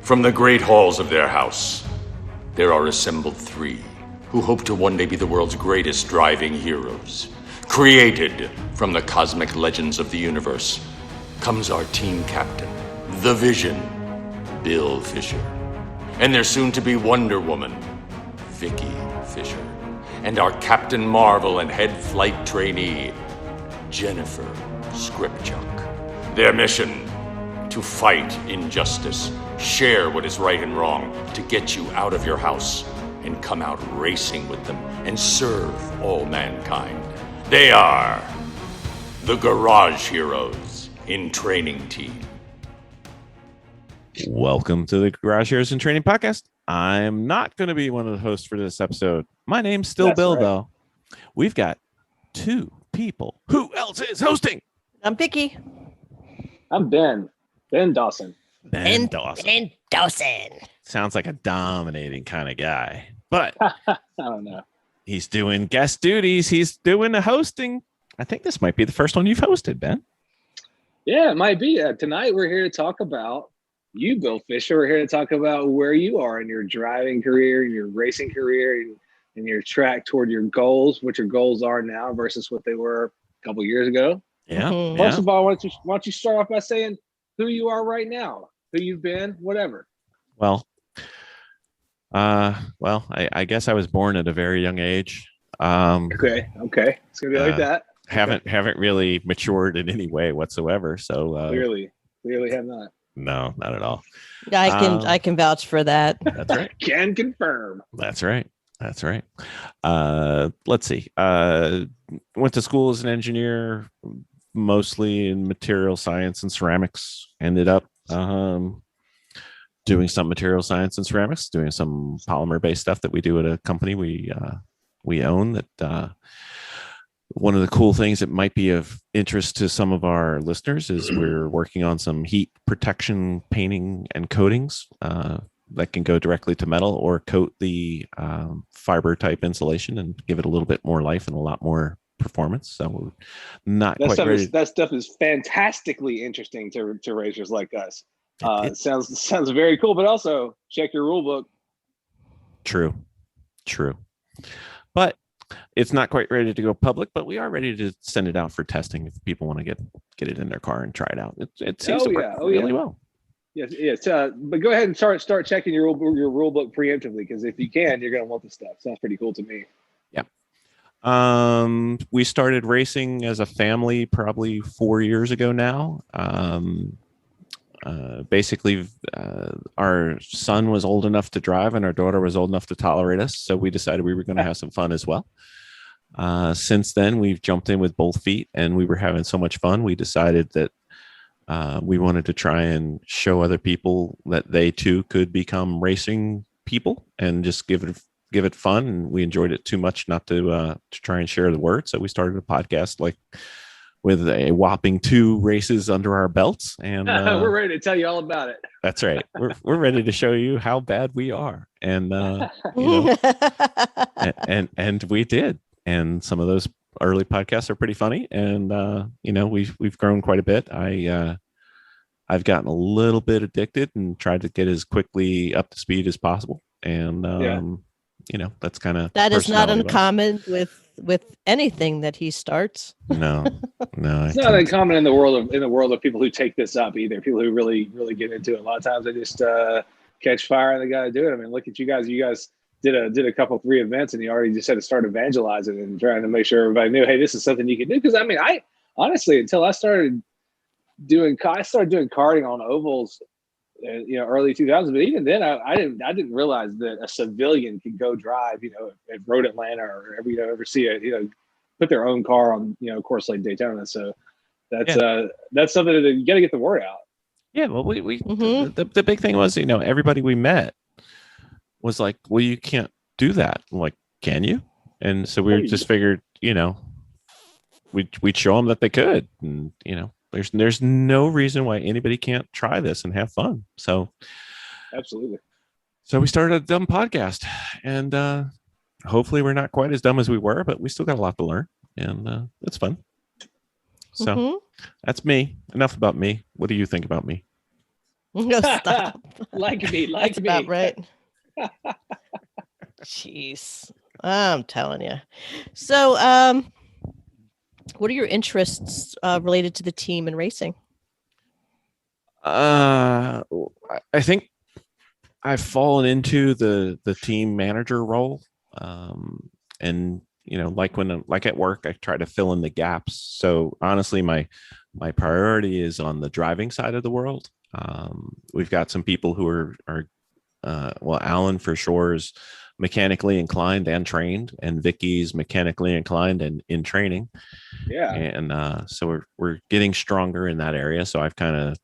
From the great halls of their house, there are assembled three who hope to one day be the world's greatest driving heroes. Created from the cosmic legends of the universe comes our team captain, the Vision, Bill Fisher, and their soon-to-be Wonder Woman, Vicky Fisher, and our Captain Marvel and head flight trainee, Jennifer Scripchuk. Their mission: to fight injustice, share what is right and wrong, to get you out of your house and come out racing with them and serve all mankind. They are the Garage Heroes in Training Team. Welcome to the Garage Heroes in Training Podcast. I'm not going to be one of the hosts for this episode. My name's still That's Bill, right. though. We've got two people. Who else is hosting? I'm Vicky. I'm Ben Dawson. Ben Dawson. Ben Dawson. Sounds like a dominating kind of guy, but I don't know. he's doing guest duties. He's doing the hosting. I think this might be the first one you've hosted, Ben. Yeah, it might be. Tonight we're here to talk about you, Bill Fisher. We're here to talk about where you are in your driving career, your racing career, and your track toward your goals, what your goals are now versus what they were a couple years ago. Yeah. Mhm. First of all, why don't you start off by saying who you are right now, who you've been, whatever. I guess I was born at a very young age. Okay. It's gonna be like that. Haven't really matured in any way whatsoever. So Clearly have not. no, not at all. I can vouch for that. That's right. Can confirm. That's right. Let's see. Went to school as an engineer, mostly in material science and ceramics. Ended up doing some material science and ceramics, doing some polymer-based stuff that we do at a company we own. That one of the cool things that might be of interest to some of our listeners is we're working on some heat protection painting and coatings that can go directly to metal or coat the fiber type insulation and give it a little bit more life and a lot more performance. So we're not quite ready. That stuff is fantastically interesting to racers like us. It sounds very cool, but also check your rule book. True. But it's not quite ready to go public, but we are ready to send it out for testing if people want to get it in their car and try it out. It seems to work really well. Yes. But go ahead and start checking your rule book preemptively, because if you can, you're going to want the stuff. Sounds pretty cool to me. Yeah. We started racing as a family probably 4 years ago now. Basically, our son was old enough to drive and our daughter was old enough to tolerate us. So we decided we were going to have some fun as well. Since then, we've jumped in with both feet and we were having so much fun. We decided that we wanted to try and show other people that they too could become racing people and just give it fun. And we enjoyed it too much not to try and share the word. So we started a podcast with a whopping 2 races under our belts, and we're ready to tell you all about it. That's right. We're ready to show you how bad we are, and and we did. And some of those early podcasts are pretty funny, and we've grown quite a bit. I've gotten a little bit addicted and tried to get as quickly up to speed as possible, and that's kind of That is not uncommon with anything that he starts. No. It's not uncommon in the world of people who take this up either. People who really, really get into it. A lot of times they just catch fire and they got to do it. I mean, look at you guys. You guys did a couple 3 events and you already just had to start evangelizing and trying to make sure everybody knew, hey, this is something you can do. Because I honestly, until I started doing karting on ovals, early 2000s. But even then, I didn't realize that a civilian could go drive, at Road Atlanta or ever see it, put their own car on, a course like Daytona. So that's something that you got to get the word out. Yeah. Well, the big thing was, everybody we met was like, well, you can't do that. I'm like, can you? And so we just figured, we'd show them that they could, and, there's no reason why anybody can't try this and have fun. So absolutely. So we started a dumb podcast, and hopefully we're not quite as dumb as we were, but we still got a lot to learn, and it's fun. So that's me. Enough about me. What do you think about me? No, stop. Like me, That's about right. Jeez, I'm telling you. So, what are your interests related to the team and racing? I think I've fallen into the team manager role, and like at work, I try to fill in the gaps. So honestly, my priority is on the driving side of the world. We've got some people who are well, Alan for sure is mechanically inclined and trained, and Vicky's mechanically inclined and in training. Yeah. And so we're getting stronger in that area. So I've kind of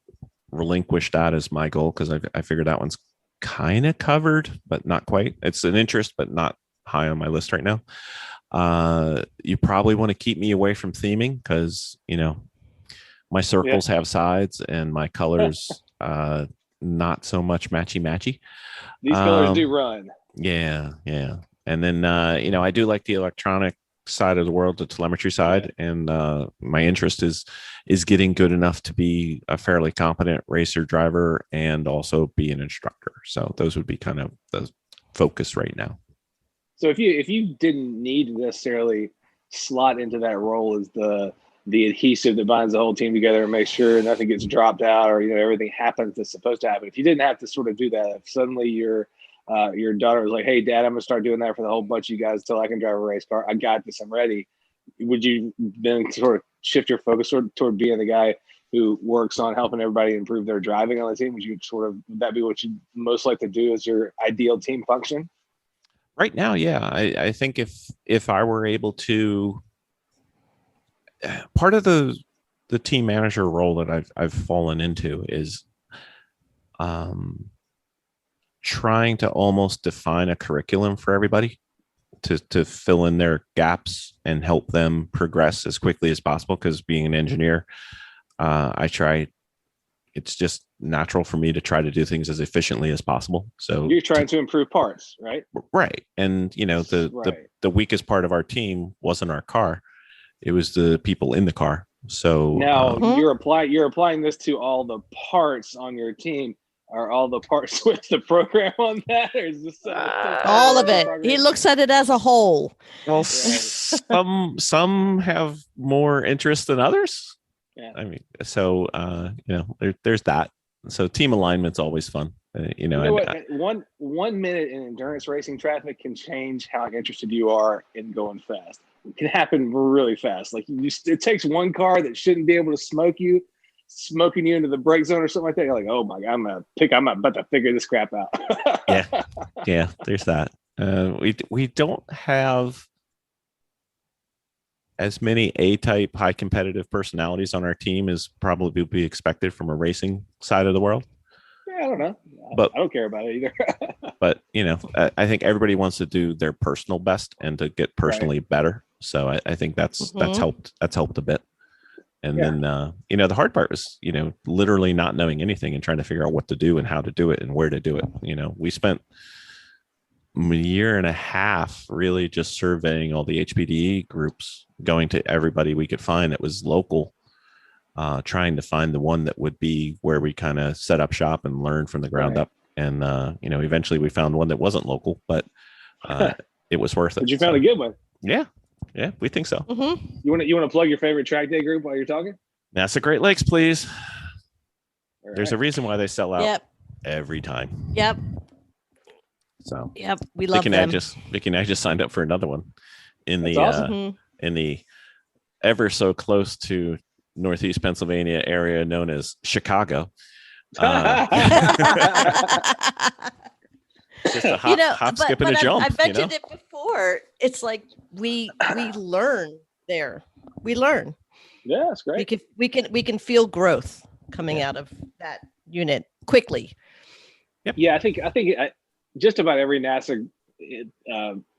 relinquished that as my goal because I figured that one's kind of covered, but not quite. It's an interest, but not high on my list right now. You probably want to keep me away from theming because my circles have sides and my colors not so much matchy. These colors do run. Yeah. And then I do like the electronic side of the world, the telemetry side, and my interest is getting good enough to be a fairly competent racer driver and also be an instructor. So those would be kind of the focus right now. So if you didn't need to necessarily slot into that role as the adhesive that binds the whole team together and makes sure nothing gets dropped out or everything happens that's supposed to happen, if you didn't have to sort of do that, if suddenly your daughter was like, "Hey, Dad, I'm gonna start doing that for the whole bunch of you guys until I can drive a race car. I got this. I'm ready." Would you then sort of shift your focus toward being the guy who works on helping everybody improve their driving on the team? Would that be what you most like to do as your ideal team function? Right now, yeah. I think if I were able to, part of the team manager role that I've fallen into is trying to almost define a curriculum for everybody to fill in their gaps and help them progress as quickly as possible. Because being an engineer, it's just natural for me to try to do things as efficiently as possible. So you're trying to improve parts, right? Right. And the weakest part of our team wasn't our car. It was the people in the car. So now you're applying this to all the parts on your team. Are all the parts with the program on that, or is this all of it? He looks at it as a whole. Well, some have more interest than others. Yeah. I mean, so there's that. So team alignment's always fun. One minute in endurance racing traffic can change how interested you are in going fast. It can happen really fast. Like it takes one car that shouldn't be able to smoking you into the brake zone or something like that. You're like, oh my God, I'm about to figure this crap out. yeah. There's that. We don't have as many A-type high competitive personalities on our team as probably would be expected from a racing side of the world. Yeah, I don't know. But I don't care about it either. But I think everybody wants to do their personal best and to get personally better. So I think that's helped a bit. And then the hard part was literally not knowing anything and trying to figure out what to do and how to do it and where to do it. We spent a year and a half really just surveying all the HPDE groups, going to everybody we could find that was local, trying to find the one that would be where we kind of set up shop and learn from the ground up. And eventually we found one that wasn't local, but it was worth it. But you found a good one. Yeah, we think so. Mm-hmm. You want to plug your favorite track day group while you're talking? NASA Great Lakes, please. Right. There's a reason why they sell out every time. Yep. So we love them. Vicky and I just signed up for another one in That's the awesome. In the ever so close to Northeast Pennsylvania area known as Chicago. Just a hop, skip, and a jump. I mentioned it before. It's like we learn there. We learn. Yeah, that's great. We can feel growth coming out of that unit quickly. Yep. Yeah, I think just about every NASA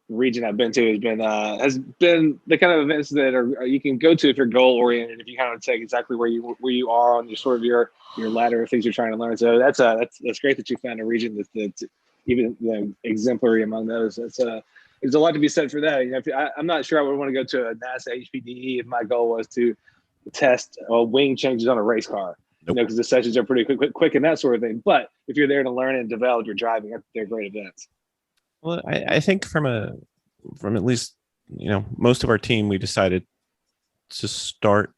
region I've been to has been the kind of events that are you can go to if you're goal oriented. If you kind of take exactly where you are on your sort of your ladder of things you're trying to learn. So that's great that you found a region that's even exemplary among those. There's a lot to be said for that. I'm not sure I would want to go to a NASA HPDE if my goal was to test wing changes on a race car. Nope. Because the sessions are pretty quick and that sort of thing. But if you're there to learn and develop your driving, they're great events. Well, I think from at least, most of our team, we decided to start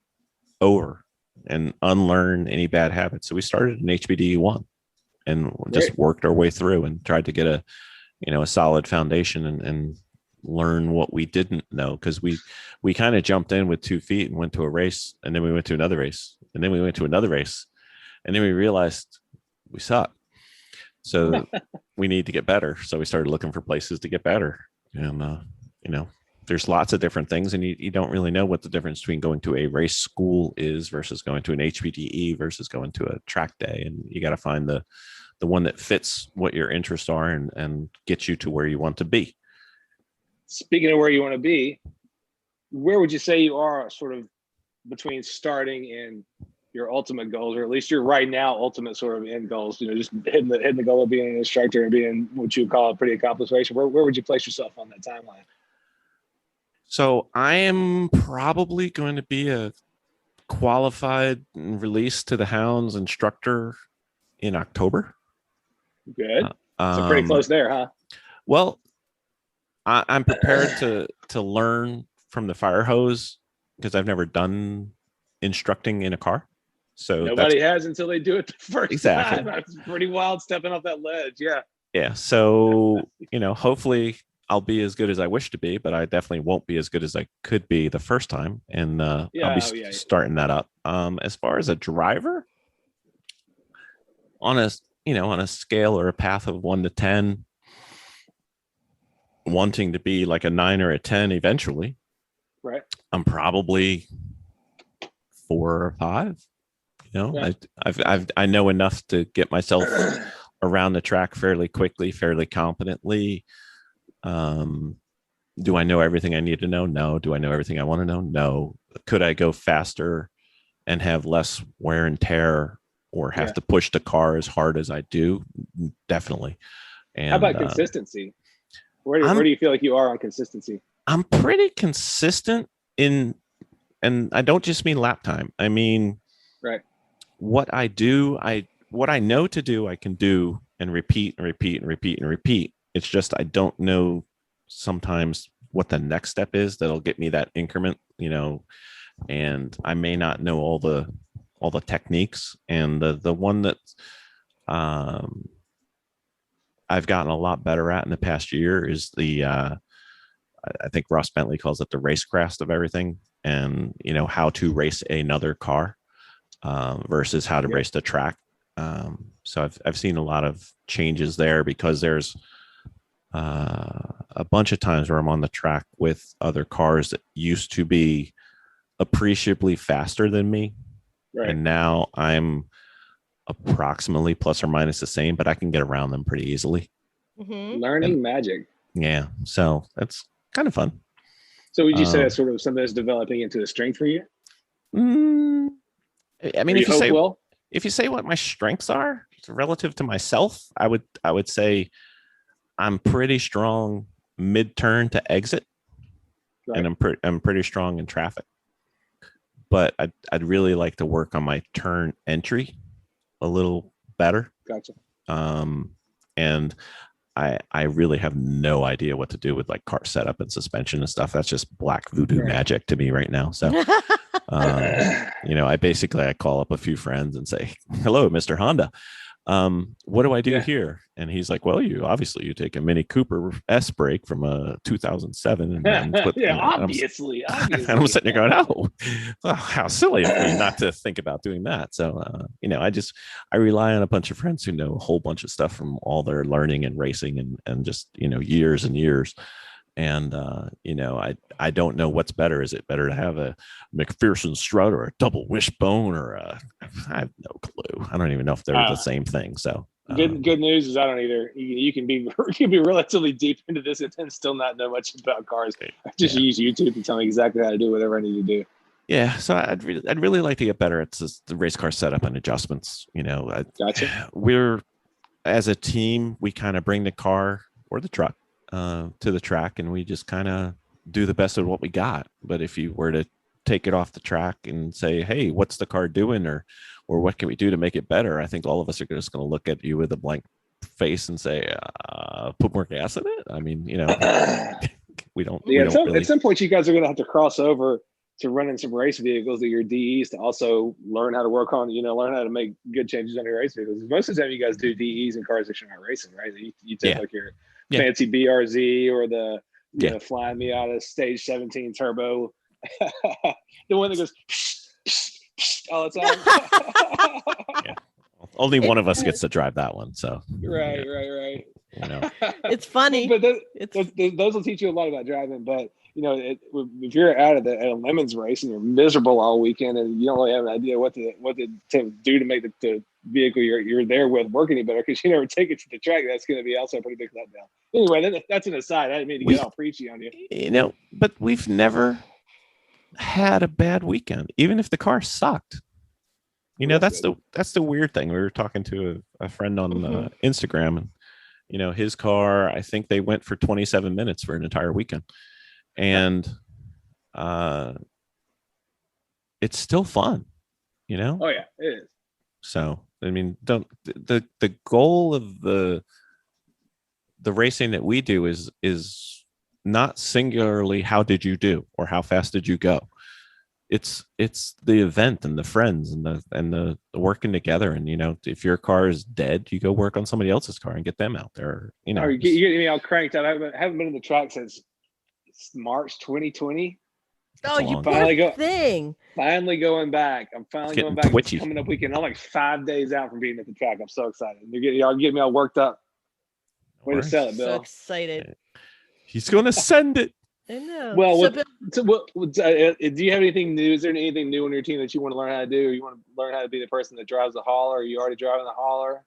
over and unlearn any bad habits. So we started in HPDE 1 and just worked our way through and tried to get a solid foundation and learn what we didn't know, because we kind of jumped in with 2 feet and went to a race, and then we went to another race, and then we went to another race, and then we realized we suck. So we need to get better. So we started looking for places to get better. And there's lots of different things, and you don't really know what the difference between going to a race school is versus going to an HPDE versus going to a track day. And you got to find the one that fits what your interests are and get you to where you want to be. Speaking of where you want to be, where would you say you are sort of between starting and your ultimate goals, or at least your right now ultimate sort of end goals? Just hitting the goal of being an instructor and being what you call a pretty accomplished racer. Where would you place yourself on that timeline? So I am probably going to be a qualified and released to the hounds instructor in October. Good. So pretty close there, huh? Well, I'm prepared to learn from the fire hose, because I've never done instructing in a car. So nobody has until they do it the first time. That's pretty wild, stepping off that ledge. Yeah. Yeah. So, hopefully I'll be as good as I wish to be, but I definitely won't be as good as I could be the first time. And I'll be starting that up. As far as a driver, on a scale or a path of 1 to 10, wanting to be like a 9 or a 10 eventually, right? I'm probably 4 or 5. I know enough to get myself around the track fairly quickly, fairly competently. Do I know everything I need to know? No. Do I know everything I want to know? No. Could I go faster and have less wear and tear, or have to push the car as hard as I do? Definitely. And how about consistency? Where do you feel like you are on consistency? I'm pretty consistent and I don't just mean lap time. I mean, right. What I know to do, I can do and repeat and repeat and repeat and repeat. It's just, I don't know sometimes what the next step is that'll get me that increment, and I may not know all the techniques. And the one that I've gotten a lot better at in the past year is I think Ross Bentley calls it the racecraft of everything, and how to race another car versus how to race the track. So I've seen a lot of changes there, because there's a bunch of times where I'm on the track with other cars that used to be appreciably faster than me, and now I'm approximately plus or minus the same, but I can get around them pretty easily. Mm-hmm. Learning magic. Yeah, so that's kind of fun. So would you say that's sort of something that's developing into a strength for you? I mean, if you say what my strengths are relative to myself, I would say I'm pretty strong mid-turn to exit, and I'm pretty strong in traffic. But I'd really like to work on my turn entry a little better. Gotcha. And I really have no idea what to do with like car setup and suspension and stuff. That's just black voodoo magic to me right now. So, I call up a few friends and say, "Hello, Mr. Honda. What do I do here?" And he's like, "Well, you take a Mini Cooper S brake from a 2007 and put, obviously. And I'm sitting there going, "Oh, how silly of me not to think about doing that." So, I rely on a bunch of friends who know a whole bunch of stuff from all their learning and racing and just years and years. And I don't know what's better. Is it better to have a McPherson strut or a double wishbone, or I have no clue. I don't even know if they're the same thing. So good news is I don't either. You can be relatively deep into this and still not know much about cars. I just use YouTube to tell me exactly how to do whatever I need to do. Yeah, so I'd really like to get better at the race car setup and adjustments. Gotcha. We're, as a team, we kind of bring the car or the truck to the track, and we just kind of do the best of what we got. But if you were to take it off the track and say, hey, what's the car doing, or what can we do to make it better? I think all of us are just going to look at you with a blank face and say, put more gas in it. I mean, we don't really. At some point you guys are going to have to cross over to running some race vehicles that your DEs to also learn how to work on, learn how to make good changes on your race vehicles. Most of the time you guys do DEs in cars that you're not racing, right? You take like your fancy BRZ or the flying me out of stage 17 turbo, the one that goes all the time. Only one of us gets to drive that one, so right. It's funny. But those will teach you a lot about driving. But if you're out at a Lemons race and you're miserable all weekend and you don't really have an idea what to do to make the vehicle you're there with work any better because you never take it to the track, that's going to be also a pretty big letdown. Anyway, that's an aside. I didn't mean to get all preachy on you. But we've never had a bad weekend, even if the car sucked. That's the weird thing. We were talking to a friend on Instagram, and his car, I think they went for 27 minutes for an entire weekend, and it's still fun. Oh yeah, it is. So I mean, the goal of the racing that we do is not singularly how did you do or how fast did you go. It's the event and the friends and the working together. And if your car is dead, you go work on somebody else's car and get them out there. You're getting me all cranked out. I haven't been in the track since March 2020. Oh, you poor thing! Finally going back. I'm finally going back. Twitchy. Coming up weekend. I'm like 5 days out from being at the track. I'm so excited. You're getting me all worked up. Way to sell it, Bill. So excited. He's going to send it. I know. Well, do you have anything new? Is there anything new on your team that you want to learn how to do? You want to learn how to be the person that drives the hauler? Are you already driving the hauler?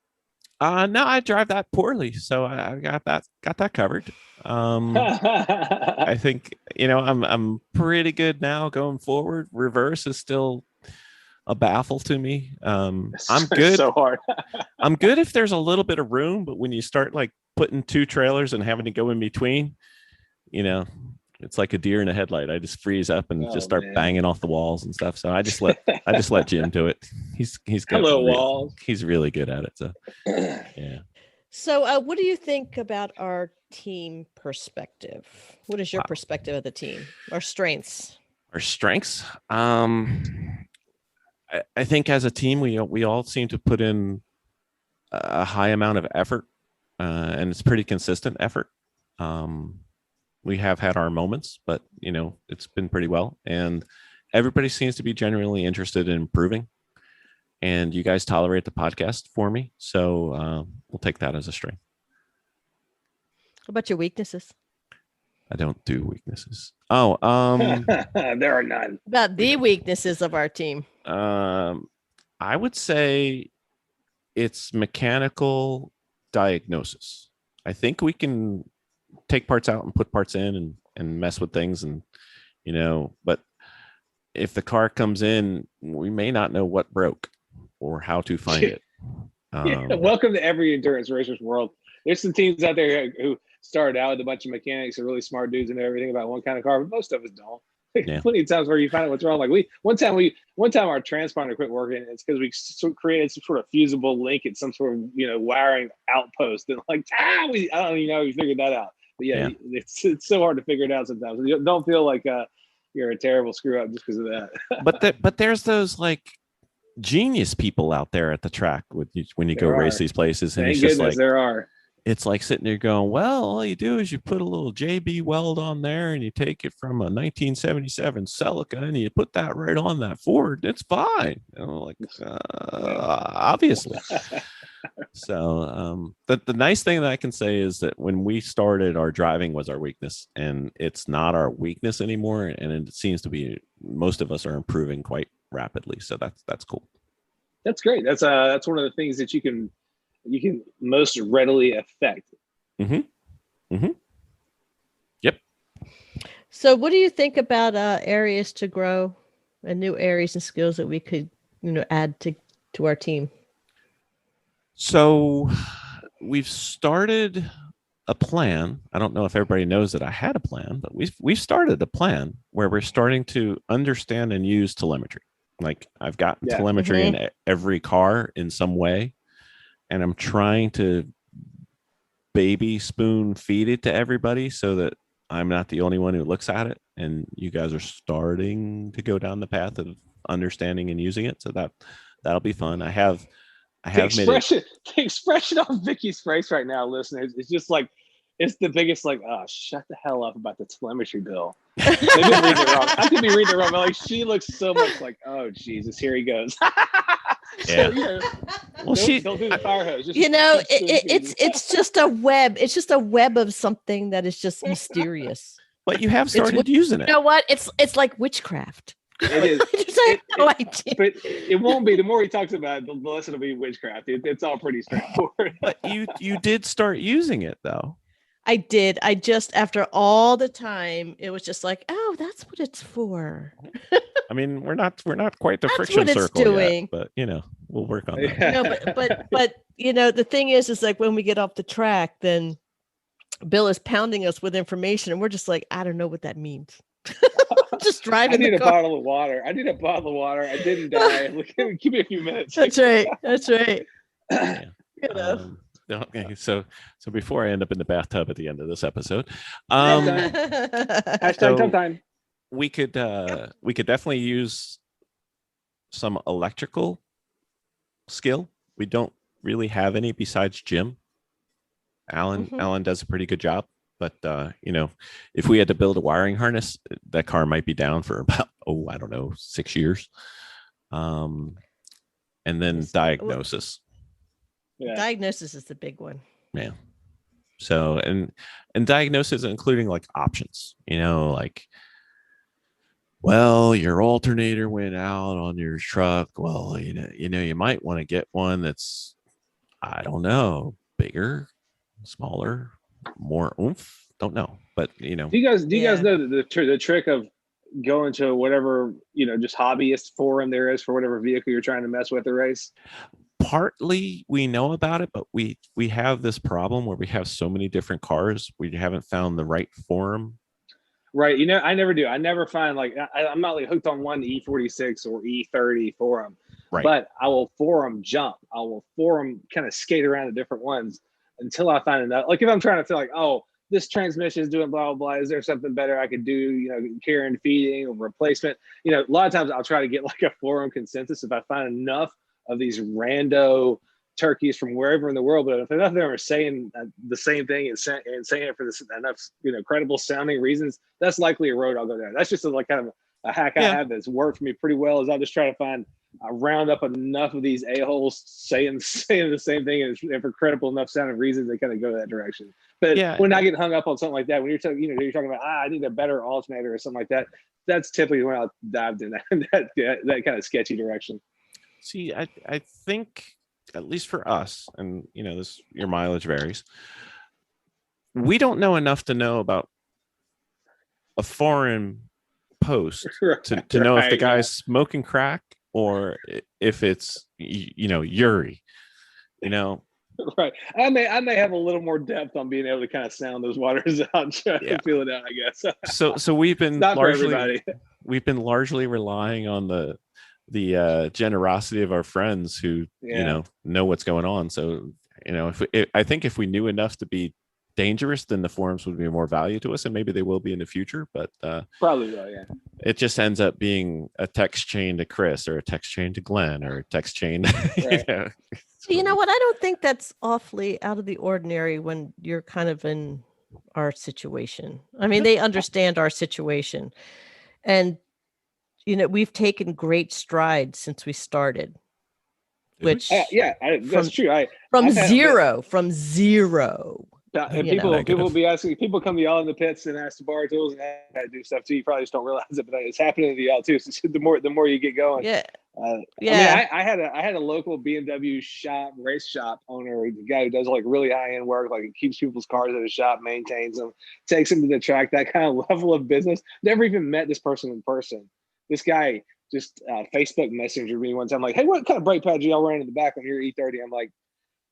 No, I drive that poorly, so I got that covered. I think I'm pretty good now going forward. Reverse is still a baffle to me. I'm good. So hard. I'm good if there's a little bit of room, but when you start like putting two trailers and having to go in between, it's like a deer in a headlight. I just freeze up and just start banging off the walls and stuff. So I just let Jim do it. He's good. Hello, walls. He's really good at it. So yeah. So what do you think about our team perspective? What is your perspective of the team? Our strengths. Our strengths. I think as a team, we all seem to put in a high amount of effort, and it's pretty consistent effort. We have had our moments, but it's been pretty well, and everybody seems to be genuinely interested in improving. And you guys tolerate the podcast for me, so we'll take that as a strength. What about your weaknesses? I don't do weaknesses. Oh, there are none. About the weaknesses of our team. I would say it's mechanical diagnosis. I think we can take parts out and put parts in and mess with things, and but if the car comes in, we may not know what broke or how to find it. Welcome to every endurance racer's world. There's some teams out there who started out with a bunch of mechanics and really smart dudes and everything about one kind of car, but most of us don't. Plenty of times where you find out what's wrong. Like one time our transponder quit working. It's because we created some sort of fusible link at some sort of wiring outpost, and I don't even know how we figured that out. But it's so hard to figure it out sometimes. You don't feel like you're a terrible screw up just because of that. but there's those like genius people out there at the track when you go race these places, and Thank it's just goodness like there are. It's like sitting there going, well, all you do is you put a little JB weld on there and you take it from a 1977 Celica and you put that right on that Ford. It's fine. And I'm like, obviously. So the nice thing that I can say is that when we started, our driving was our weakness, and it's not our weakness anymore. And it seems to be most of us are improving quite rapidly. So that's cool. That's great. That's one of the things that you can most readily affect. Yep. So what do you think about areas to grow and new areas and skills that we could add to our team? So we've started a plan. I don't know if everybody knows that I had a plan, but we've started a plan where we're starting to understand and use telemetry. Like I've got telemetry in every car in some way, and I'm trying to baby spoon feed it to everybody so that I'm not the only one who looks at it, and you guys are starting to go down the path of understanding and using it. So that'll be fun. I have the expression on Vicky's face right now, listeners, is just like, it's the biggest, like, oh, shut the hell up about the telemetry bill. Maybe I'm reading it wrong. I could be reading it wrong, but like, she looks so much like, oh Jesus, here he goes. Yeah. Well, don't do the fire hose. Just, it's just a web. It's just a web of something that is just mysterious. But you have started using it. You know what? It's like witchcraft. It is. I have no idea. But it won't be. The more he talks about it, the less it'll be witchcraft. It's all pretty straightforward. But you did start using it though. I did. I just, after all the time, it was just like, oh, that's what it's for. I mean, we're not quite the That's friction what it's circle doing. yet, but you know, we'll work on that. No, but you know, the thing is like when we get off the track, then Bill is pounding us with information, and we're just like, I don't know what that means. Just driving. I need a bottle of water. I didn't die. Give me a few minutes. That's right. Yeah. You know. Okay, so before I end up in the bathtub at the end of this episode, hashtag time. We could definitely use some electrical skill. We don't really have any besides Jim. Alan does a pretty good job, but you know, if we had to build a wiring harness, that car might be down for about 6 years. And then diagnosis. Yeah. Diagnosis is the big one. Yeah. So and diagnosis, including like options, you know, like, well, your alternator went out on your truck. Well, you know, you might want to get one that's, I don't know, bigger, smaller, more oomph. Don't know, but you know. Do you guys know the trick of going to whatever, you know, just hobbyist forum there is for whatever vehicle you're trying to mess with the race? Partly we know about it, but we have this problem where we have so many different cars, we haven't found the right forum. Right. You know, I never do. I never find, like, I'm not like hooked on one E46 or E30 forum, right? But I will forum jump. I will forum kind of skate around the different ones until I find enough. Like if I'm trying to feel like, oh, this transmission is doing blah, blah, blah. Is there something better I could do, you know, care and feeding or replacement? You know, a lot of times I'll try to get like a forum consensus if I find enough of these rando turkeys from wherever in the world, but if enough of them are saying the same thing and saying it for enough, you know, credible sounding reasons, that's likely a road I'll go down. That's just like kind of a hack I have that's worked for me pretty well. Is I'll just try to find, round up enough of these a-holes saying the same thing, and for credible enough sounding reasons, they kind of go that direction. But when I get hung up on something like that, when you're talking, you know, you're talking about I need a better alternator or something like that, that's typically when I'll dive in that kind of sketchy direction. See, I think, at least for us, and you know, your mileage varies, we don't know enough to know about a foreign post to know if the guy's smoking crack or if it's, you know, Yuri, you know. Right. I may have a little more depth on being able to kind of sound those waters out and try to feel it out, I guess. So we've been largely relying on the generosity of our friends who you know what's going on. So you know, I think if we knew enough to be dangerous, then the forums would be more value to us, and maybe they will be in the future, but probably will. Yeah, it just ends up being a text chain to Chris or a text chain to Glenn or a text chain. Right. You know what, I don't think that's awfully out of the ordinary when you're kind of in our situation. I mean, they understand our situation, and you know, we've taken great strides since we started. Which that's true. From zero. And people will be asking. People come to y'all in the pits and ask the bar tools and I do stuff too. You probably just don't realize it, but it's happening to y'all too. So the more you get going, I mean, I had a local BMW race shop owner, the guy who does like really high end work, like keeps people's cars at his shop, maintains them, takes them to the track. That kind of level of business. Never even met this person in person. This guy just Facebook messengered me one time, like, "Hey, what kind of brake pads y'all running in the back on your E30?" I'm like,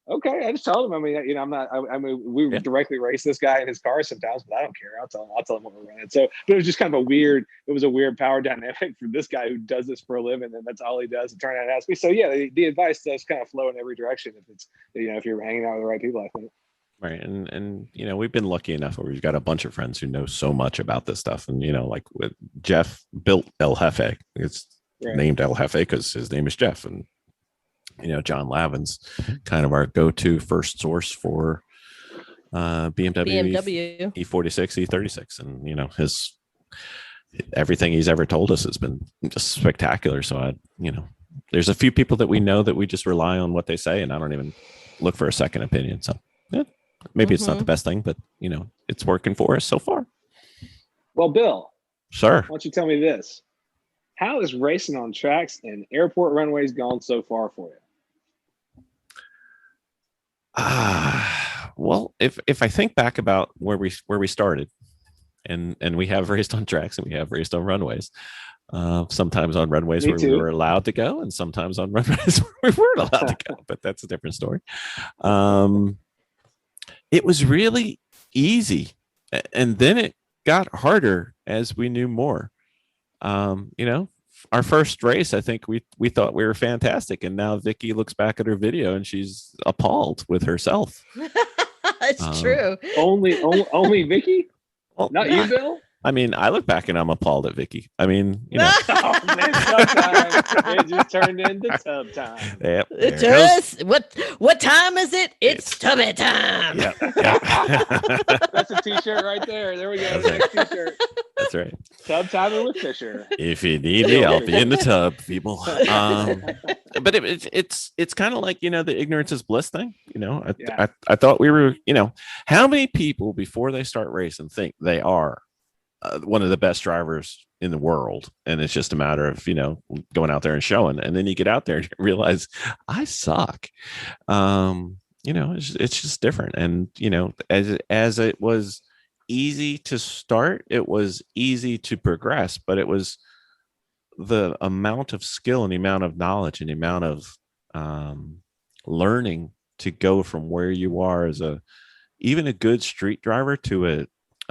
Okay, I just told him. I mean, I'm not. I mean, we Yeah. directly race this guy in his car sometimes, but I don't care. I'll tell him what we're running. So, but it was just kind of a weird. It was a weird power dynamic for this guy who does this for a living, and that's all he does. And turn out and ask me. So yeah, the advice does kind of flow in every direction if it's if you're hanging out with the right people. I think. Right. And we've been lucky enough where we've got a bunch of friends who know so much about this stuff. And like with Jeff built El Jefe. It's named El Jefe because his name is Jeff. And John Lavin's kind of our go-to first source for BMW E46, E36, and his everything he's ever told us has been just spectacular. So there's a few people that we know that we just rely on what they say, and I don't even look for a second opinion. So yeah, maybe it's not the best thing, but it's working for us so far. Well, Bill, sure. Why don't you tell me this? How is racing on tracks and airport runways gone so far for you? Well, if I think back about where we started, and we have raced on tracks and we have raced on runways, sometimes on runways where we were allowed to go, and sometimes on runways where we weren't allowed to go, but that's a different story. It was really easy, and then it got harder as we knew more. Our first race, I think we thought we were fantastic, and now Vicky looks back at her video and she's appalled with herself. It's true. Only Vicky? Well, not you, Bill? I mean, I look back and I'm appalled at Vicky. I mean, Oh, man, tub time. It just turned into tub time. Yep, what time is it? It's tubby time. Yep. That's a t-shirt right there. There we go. Next t-shirt. That's right. Tub time with Fisher. If you need me, I'll be in the tub, people. But it's kind of like the ignorance is bliss thing. I thought we were. How many people before they start racing think they are one of the best drivers in the world, and it's just a matter of going out there and showing, and then you get out there and realize I suck. It's just different, and as it was easy to start, it was easy to progress, but it was the amount of skill and the amount of knowledge and the amount of learning to go from where you are as even a good street driver to a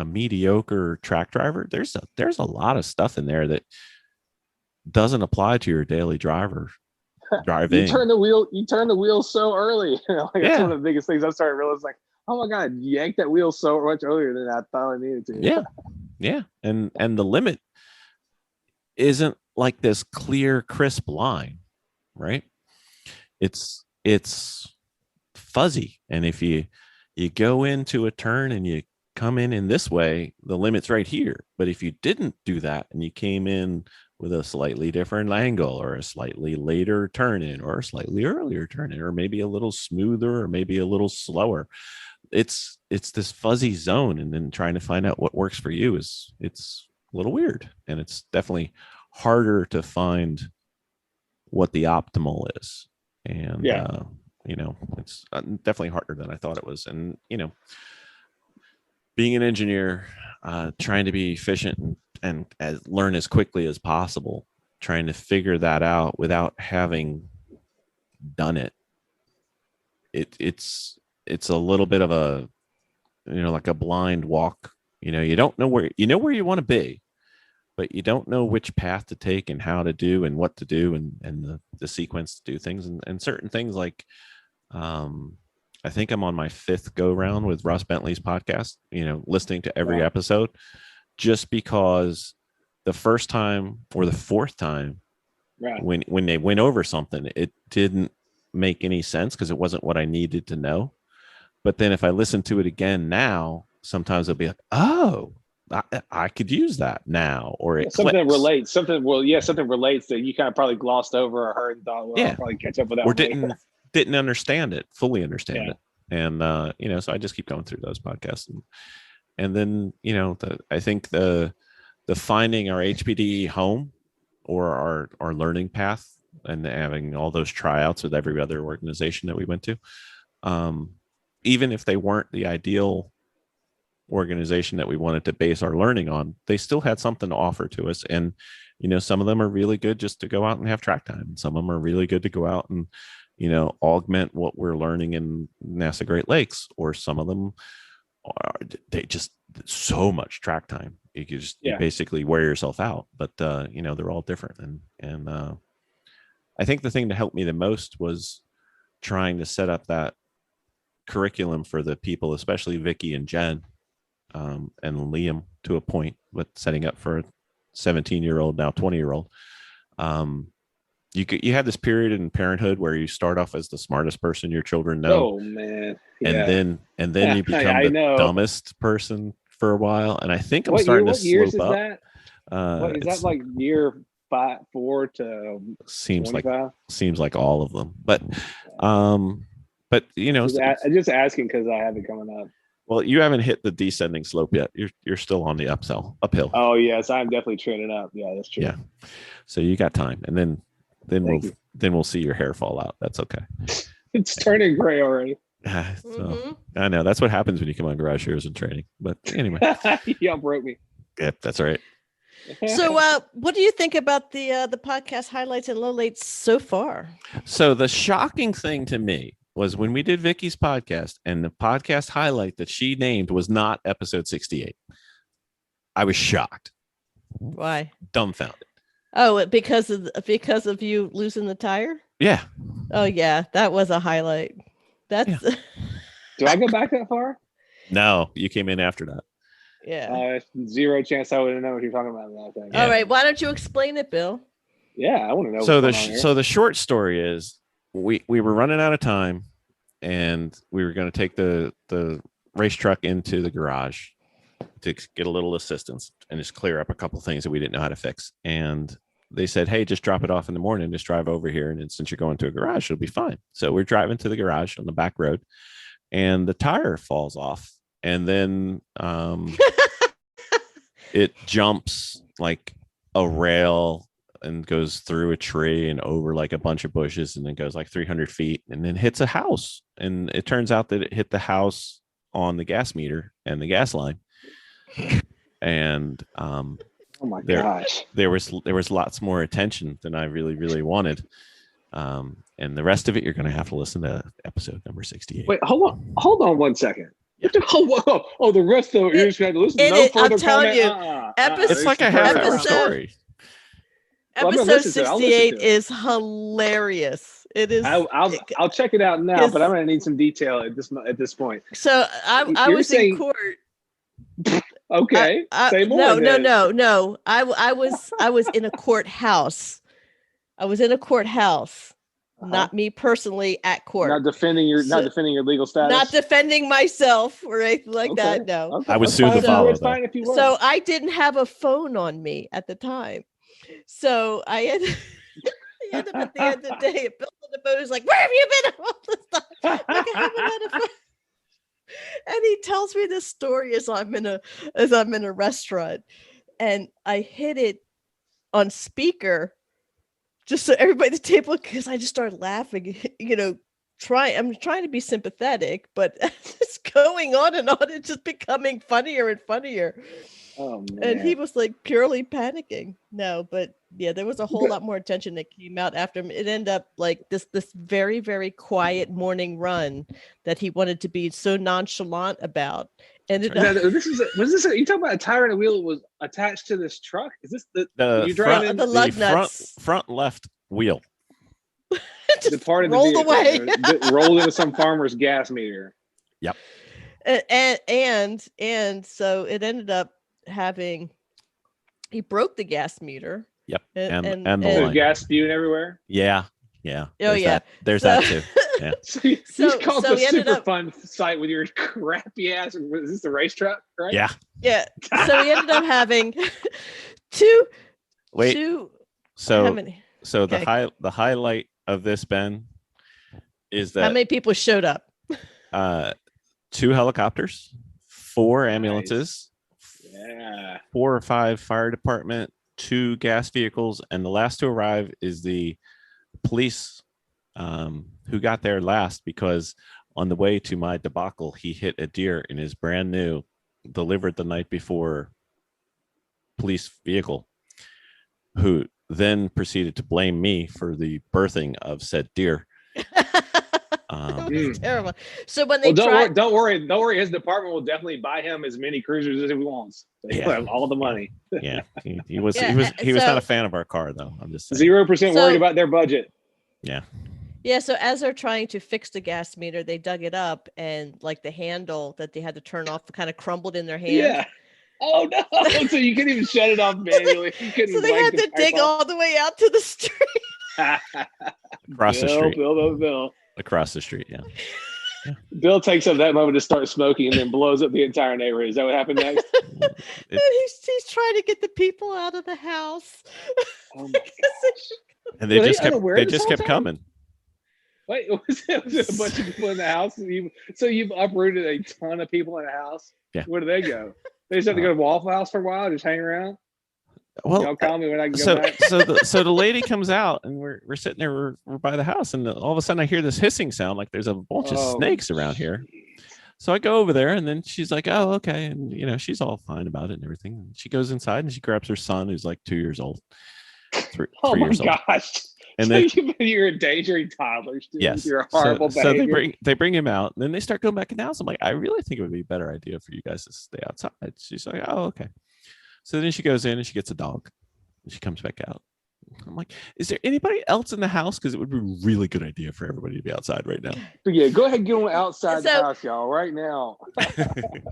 mediocre track driver. There's a lot of stuff in there that doesn't apply to your daily driving. You turn the wheel so early. That's one of the biggest things I started realizing. Oh my God, you yanked that wheel so much earlier than I thought I needed to. Yeah. And the limit isn't like this clear, crisp line, right? It's fuzzy. And if you go into a turn and you come in this way, the limit's right here. But if you didn't do that and you came in with a slightly different angle, or a slightly later turn in, or a slightly earlier turn in, or maybe a little smoother, or maybe a little slower, it's this fuzzy zone. And then trying to find out what works for you it's a little weird, and it's definitely harder to find what the optimal is. And it's definitely harder than I thought it was. And being an engineer, trying to be efficient and learn as quickly as possible, trying to figure that out without having done it. It's a little bit of a, like a blind walk. You don't know where you want to be, but you don't know which path to take and how to do and what to do and the sequence to do things and certain things like, I think I'm on my 5th go round with Russ Bentley's podcast, listening to every episode, just because the first time or the 4th time when they went over something, it didn't make any sense because it wasn't what I needed to know. But then if I listen to it again now, sometimes I'll be like, oh, I could use that now, or it something relates. Something relates that you kind of probably glossed over or heard and thought, well, I'll probably catch up with that. Or didn't understand it, fully understand it. And, so I just keep going through those podcasts. And then, I think the finding our HPDE home or our learning path and having all those tryouts with every other organization that we went to, even if they weren't the ideal organization that we wanted to base our learning on, they still had something to offer to us. And, some of them are really good just to go out and have track time. And some of them are really good to go out and, augment what we're learning in NASA Great Lakes, or some of them they just so much track time. You basically wear yourself out, but they're all different. And I think the thing that helped me the most was trying to set up that curriculum for the people, especially Vicky and Jen, and Liam to a point, but setting up for a 17-year-old, now 20-year-old. You had this period in parenthood where you start off as the smartest person your children know. Oh man. Yeah. And then you become the dumbest person for a while. And I think I'm starting to slope up. That? Is that like year 4 to seems 25? Seems like all of them. But just asking because I have it coming up. Well, you haven't hit the descending slope yet. You're still on the uphill. Oh yes, I'm definitely training up. Yeah, that's true. Yeah. So you got time. And then we'll see your hair fall out. That's okay. It's turning gray already. So, I know that's what happens when you come on Garage Heroes and training. But anyway, y'all broke me. Yep, that's all right. So, what do you think about the podcast highlights and lowlights so far? So the shocking thing to me was when we did Vicky's podcast, and the podcast highlight that she named was not episode 68. I was shocked. Why? Dumbfounded. Oh, because of you losing the tire? Yeah. Oh yeah, that was a highlight. That's. Yeah. Do I go back that far? No, you came in after that. Yeah. Zero chance I would know what you're talking about in that thing. Yeah. All right, why don't you explain it, Bill? Yeah, I want to know. So the short story is we were running out of time, and we were going to take the race truck into the garage to get a little assistance and just clear up a couple things that we didn't know how to fix. And they said, hey, just drop it off in the morning. Just drive over here. And since you're going to a garage, it'll be fine. So we're driving to the garage on the back road, and the tire falls off. And then it jumps like a rail and goes through a tree and over like a bunch of bushes, and then goes like 300 feet and then hits a house. And it turns out that it hit the house on the gas meter and the gas line. And oh my gosh, there was lots more attention than I really wanted. And the rest of it, you're going to have to listen to episode number 68. Wait, hold on 1 second. Oh, the rest of it, you just got to listen. No further I'm telling comment. It's like a half-hour story. Episode 68 is hilarious. It is. I'll check it out now, but I'm going to need some detail at this point. So I was in court. Okay, say more. No. I was in a courthouse. I was in a courthouse. Not me personally at court. Not defending your legal status. Not defending myself or anything like that. No. Okay. I would sue the follow. So I didn't have a phone on me at the time. So I ended up at the end of the day, Bill on the boat is like, where have you been all this time? Like, I haven't had a phone. And he tells me this story as I'm in a restaurant, and I hit it on speaker just so everybody at the table, because I just started laughing, I'm trying to be sympathetic, but it's going on and on. It's just becoming funnier and funnier. Oh, man. And he was like purely panicking. No, but yeah, there was a whole lot more attention that came out after him. It ended up like this very, very quiet morning run that he wanted to be so nonchalant about. And are you talking about a tire and a wheel that was attached to this truck? Is this the lug nuts? Front left wheel. The part of the rolled away. Rolled into some farmer's gas meter. Yep. And so it ended up he broke the gas meter. Yep. And the gas spewing everywhere. Yeah. There's that too. Yeah. He's called the super fun site with your crappy ass. Is this the race truck, right? Yeah. Yeah. So he ended up having two. So how many? So okay. The highlight of this, Ben, is that how many people showed up? 2 helicopters, 4 ambulances, 4 or 5 fire department, 2 gas vehicles, and the last to arrive is the police, who got there last because on the way to my debacle, he hit a deer in his brand new delivered the night before police vehicle, who then proceeded to blame me for the birthing of said deer. It was terrible. So when they don't worry. His department will definitely buy him as many cruisers as he wants. They have all the money. Yeah, he was not a fan of our car though. I'm just saying. 0% worried about their budget. Yeah. Yeah, so as they're trying to fix the gas meter, they dug it up, and like the handle that they had to turn off kind of crumbled in their hand. Yeah. Oh no! So you couldn't even shut it off manually. So they had to dig all the way out to the street. Across the street. Bill. Across the street, yeah. Bill takes up that moment to start smoking and then blows up the entire neighborhood. Is that what happened next? And he's trying to get the people out of the house. Oh my gosh. And they just kept coming. Wait, was it a bunch of people in the house? So you've uprooted a ton of people in the house? Yeah. Where do they go? They just have to go to Waffle House for a while, just hang around? Well, y'all call me when I can go back. So the lady comes out, and we're sitting there, we're by the house, and all of a sudden I hear this hissing sound, like there's a bunch of snakes around here. So I go over there, and then she's like, "Oh, okay," and she's all fine about it and everything. And she goes inside and she grabs her son, who's like 2 years old, three years old. Gosh! And then you're endangering toddlers. Dude. Yes, You're a horrible behavior. So they bring him out, and then they start going back in the house. I'm like, I really think it would be a better idea for you guys to stay outside. She's like, "Oh, okay." So then she goes in and she gets a dog. And she comes back out. I'm like, is there anybody else in the house? Because it would be a really good idea for everybody to be outside right now. But yeah, go ahead and get them outside the house, y'all, right now.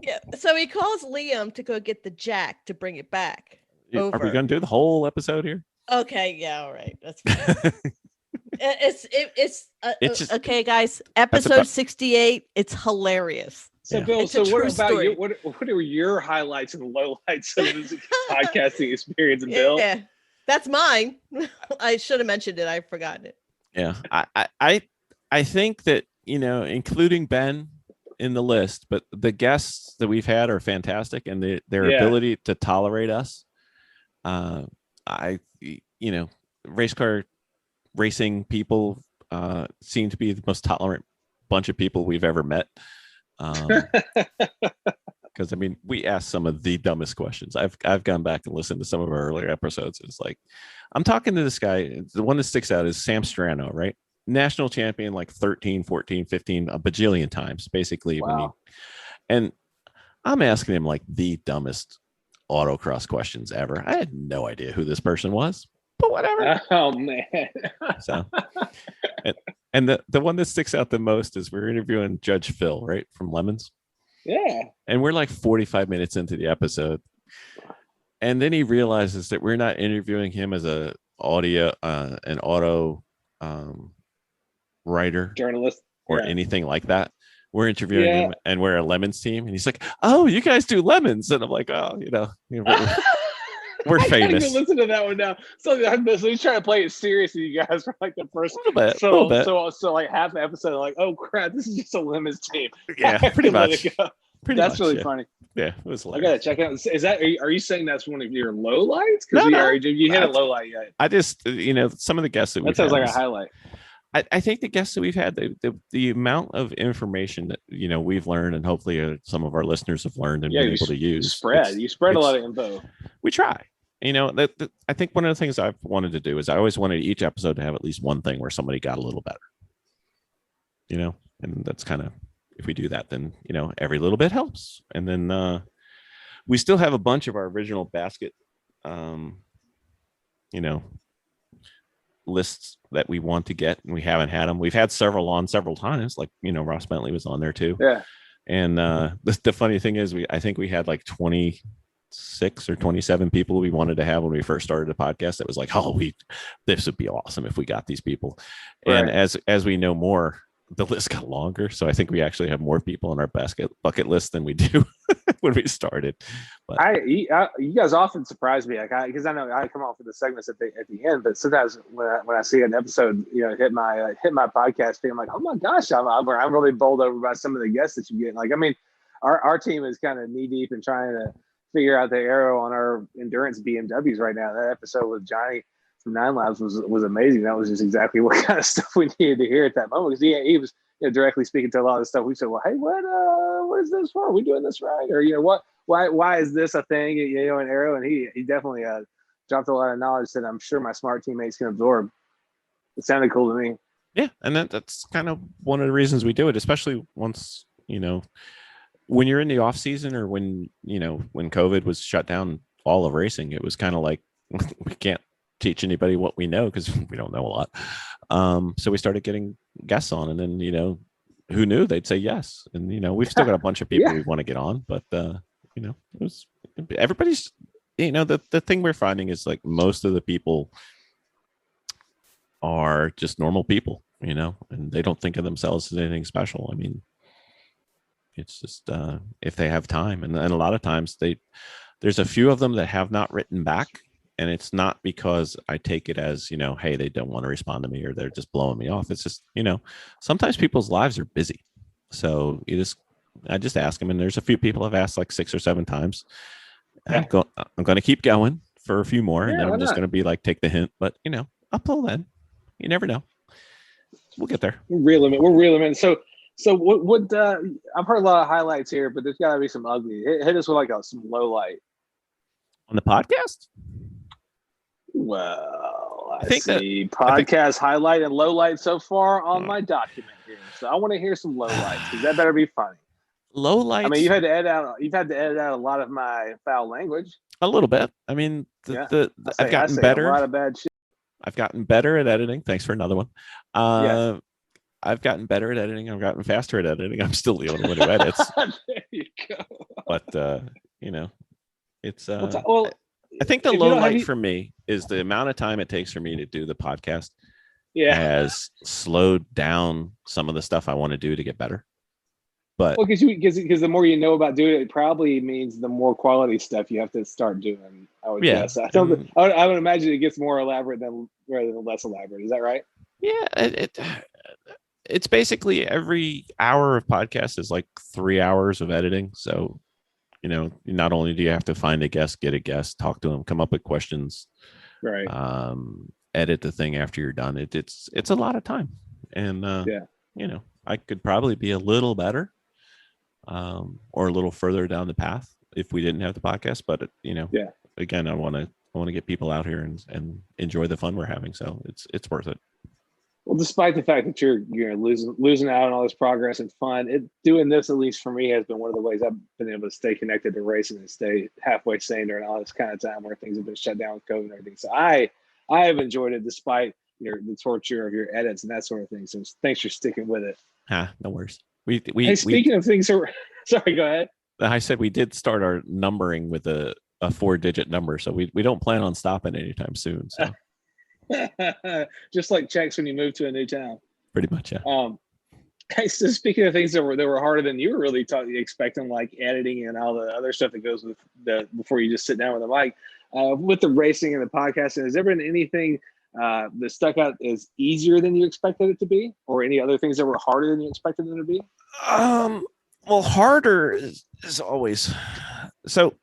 Yeah. So he calls Liam to go get the jack to bring it back. Are we going to do the whole episode here? Okay. Yeah. All right. That's fine. It's just, okay, guys. Episode 68. It's hilarious. So yeah. Bill, so what about you? What were your highlights and lowlights of this podcasting experience, Bill? Yeah, that's mine. I should have mentioned it. I've forgotten it. Yeah, I think that including Ben in the list, but the guests that we've had are fantastic, and their ability to tolerate us. Race car racing people seem to be the most tolerant bunch of people we've ever met. Because we asked some of the dumbest questions. I've gone back and listened to some of our earlier episodes. It's like, I'm talking to this guy. The one that sticks out is Sam Strano, right? National champion like 13, 14, 15, a bajillion times, basically. Wow. And I'm asking him like the dumbest autocross questions ever. I had no idea who this person was, but whatever. Oh man. So and the one that sticks out the most is we're interviewing Judge Phil, right, from Lemons. Yeah. And we're like 45 minutes into the episode, and then he realizes that we're not interviewing him as an auto writer, journalist, or anything like that. We're interviewing him, and we're a Lemons team, and he's like, "Oh, you guys do Lemons," and I'm like, "Oh, we're famous." I gotta listen to that one now. So he's trying to play it serious with you guys for like the first little bit. So like half the episode, like, oh crap, this is just a Lemons team. Yeah, pretty much. That's really funny. Yeah, it was hilarious. I gotta check out. Is that? Are you saying that's one of your low lights? No, you hit a low light yet. I just some of the guests that sounds like a highlight. I think the guests that we've had, the amount of information that we've learned, and hopefully some of our listeners have learned and been able to use. You spread a lot of info. We try. I think one of the things I've wanted to do is I always wanted each episode to have at least one thing where somebody got a little better. And that's kind of, if we do that, then every little bit helps. And then we still have a bunch of our original basket, lists that we want to get, and we haven't had them. We've had several times, like Ross Bentley was on there too. Yeah. And the funny thing is, I think we had like 26 or 27 people we wanted to have when we first started the podcast. It was like, this would be awesome if we got these people. Right. And as we know more, the list got longer. So I think we actually have more people on our bucket list than we do when we started. But you guys often surprise me, because I know I come off with the segments at the end, but sometimes when I see an episode, hit my podcast feed, I'm like, oh my gosh, I'm really bowled over by some of the guests that you get. Like, our team is kind of knee deep in trying to figure out the aero on our endurance BMWs right now. That episode with Johnny from Nine Labs was amazing. That was just exactly what kind of stuff we needed to hear at that moment. Because he was directly speaking to a lot of the stuff. We said, well, hey, what is this for? Are we doing this right? Or why is this a thing? You know, an Aero, and he definitely dropped a lot of knowledge that I'm sure my smart teammates can absorb. It sounded cool to me. Yeah, and that's kind of one of the reasons we do it, especially once, you know, when you're in the off season or when, you know, when COVID was shut down all of racing, it was kind of like we can't teach anybody what we know because we don't know a lot. So we started getting guests on, and then, you know, who knew they'd say yes. And, you know, we've still got a bunch of people we want to get on, but you know, it was everybody's, you know, the thing we're finding is like most of the people are just normal people, you know, and they don't think of themselves as anything special. I mean, it's just if they have time, and a lot of times there's a few of them that have not written back, and it's not because I take it as, you know, hey, they don't want to respond to me or they're just blowing me off. It's just, you know, sometimes people's lives are busy, so I just ask them, and there's a few people I've asked like 6 or 7 times. I'm going to keep going for a few more, and then I'm just going to be like, take the hint, but, you know, up till then, you never know. We'll get there. We're reeling in. So what I've heard a lot of highlights here, but there's got to be some ugly. Hit us with like some low light on the podcast. Well, I think see podcast highlight and low light so far on my document here. So I want to hear some low lights, because that better be funny. Low lights. I mean, you've had to edit out a lot of my foul language. A little bit. I mean, I've gotten better. A lot of bad shit. I've gotten better at editing. Thanks for another one. I've gotten better at editing. I've gotten faster at editing. I'm still the only one who edits. There you go. But you know, it's I think the low light for me is the amount of time it takes for me to do the podcast. Has slowed down some of the stuff I want to do to get better. But because the more you know about doing it, it probably means the more quality stuff you have to start doing. I would guess. I would imagine it gets more elaborate rather than less elaborate. Is that right? Yeah, it's basically every hour of podcast is like 3 hours of editing. So, you know, not only do you have to find a guest, get a guest, talk to them, come up with questions, right? Edit the thing after you're done. It's a lot of time, and you know, I could probably be a little better. Or a little further down the path if we didn't have the podcast, but you know, again, I want to get people out here and enjoy the fun we're having. So it's worth it. Well, despite the fact that you're losing out on all this progress and fun, doing this, at least for me, has been one of the ways I've been able to stay connected to racing and stay halfway sane during all this kind of time where things have been shut down with COVID and everything. So I have enjoyed it despite the torture of your edits and that sort of thing. So thanks for sticking with it. No worries. Speaking of things, sorry, go ahead. I said we did start our numbering with a 4-digit number, so we don't plan on stopping anytime soon. So just like checks when you move to a new town. Pretty much, yeah. Hey, so speaking of things that were harder than you were really expecting, like editing and all the other stuff that goes with before you just sit down with a mic, with the racing and the podcasting, has there been anything that stuck out as easier than you expected it to be, or any other things that were harder than you expected them to be? Well, harder is always. So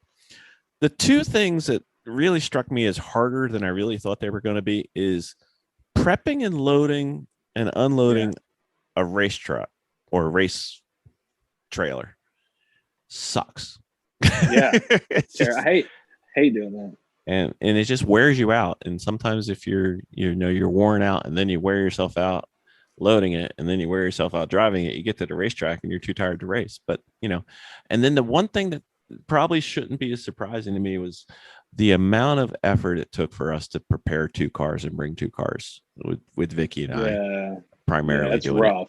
the two things that really struck me as harder than I really thought they were going to be is prepping and loading and unloading a race truck or a race trailer. Sucks. Yeah. I hate doing that. And it just wears you out. And sometimes if you're worn out and then you wear yourself out loading it and then you wear yourself out driving it, you get to the racetrack and you're too tired to race. But, you know, and then the one thing that probably shouldn't be as surprising to me was the amount of effort it took for us to prepare 2 cars and bring 2 cars with Vicky and I primarily. That's rough.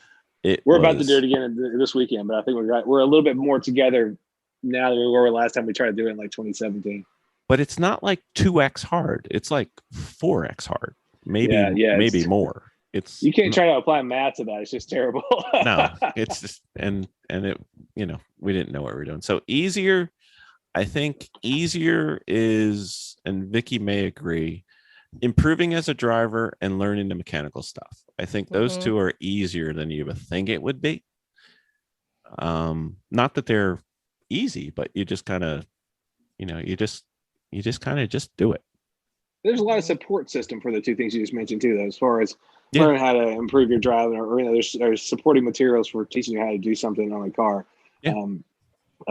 We're about to do it again this weekend, but I think we're a little bit more together now than we were last time we tried to do it in like 2017. But it's not like 2x hard. It's like 4x hard. Maybe more. It's you can't try to apply math to that. It's just terrible. No, it's just and it, you know, we didn't know what we were doing. So easier, I think easier is, and Vicky may agree, improving as a driver and learning the mechanical stuff. I think those two are easier than you would think it would be. Not that they're easy, but you just kind of, you know, you just kind of just do it. There's a lot of support system for the two things you just mentioned too, though, as far as learning how to improve your driving, or you know, there's supporting materials for teaching you how to do something on a car. I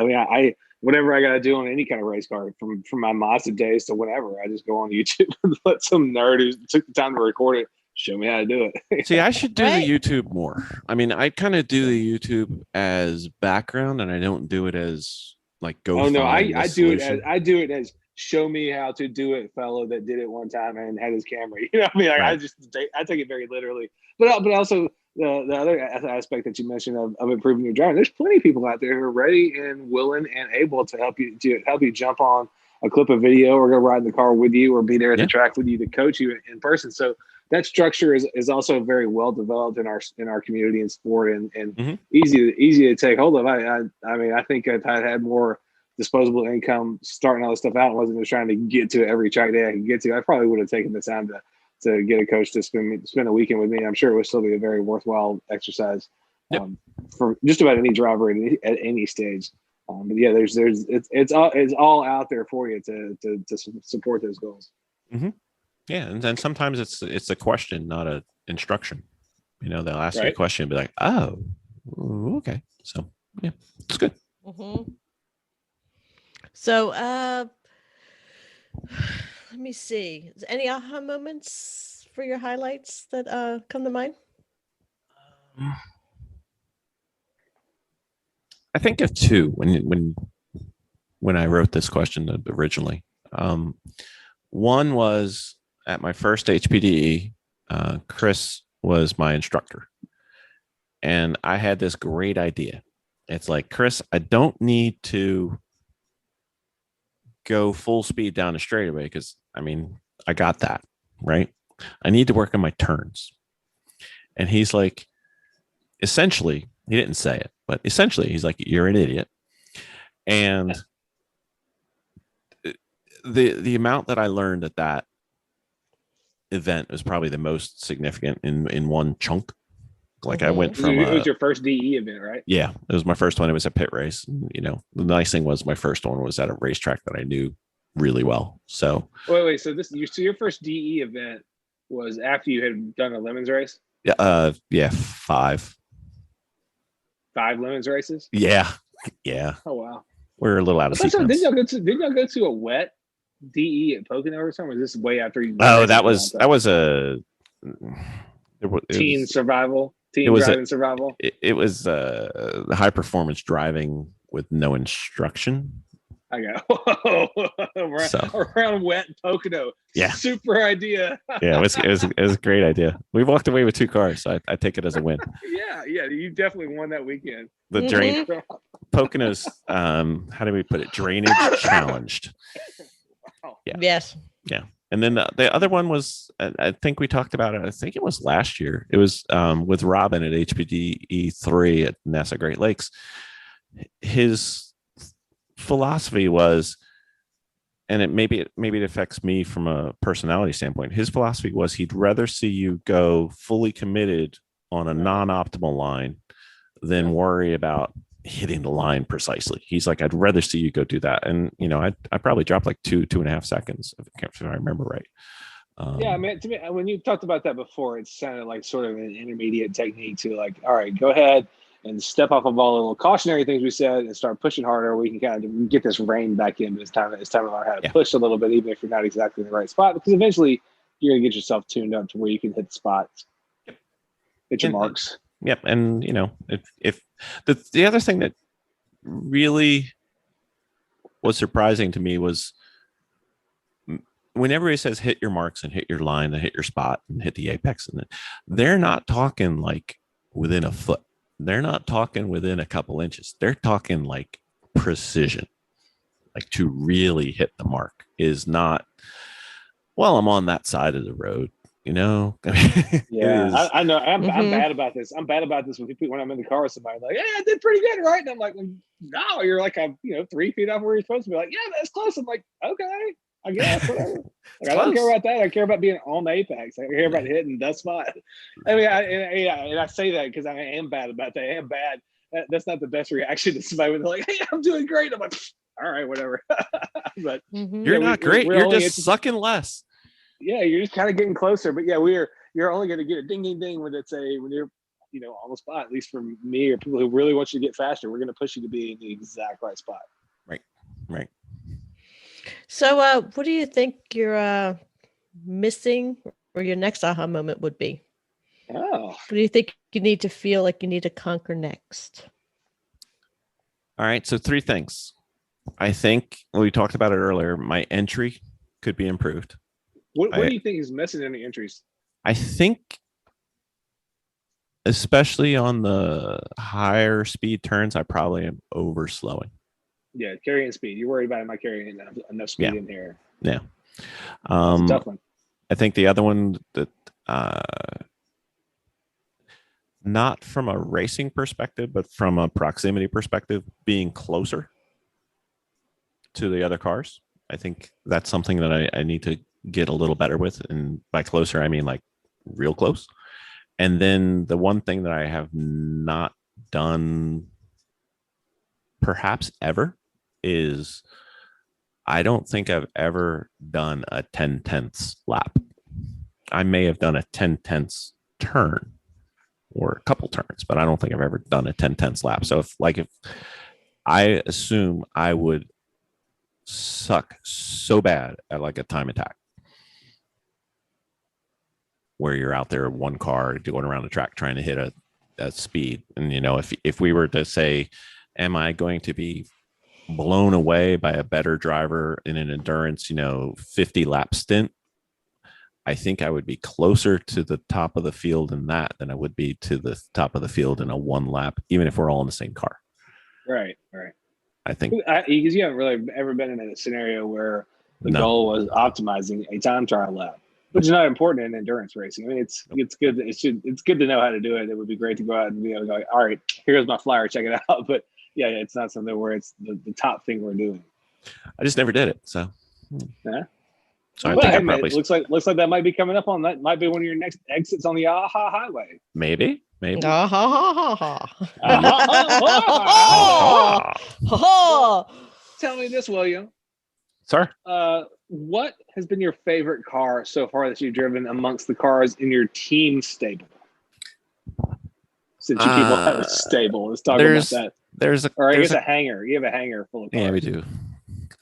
mean, whatever I got to do on any kind of race car, from my Mazda days to whatever, I just go on YouTube and let some nerd who took the time to record it show me how to do it. See, I should do Right. the YouTube more. I mean, I kind of do the YouTube as background, and I don't do it as like go. Oh no, find the I do it as solution. show me how to do it, fellow that did it one time and had his camera. You know what I mean? Like, Right. I take it very literally. But also the other aspect that you mentioned of improving your driving, there's plenty of people out there who are ready and willing and able to help you jump on a clip of video or go ride in the car with you or be there at the track with you to coach you in person. So that structure is also very well developed in our community and sport and easy to take hold of. I mean, I think if I had more disposable income starting all this stuff out and wasn't just trying to get to every track day I could get to, I probably would have taken the time to get a coach to spend a weekend with me. I'm sure it would still be a very worthwhile exercise for just about any driver at any stage. But yeah, it's all out there for you to support those goals. Mm-hmm. Yeah, and then sometimes it's a question, not an instruction. You know, they'll ask you a question and be like, "Oh, okay." So yeah, it's good. Mm-hmm. So let me see. Is any aha moments for your highlights that come to mind? I think of two when I wrote this question originally. One was at my first HPDE. Chris was my instructor, and I had this great idea. It's like, Chris, I don't need to go full speed down the straightaway because I mean I got that right. I need to work on my turns. And he's like, essentially, he didn't say it, but essentially he's like, you're an idiot. And the amount that I learned at that event was probably the most significant in one chunk. Like I went from it was your first DE event, right? Yeah, it was my first one. It was a pit race. You know, the nice thing was my first one was at a racetrack that I knew really well. So wait. So your first DE event was after you had done a Lemons race? Yeah, five Lemons races? Yeah. Oh wow. We're a little out of sequence. Didn't y'all go to a wet DE at Pocono or something? Or was this way after you? Oh, that was a teen survival. It was high performance driving with no instruction. I go around wet Pocono. Yeah, super idea. Yeah, it was a great idea. We walked away with 2 cars, so I take it as a win. yeah, you definitely won that weekend. The drain Pocono's how do we put it? Drainage challenged. Wow. Yeah. Yes. Yeah. And then the other one was, I think we talked about it. I think it was last year. It was with Robin at HPDE 3 at NASA Great Lakes. His philosophy was, and maybe it affects me from a personality standpoint. His philosophy was he'd rather see you go fully committed on a non-optimal line than worry about hitting the line precisely. He's like, I'd rather see you go do that. And you know, I probably dropped like 2.5 seconds if I remember right. Yeah, I mean, to me, when you talked about that before, it sounded like sort of an intermediate technique to like, all right, go ahead and step off of all the little cautionary things we said and start pushing harder. We can kind of get this rein back in, but it's time to learn how to push a little bit, even if you're not exactly in the right spot, because eventually you're going to get yourself tuned up to where you can hit the spots, hit your marks. Yep. And you know, if the other thing that really was surprising to me was whenever he says hit your marks and hit your line and hit your spot and hit the apex, and they're not talking like within a foot. They're not talking within a couple inches. They're talking like precision. Like to really hit the mark is not, well, I'm on that side of the road, you know? Yeah, I know. I'm bad about this. I'm bad about this when I'm in the car with somebody like, yeah, I did pretty good, right? And I'm like, no, you're like, I'm 3 feet off where you're supposed to be. Like, yeah, that's close. I'm like, okay, I guess, whatever. Like, I don't care about that. I care about being on the apex. I care about hitting that spot. I mean, I say that because I am bad about that. I am bad. That's not the best reaction to somebody when they're like, hey, I'm doing great. I'm like, all right, whatever. But you're not great. You're just sucking less. Yeah, you're just kind of getting closer. But yeah, you're only going to get a ding, ding, ding when you're on the spot. At least for me or people who really want you to get faster, we're going to push you to be in the exact right spot. Right. Right. So, what do you think your missing or your next aha moment would be? Oh, What do you think you need to feel like you need to conquer next? All right. So 3 things. I think we talked about it earlier. My entry could be improved. what do you think is missing in the entries? I think, especially on the higher speed turns, I probably am overslowing. Yeah, carrying speed. You're worried about am I carrying enough speed in here? Yeah. That's a tough one. I think the other one that, not from a racing perspective, but from a proximity perspective, being closer to the other cars. I think that's something that I need to get a little better with. And by closer, I mean like real close. And then the one thing that I have not done perhaps ever is I don't think I've ever done a 10/10ths lap. I may have done a 10/10ths turn or a couple turns, but I don't think I've ever done a 10/10ths lap. So if I assume I would suck so bad at like a time attack where you're out there one car going around the track trying to hit a speed. And if we were to say, am I going to be blown away by a better driver in an endurance 50 lap stint, I think I would be closer to the top of the field in that than I would be to the top of the field in a 1 lap, even if we're all in the same car. Right. I think because you haven't really ever been in a scenario where the No. goal was optimizing a time trial lap, which is not important in endurance racing. I mean, it's good. It's good to know how to do it. It would be great to go out and be able to go, all right, here's my flyer, check it out. But yeah, it's not something where it's the top thing we're doing. I just never did it. So Yeah. So I Well, think hey, I man, probably looks like that might be coming up on that. Might be one of your next exits on the AHA Highway. maybe. Ah, ha, ha, ha, Ah. ha. Tell me this, William. Sir. What has been your favorite car so far that you've driven amongst the cars in your team stable? Since you people have a stable, let's talk about that. A hangar. You have a hangar full of cars. Yeah, we do.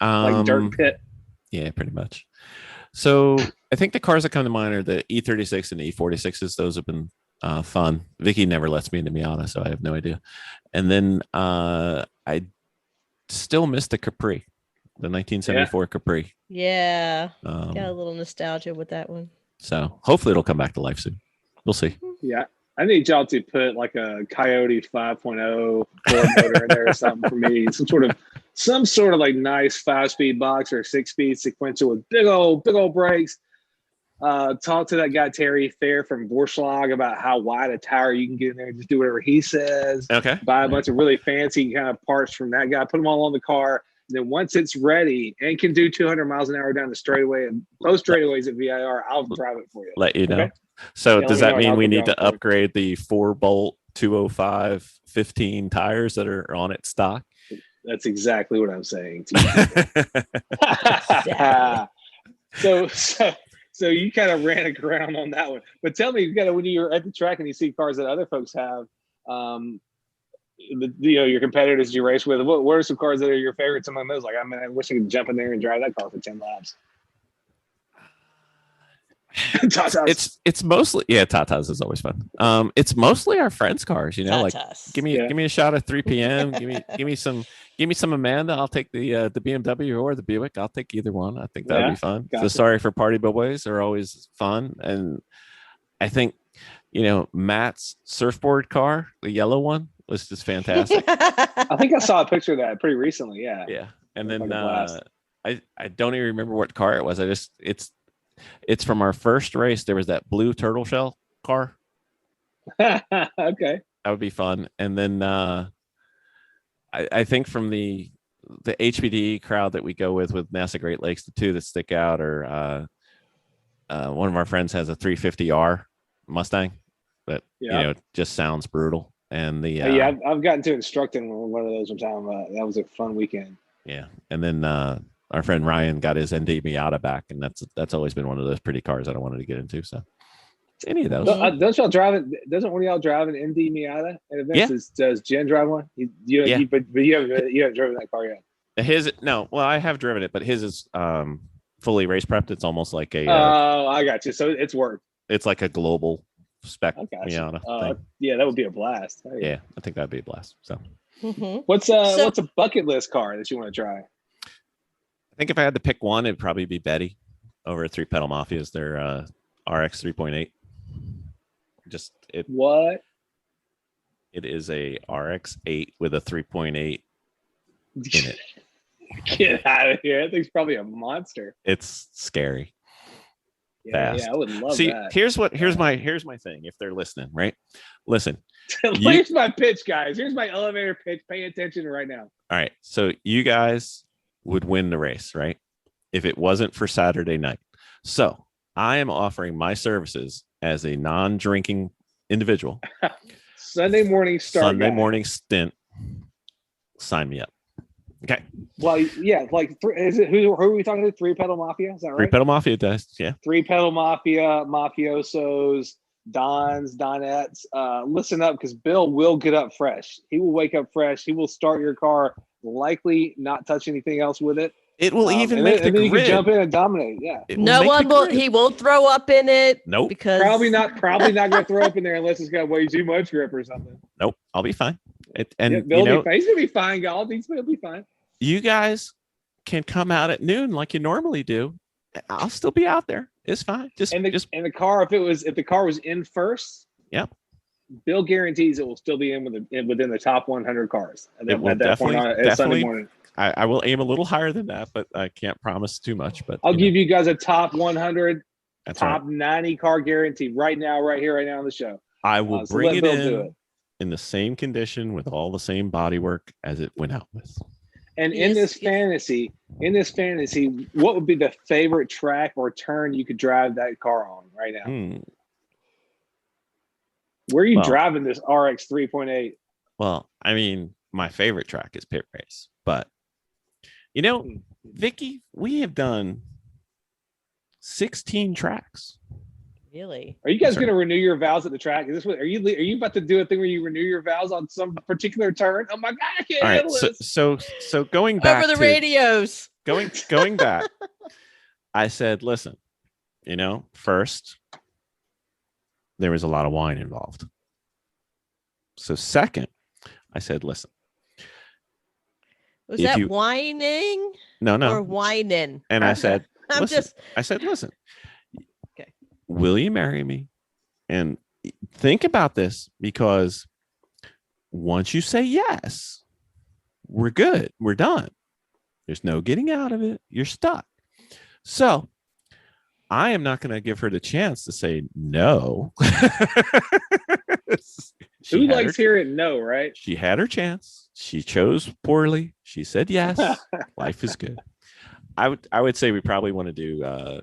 Like dirt pit. Yeah, pretty much. So I think the cars that come to mind are the E36 and the E46s. Those have been fun. Vicky never lets me into Miata, so I have no idea. And then I still miss the Capri, the 1974 Capri. Yeah. Got a little nostalgia with that one. So hopefully it'll come back to life soon. We'll see. Yeah. I need y'all to put like a Coyote 5.0 Ford motor in there or something for me. Some sort of like nice 5-speed box or 6-speed sequential with big old brakes. Talk to that guy Terry Fair from Vorschlag about how wide a tire you can get in there and just do whatever he says. Okay. Buy a bunch of really fancy kind of parts from that guy, put them all on the car. And then once it's ready and can do 200 miles an hour down the straightaway and both straightaways at VIR, I'll drive it for you. Let you know. Okay? So does that mean we need to upgrade the 4-bolt 205 15 tires that are on it stock? That's exactly what I'm saying to you. So you kind of ran aground on that one. But tell me, when you're at the track and you see cars that other folks have, your competitors you race with, what are some cars that are your favorites among those? Like, I wish I could jump in there and drive that car for 10 laps. It's mostly Tatas is always fun. It's mostly our friends' cars, Tatas. Like give me a shot at 3 p.m. give me some Amanda. I'll take the BMW or the Buick. I'll take either one. I think that'd be fun. Gotcha. The Sorry for Party Boys are always fun, and I think Matt's surfboard car, the yellow one, was just fantastic. I think I saw a picture of that pretty recently. Yeah. And then I don't even remember what car it was. It's from our first race. There was that blue turtle shell car. Okay. That would be fun. And then I think from the HPDE crowd that we go with NASA Great Lakes, the two that stick out are one of our friends has a 350R Mustang that just sounds brutal. And I've gotten to instruct in one of those one time. That was a fun weekend. Yeah. And then our friend Ryan got his ND Miata back, and that's always been one of those pretty cars that I wanted to get into. So any of those. Don't y'all drive it? Doesn't one of y'all drive an ND Miata at events? Does Jen drive one? But you haven't driven that car yet. His no, well, I have driven it, but his is fully race prepped. It's almost like a Oh, I got you. So it's worked. it's like a global spec I got you. Miata thing. Yeah, that would be a blast. Hey. Yeah, I think that'd be a blast. So What's a bucket list car that you want to try? I think if I had to pick one, it'd probably be Betty over at Three Pedal Mafia's. Their RX 3.8. Just it. What? It is a RX 8 with a 3.8 in it. Get out of here! That thing's probably a monster. It's scary. Yeah, Fast. I would love See, that. here's my thing. If they're listening, right? Listen. Here's my pitch, guys. Here's my elevator pitch. Pay attention right now. All right. So you guys would win the race, right? If it wasn't for Saturday night. So I am offering my services as a non-drinking individual. Sunday morning start. Sunday morning stint. Sign me up. Okay. Well, yeah, like is it who are we talking to? Three Pedal Mafia? Is that right? Three Pedal Mafia does, yeah. Three Pedal Mafia, mafiosos, dons, donettes. Listen up, because Bill will get up fresh. He will wake up fresh. He will start your car, likely not touch anything else with it. It will even make the and then you grid. can jump in and dominate. Yeah. No one will. He won't throw up in it. Nope. Because Probably not going to throw up in there unless it's got way too much grip or something. Nope. I'll be fine. He's going to be fine, y'all. He's going to be fine. You guys can come out at noon like you normally do. I'll still be out there. It's fine. And the car, if the car was in first, yep. Bill guarantees it will still be within the top 100 cars. It will at that point on Sunday morning. I will aim a little higher than that, but I can't promise too much. But I'll give you guys a top 100, that's top right. 90 car guarantee right now on the show. I will So bring let it Bill in the same condition with all the same bodywork as it went out with. And in this fantasy, what would be the favorite track or turn you could drive that car on right now? Where are you driving this RX 3.8? Well, I mean, my favorite track is Pit Race, but Vicky, we have done 16 tracks. Really? Are you guys going to renew your vows at the track? Is this what are you about to do a thing where you renew your vows on some particular turn? Oh my god, I can't handle this. So going back over the radios. Going back, I said, listen, first there was a lot of wine involved. So second, I said, listen. Was that whining? No. Or whining? And I said, listen. Listen. Okay. Will you marry me? And think about this, because once you say yes, we're good. We're done. There's no getting out of it. You're stuck. So I am not going to give her the chance to say no. Who likes hearing no, right? She had her chance. She chose poorly. She said yes. Life is good. I would say we probably want to do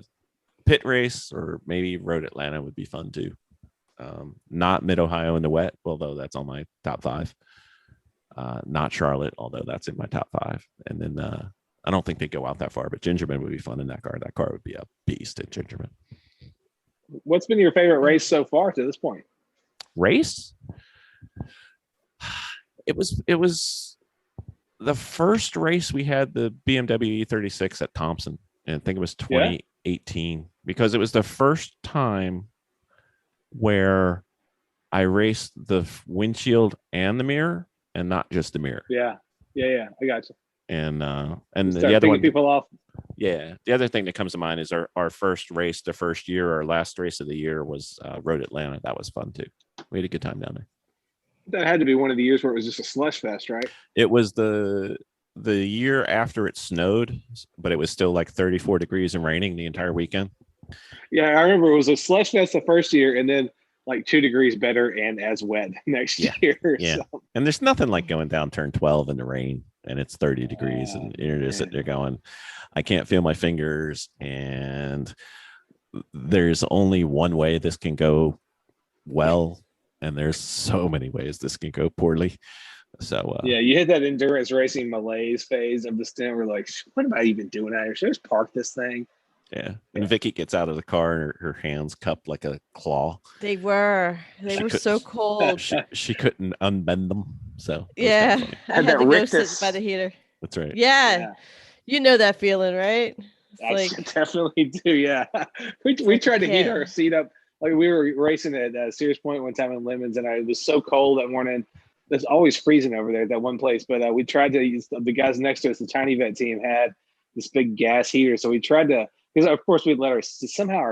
Pit Race, or maybe Road Atlanta would be fun too. Not Mid Ohio in the wet, although that's on my top 5. Not Charlotte, although that's in my top 5. And then I don't think they go out that far, but Gingerman would be fun in that car. That car would be a beast at Gingerman. What's been your favorite race so far to this point? Race? It was the first race we had the BMW E36 at Thompson, and I think it was 2018, because it was the first time where I raced the windshield and the mirror, and not just the mirror. Yeah, I got you. And the other one, people off. Yeah, the other thing that comes to mind is our first race, the first year, our last race of the year was Road Atlanta. That was fun too. We had a good time down there. That had to be one of the years where it was just a slush fest, right? It was the year after it snowed, but it was still like 34 degrees and raining the entire weekend. Yeah, I remember it was a slush fest the first year, and then like 2 degrees better and as wet next year. Yeah. So. And there's nothing like going down turn 12 in the rain and it's 30 degrees and you're just sitting there going, I can't feel my fingers. And there's only one way this can go well. And there's so many ways this can go poorly. So you hit that endurance racing malaise phase of the stint. We're like, what am I even doing out here? Should I just park this thing? Yeah. And Vicky gets out of the car and her hands cupped like a claw. They were so cold. She couldn't unbend them. So I had to go sit by the heater. That's right. Yeah. You know that feeling, right? It's I like definitely do. Yeah, we like tried to heat can't. our seat up. Like we were racing at Sears Point one time in Lemons, and it was so cold that morning. It's always freezing over there at that one place. But we tried to use the guys next to us. The Tiny Vet team had this big gas heater, so we tried to. Because of course we'd let our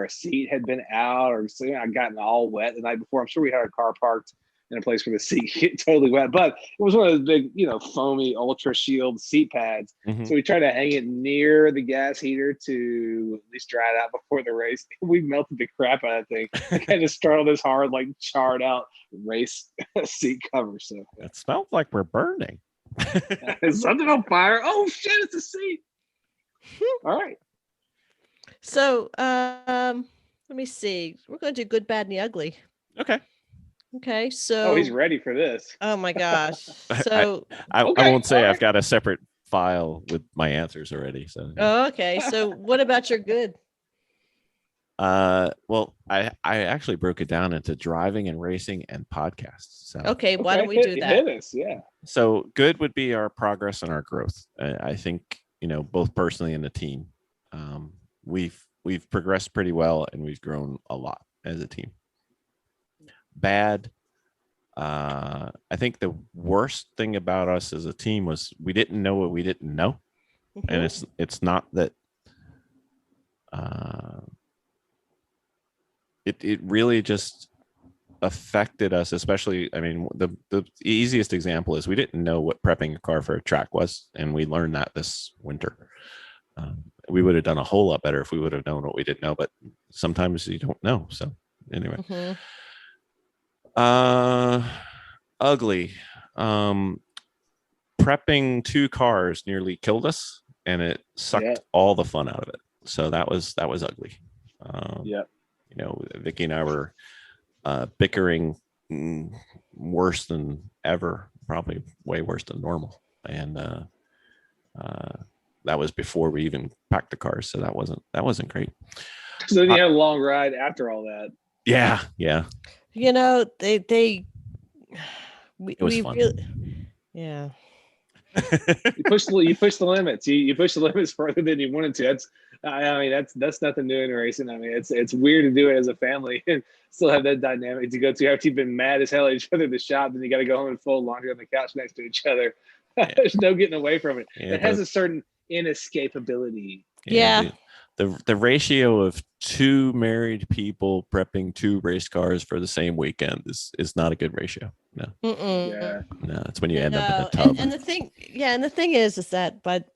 seat had been out or I'd gotten all wet the night before. I'm sure we had our car parked in a place where the seat get totally wet, but it was one of those big, foamy Ultra Shield seat pads. Mhm. So we tried to hang it near the gas heater to at least dry it out before the race. We melted the crap out of that thing. I kind of started this hard, like charred out race seat cover. So It smells like we're burning. is something on fire? Oh shit! It's a seat. All right. So let me see. We're going to do good, bad, and the ugly. Okay. Okay. So he's ready for this. Oh my gosh. So I Okay, won't say all I've right. got a separate file with my answers already. So okay. So what about your good? well, I actually broke it down into driving and racing and podcasts. So Okay, why don't we do that? Hit us, yeah. So good would be our progress and our growth. I think, both personally and the team, we've progressed pretty well and we've grown a lot as a team. Bad. I think the worst thing about us as a team was we didn't know what we didn't know. And it's not that it really just affected us, especially. I mean, the easiest example is we didn't know what prepping a car for a track was, and we learned that this winter. We would have done a whole lot better if we would have known what we didn't know, but sometimes you don't know. So anyway, ugly. Prepping 2 cars nearly killed us, and it sucked all the fun out of it. So that was ugly. Vicky and I were bickering worse than ever, probably way worse than normal. And that was before we even packed the cars. So that wasn't great. So then you had a long ride after all that. Yeah. It was fun. Yeah. You push the limits. You push the limits further than you wanted to. That's nothing new in racing. I mean, it's weird to do it as a family and still have that dynamic to go to after you've been mad as hell at each other at the shop. Then you got to go home and fold laundry on the couch next to each other. Yeah. There's no getting away from it. Yeah, it has a certain inescapability. Yeah. The ratio of 2 married people prepping 2 race cars for the same weekend is not a good ratio. No. Yeah. No, it's when you end up in a tub. And the thing is that, but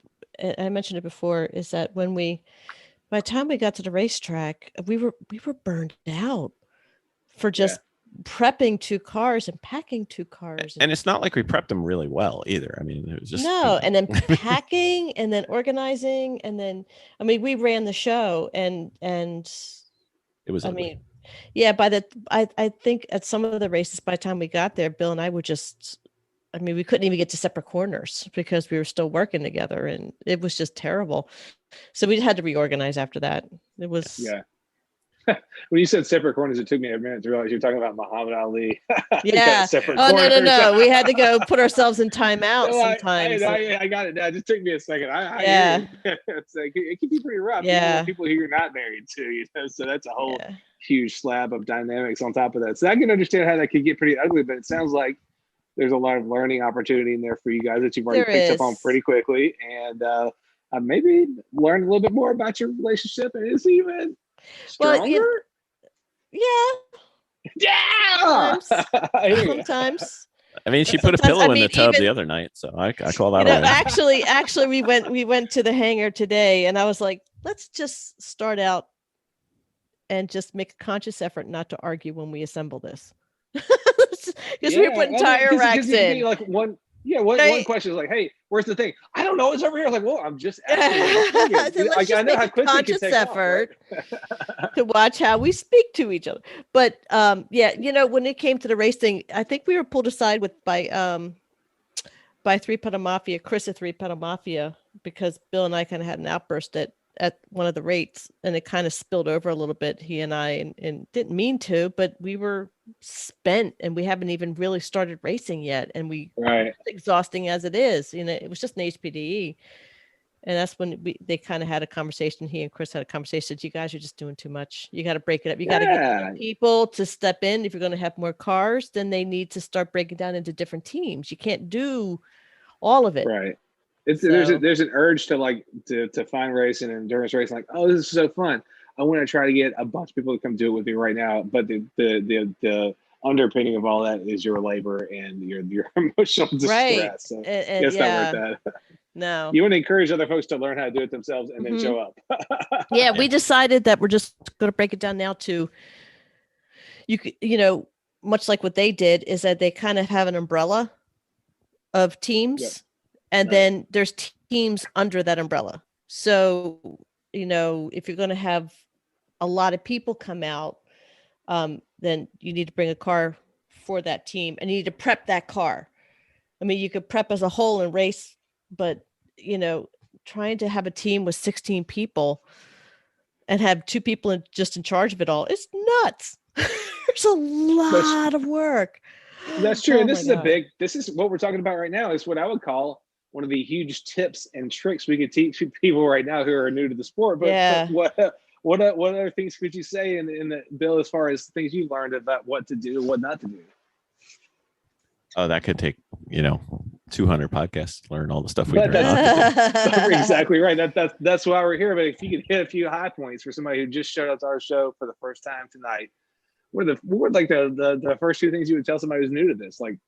I mentioned it before, is that by the time we got to the racetrack, we were burned out for just prepping 2 cars and packing 2 cars. And it's not like we prepped them really well either. I mean, it was just and then packing and then organizing and then we ran the show and it was ugly. I think at some of the races by the time we got there, Bill and I were just we couldn't even get to separate corners because we were still working together and it was just terrible. So we had to reorganize after that. It was When you said separate corners, it took me a minute to realize you're talking about Muhammad Ali. Yeah. No. We had to go put ourselves in timeout sometimes. I got it now. It just took me a second. It's like, it can be pretty rough. Yeah. People who you're not married to, so that's a whole huge slab of dynamics on top of that. So I can understand how that could get pretty ugly, but it sounds like there's a lot of learning opportunity in there for you guys that you've already picked up on pretty quickly. And maybe learn a little bit more about your relationship and it's even stronger. Sometimes. I mean, she put a pillow in the tub the other night, so I call that away. Actually, we went to the hangar today, and I was like, let's just start out and just make a conscious effort not to argue when we assemble this, because we put tire racks in. One question is like, hey, where's the thing? I don't know. It's over here. I was like, well, I'm just asking. I know how quickly it can take effort to watch how we speak to each other. But when it came to the race thing, I think we were pulled aside by 3 Pedal Mafia, Chris at 3 Pedal Mafia, because Bill and I kind of had an outburst that at one of the rates, and it kind of spilled over a little bit, he and I, and didn't mean to, but we were spent and we haven't even really started racing yet. And Right. exhausting as it is, it was just an HPDE. And that's when they kind of had a conversation. He and Chris had a conversation. You guys are just doing too much. You got to break it up. You got to get people to step in. If you're going to have more cars, then they need to start breaking down into different teams. You can't do all of it. Right. There's an urge to find racing and endurance racing. Like, oh, this is so fun. I want to try to get a bunch of people to come do it with me right now. But the underpinning of all that is your labor and your emotional distress. Right. So and it's not worth that. No. You want to encourage other folks to learn how to do it themselves and then show up. Yeah, we decided that we're just going to break it down now to, much like what they did, is that they kind of have an umbrella of teams. Yep. And then there's teams under that umbrella. So, if you're going to have a lot of people come out, then you need to bring a car for that team and you need to prep that car. I mean, you could prep as a whole and race, but, trying to have a team with 16 people and have 2 people just in charge of it all, it's nuts. There's a lot of work. That's true. And this is what we're talking about right now, is what I would call one of the huge tips and tricks we could teach people right now who are new to the sport. But what other things could you say in the Bill, as far as things you've learned about what to do and what not to do? Oh, that could take 200 podcasts to learn all the stuff we learned. Exactly right. That's why we're here. But if you could hit a few high points for somebody who just showed up to our show for the first time tonight, what are like the first 2 things you would tell somebody who's new to this? Like,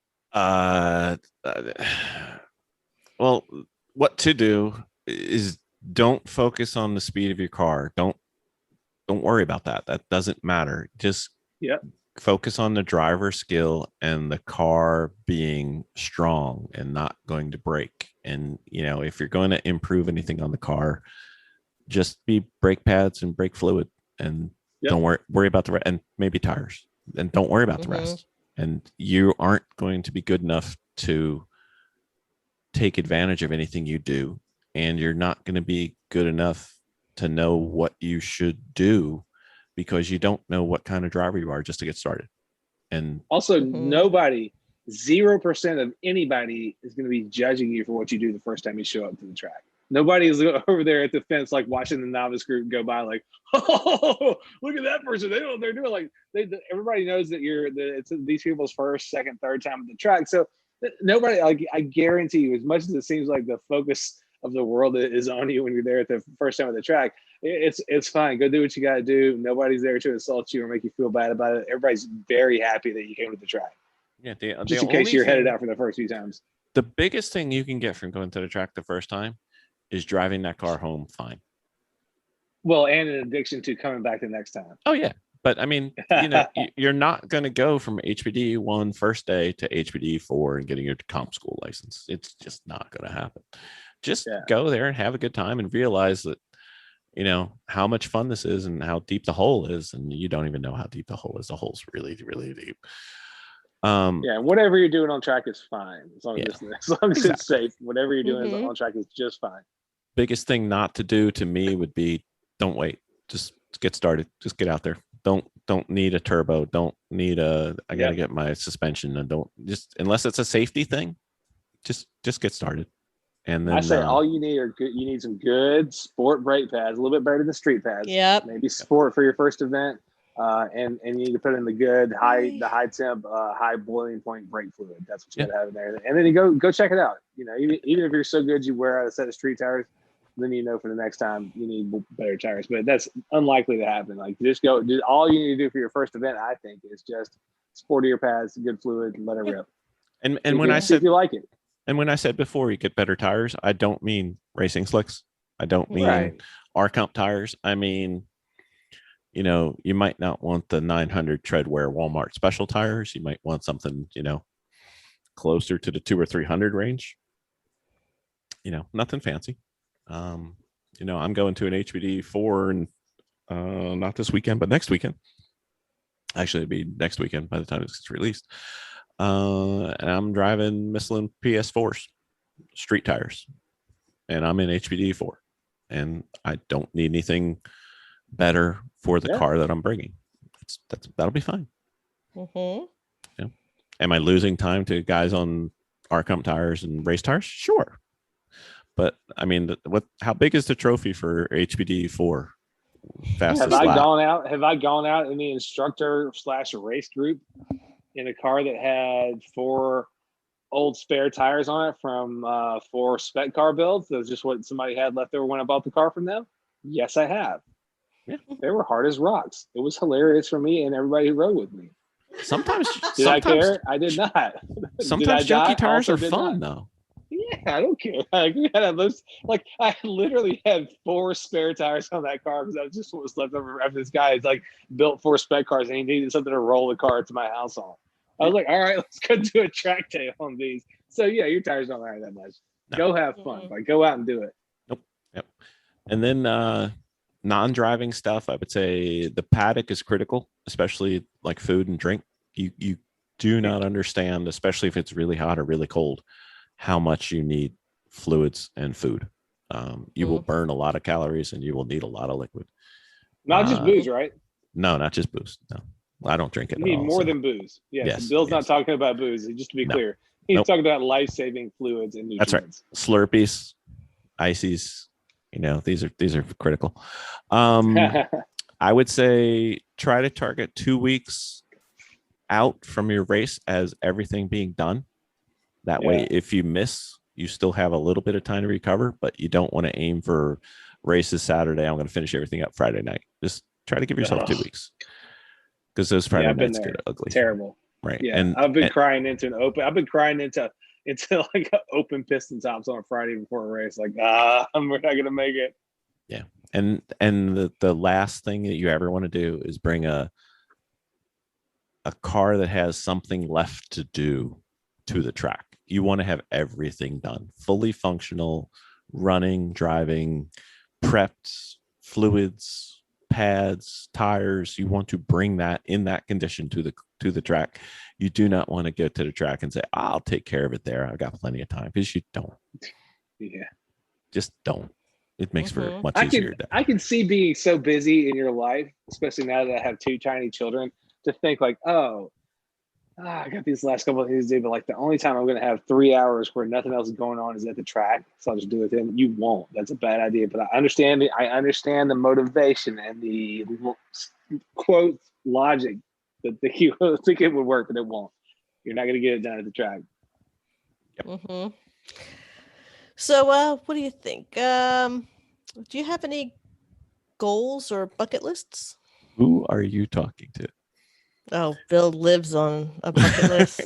well, what to do is don't focus on the speed of your car. Don't worry about that. That doesn't matter. Just focus on the driver skill and the car being strong and not going to break. And, if you're going to improve anything on the car, just be brake pads and brake fluid, and don't worry about the rest, and maybe tires, and don't worry about the rest. And you aren't going to be good enough to take advantage of anything you do. And you're not going to be good enough to know what you should do, because you don't know what kind of driver you are just to get started. And also, nobody, 0% of anybody is going to be judging you for what you do the first time you show up to the track. Nobody is over there at the fence, like watching the novice group go by, like, oh, look at that person. They know what they're doing. Like, everybody knows that it's these people's first, second, third time at the track. So nobody, like, I guarantee you, as much as it seems like the focus of the world is on you when you're there at the first time at the track, it's fine. Go do what you got to do. Nobody's there to insult you or make you feel bad about it. Everybody's very happy that you came to the track. Yeah, just in case you're headed out for the first few times. The biggest thing you can get from going to the track the first time is driving that car home fine. Well, and an addiction to coming back the next time. Oh yeah, but I mean, you're not going to go from HPDE 1 first day to HPDE 4 and getting your comp school license. It's just not going to happen. Just go there and have a good time and realize that, how much fun this is and how deep the hole is. And you don't even know how deep the hole is. The hole's really, really deep. Whatever you're doing on track is fine. As long as it's safe, whatever you're doing on track is just fine. Biggest thing not to do to me would be, don't wait. Just get started. Just get out there. Don't need a turbo. Don't need I got to get my suspension, and unless it's a safety thing, just get started. And then I say all you need you need some good sport brake pads, a little bit better than street pads. Yep. Maybe sport for your first event. And you need to put in the good high temp, high boiling point brake fluid. That's what you got to have in there. And then you go check it out. Even if you're so good you wear out a set of street tires, then for the next time you need better tires. But that's unlikely to happen. Like, just go. All you need to do for your first event, I think, is just sportier pads, good fluid, and let it rip. And when I said, if you like it, and when I said before you get better tires, I don't mean racing slicks. I don't mean R-Comp tires. I mean, you might not want the 900 treadwear Walmart special tires. You might want something, closer to the 200 or 300 range. Nothing fancy. I'm going to an HPD 4 and not this weekend, but next weekend. Actually, it'd be next weekend by the time it's released. And I'm driving Michelin PS4s, street tires, and I'm in HPD 4. and I don't need anything better for the car that I'm bringing. That'll be fine. Mm-hmm. Yeah. Am I losing time to guys on R-Comp tires and race tires? Sure. But I mean, how big is the trophy for HPDE 4? Fastest Have I lap? gone out in the instructor / race group in a car that had 4 old spare tires on it from 4 spec car builds? That's just what somebody had left over when I bought the car from them. Yes, I have. Yeah. They were hard as rocks. It was hilarious for me and everybody who rode with me. Sometimes I care? I did not. Sometimes Did I junky tires also are fun though. Yeah, I don't care. I literally had 4 spare tires on that car because that was just what was left over after this guy had like built 4 spec cars and he needed something to roll the car to my house on. I was like, all right, let's go do a track day on these. So yeah, your tires don't matter that much. No. Go have fun. Like go out and do it. Nope. Yep. And then non-driving stuff, I would say the paddock is critical, especially like food and drink. You do not understand, especially if it's really hot or really cold, how much you need fluids and food. You will burn a lot of calories and you will need a lot of liquid. Not just booze, right? No, not just booze. No, I don't drink it. You need more than booze. Yes. Bill's not talking about booze. Just to be clear, he's talking about life-saving fluids and nutrients. That's right. Slurpees, ices. These are critical. I would say try to target 2 weeks out from your race as everything being done. That way, if you miss, you still have a little bit of time to recover, but you don't want to aim for races Saturday. I'm going to finish everything up Friday night. Just try to give yourself 2 weeks because those Friday nights get ugly. Terrible. Right. Yeah. And I've been crying into like open piston tops on a Friday before a race. Like, we're not going to make it. Yeah. And the last thing that you ever want to do is bring a car that has something left to do to the track. You want to have everything done, fully functional, running, driving, prepped, fluids, pads, tires. You want to bring that in that condition to the track. You do not want to go to the track and say, I'll take care of it there. I've got plenty of time, because you don't. Yeah. Just don't. It makes for a much easier day. I can see being so busy in your life, especially now that I have 2 tiny children, to think like, I got these last couple of things to do, but like the only time I'm going to have 3 hours where nothing else is going on is at the track, so I'll just do it then. You won't. That's a bad idea. But I understand the motivation and the quote logic that you think it would work, but it won't. You're not going to get it done at the track. Yep. Mm-hmm. So, what do you think? Do you have any goals or bucket lists? Who are you talking to? Oh, Bill lives on a bucket list.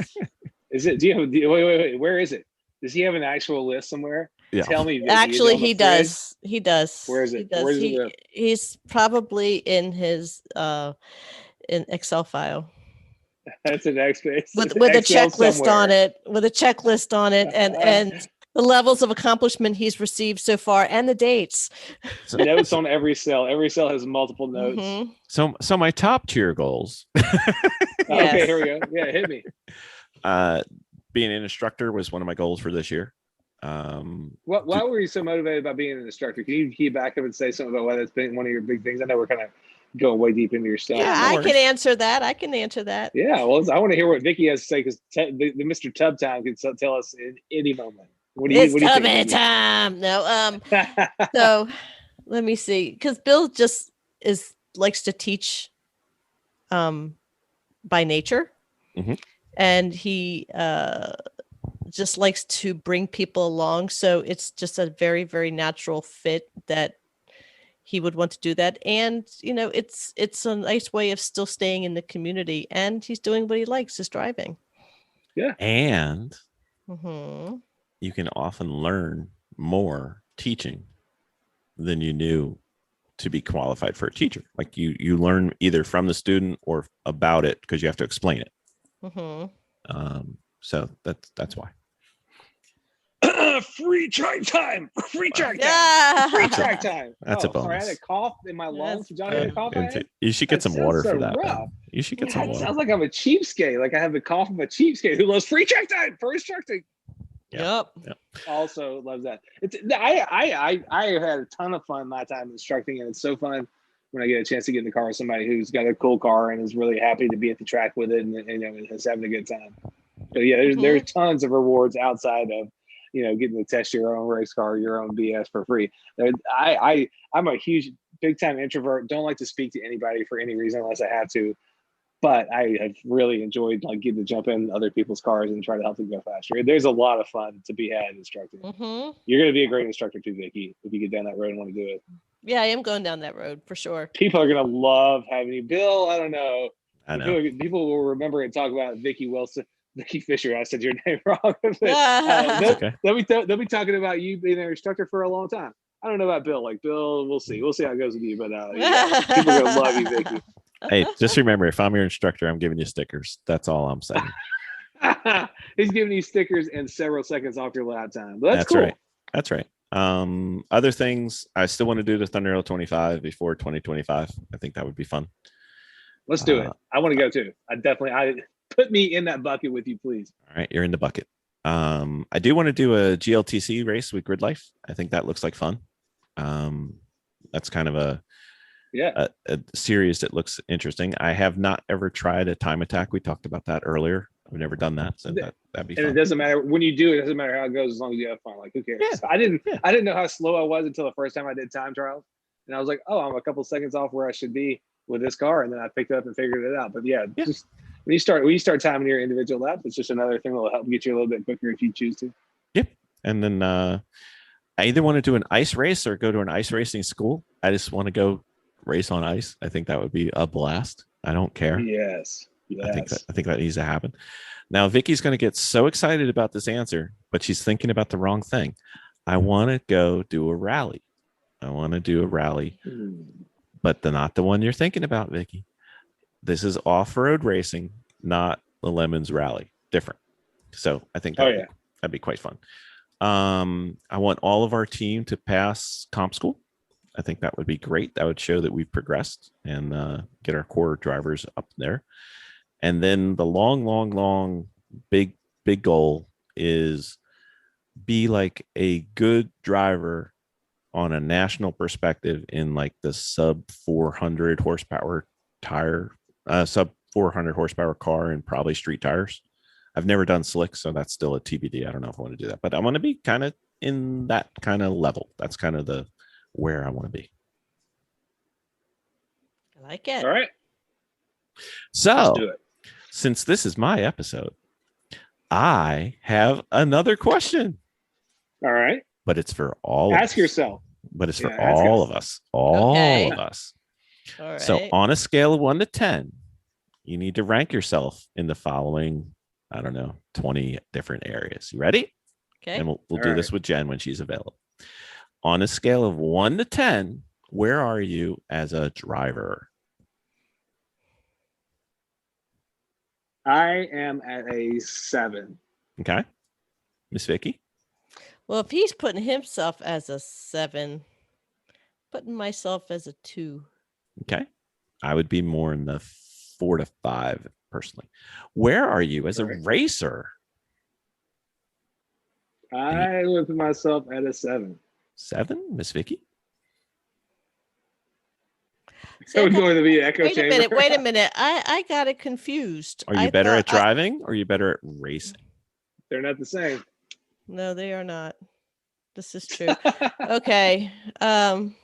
Is it? Wait. Where is it? Does he have an actual list somewhere? Yeah. Tell me. Actually, he does. He does. Where is it? Where does he's probably in his in Excel file. That's an X-Base. With a checklist on it. With a checklist on it, and the levels of accomplishment he's received so far, and the dates. Notes on every cell. Every cell has multiple notes. Mm-hmm. So my top tier goals. Okay, here we go. Yeah, hit me. Being an instructor was one of my goals for this year. Why were you so motivated about being an instructor? Can you key back up and say something about why that's been one of your big things? I know we're kind of going way deep into your stuff. Yeah, I can answer that. Yeah, well, I want to hear what Vicky has to say, because the Mr. Tubtown can tell us in any moment. What do you think? Time. No, so let me see, because Bill just likes to teach by nature. Mm-hmm. And he just likes to bring people along, so it's just a very, very natural fit that he would want to do that. And it's a nice way of still staying in the community, and he's doing what he likes, is driving. Yeah. And mm-hmm. you can often learn more teaching than you knew to be qualified for a teacher. Like you learn either from the student or about it, because you have to explain it. Mm-hmm. So that's why. Free track time. Free track time. Yeah. Free track time. That's a bonus. Sorry, I had a cough in my lungs. Johnny had a cough. You should get some water for that. Rough. You should get some water. It sounds like I'm a cheapskate. Like I have the cough of a cheapskate who loves free track time. First track time. Yeah. Yep. Also loves that. I had a ton of fun my time instructing, and it's so fun when I get a chance to get in the car with somebody who's got a cool car and is really happy to be at the track with it and is having a good time. So yeah, there's tons of rewards outside of getting to test your own race car, your own BS for free. I'm a huge big time introvert. Don't like to speak to anybody for any reason unless I have to. But I have really enjoyed getting to jump in other people's cars and try to help them go faster. There's a lot of fun to be had instructing. Mm-hmm. You're going to be a great instructor too, Vicky, if you get down that road and want to do it. Yeah, I am going down that road for sure. People are going to love having you. Bill, I don't know. I know. People will remember and talk about Vicky Fisher. I said your name wrong. Okay. They'll be talking about you being an instructor for a long time. I don't know about Bill. Bill, we'll see. We'll see how it goes with you. But people are going to love you, Vicky. Hey, just remember, if I'm your instructor, I'm giving you stickers. That's all I'm saying. He's giving you stickers and several seconds off your lap time. But that's cool. Right. That's right. Other things, I still want to do the Thunder L25 before 2025. I think that would be fun. Let's do it. I want to go too. I put me in that bucket with you, please. All right, you're in the bucket. I do want to do a GLTC race with Grid Life. I think that looks like fun. That's kind of a series that looks interesting. I have not ever tried a time attack. We talked about that earlier. I've never done that, so that'd be fun. And it doesn't matter when you do it. It doesn't matter how it goes as long as you have fun. Who cares? Yeah. I didn't know how slow I was until the first time I did time trials, and I was like, oh, I'm a couple seconds off where I should be with this car, and then I picked it up and figured it out. But just when you start timing your individual laps, it's just another thing that will help get you a little bit quicker if you choose to. Yep. And then I either want to do an ice race or go to an ice racing school. I just want to go race on ice. I think that would be a blast. I don't care. Yes. I think that needs to happen. Now, Vicky's going to get so excited about this answer, but she's thinking about the wrong thing. I want to go do a rally. But not the one you're thinking about, Vicky. This is off-road racing, not the Lemons Rally. Different. So I think that'd be quite fun. I want all of our team to pass comp school. I think that would be great. That would show that we've progressed and get our core drivers up there. And then the long, big goal is be like a good driver on a national perspective in the sub 400 horsepower sub 400 horsepower car and probably street tires. I've never done slick, so that's still a TBD. I don't know if I want to do that, but I want to be kind of in that kind of level. That's kind of where I want to be. I like it. All right. So let's do it. Since this is my episode, I have another question. All right. But it's for all Ask yourself. But it's for all of us. All of us. All right. So on a scale of 1 to 10, you need to rank yourself in the following, 20 different areas. You ready? Okay. And we'll do this with Jen when she's available. On a scale of 1 to 10, where are you as a driver? I am at a 7. Okay. Miss Vicky? Well, if he's putting himself as a 7, putting myself as a 2. Okay. I would be more in the 4 to 5 personally. Where are you as a racer? I would put myself at a 7. 7, Miss Vicky? So we're going to be echo chamber. Wait a minute. I got it confused. Are you better at driving or are you better at racing? They're not the same. No, they are not. This is true. Okay. In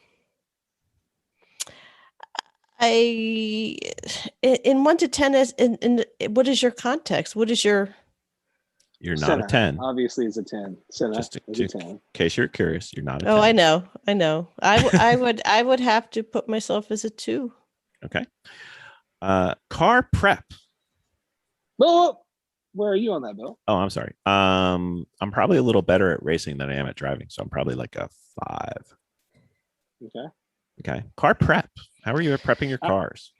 1 to 10 is in what is your context? What is your? You're not a 10. Obviously, it's a 10. Just in case you're curious, you're not a 10. Oh, I know. I would have to put myself as a 2. Okay. Car prep. Well, where are you on that, Bill? Oh, I'm sorry. I'm probably a little better at racing than I am at driving, so I'm probably like a 5. Okay. Car prep. How are you at prepping your cars?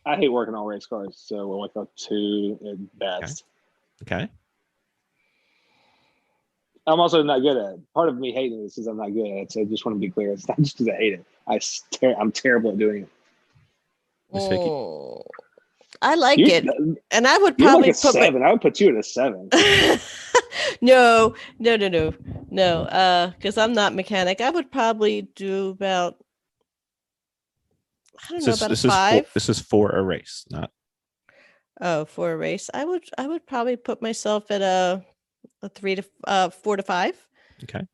I hate working on race cars, so we're like a 2 at best. Okay. I'm also not good at it. Part of me hating this is I'm not good at it, so I just want to be clear. It's not just because I hate it. I'm terrible at doing it. Miss Vicky? I like it, and I would probably put 7. I would put you at a 7. No. Because I'm not mechanic. I would probably do about, I don't know, about a This is 5. this is for a race, not Oh, for a race, I would probably put myself at a 4 to 5. okay.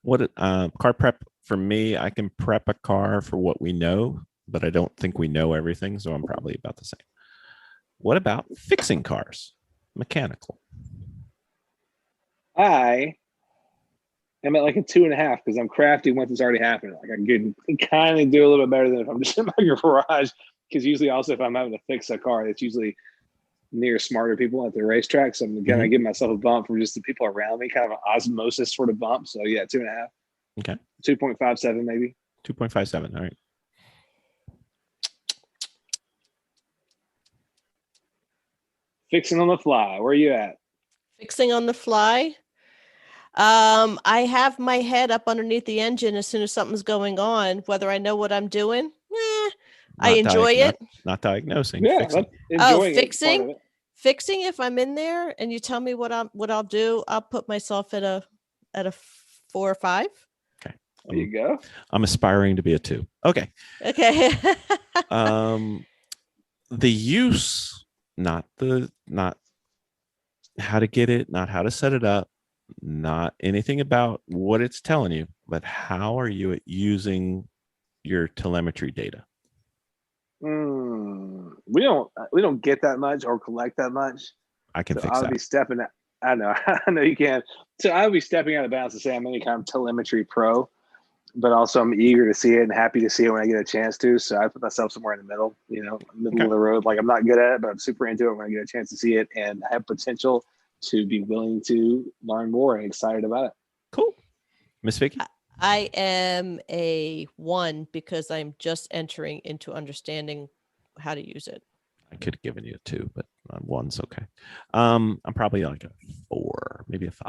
What car prep for me? I can prep a car for what we know, but I don't think we know everything, so I'm probably about the same. What about fixing cars? Mechanical. I am at like a 2.5 because I'm crafty once it's already happened. Like I can kind of do a little bit better than if I'm just in my garage. Because usually, also if I'm having to fix a car, it's usually near smarter people at the racetrack. So I'm gonna give myself a bump from just the people around me, kind of an osmosis sort of bump. So yeah, 2.5. Okay. 2.57 maybe. 2.57. All right. Fixing on the fly. Where are you at? Fixing on the fly. I have my head up underneath the engine as soon as something's going on, whether I know what I'm doing. I enjoy it. Not diagnosing. Yeah, Fixing. enjoying it, part of fixing. it. Fixing. If I'm in there and you tell me what I'll do, I'll put myself at a 4 or 5. Okay. There you go. I'm aspiring to be a 2. Okay. Okay. The use, not how to get it, not how to set it up, not anything about what it's telling you, but how are you at using your telemetry data? We don't get that much or collect that much. I can So fix I'll that. be stepping. I know, I know you can. So I'll be stepping out of bounds to say I'm any kind of telemetry pro, but also I'm eager to see it and happy to see it when I get a chance to. So I put myself somewhere in the middle, middle of the road. Like I'm not good at it, but I'm super into it when I get a chance to see it and have potential to be willing to learn more and excited about it. Cool. Miss Vicky? I am a 1 because I'm just entering into understanding how to use it. I could have given you a 2, but 1's okay. I'm probably like a 4, maybe a 5.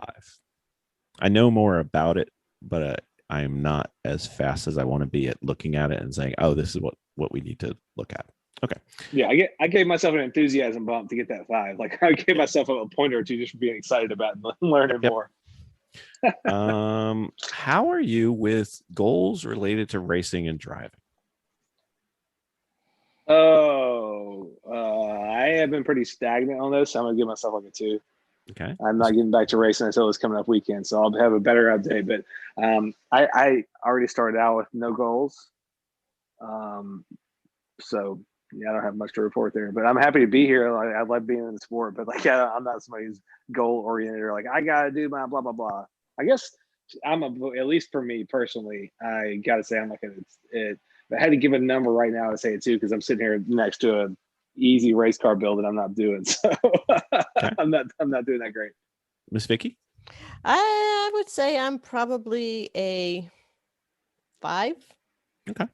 I know more about it, but I am not as fast as I want to be at looking at it and saying, "Oh, this is what we need to look at." Okay. Yeah, I gave myself an enthusiasm bump to get that 5. Like I gave myself a pointer or 2 just for being excited about it and learning more. How are you with goals related to racing and driving? I have been pretty stagnant on this. So I'm gonna give myself like a 2. Okay. I'm not getting back to racing until this coming up weekend, so I'll have a better update. But I already started out with no goals, so yeah, I don't have much to report there. But I'm happy to be here. Like, I love being in the sport, but like I'm not somebody who's goal oriented or like I gotta do my blah blah blah. I guess at least for me personally, I gotta say I'm like if I had to give a number right now, I'd say a 2 because I'm sitting here next to a easy race car build that I'm not doing. So Okay. I'm not doing that great. Miss Vicky? I would say I'm probably a 5. Okay.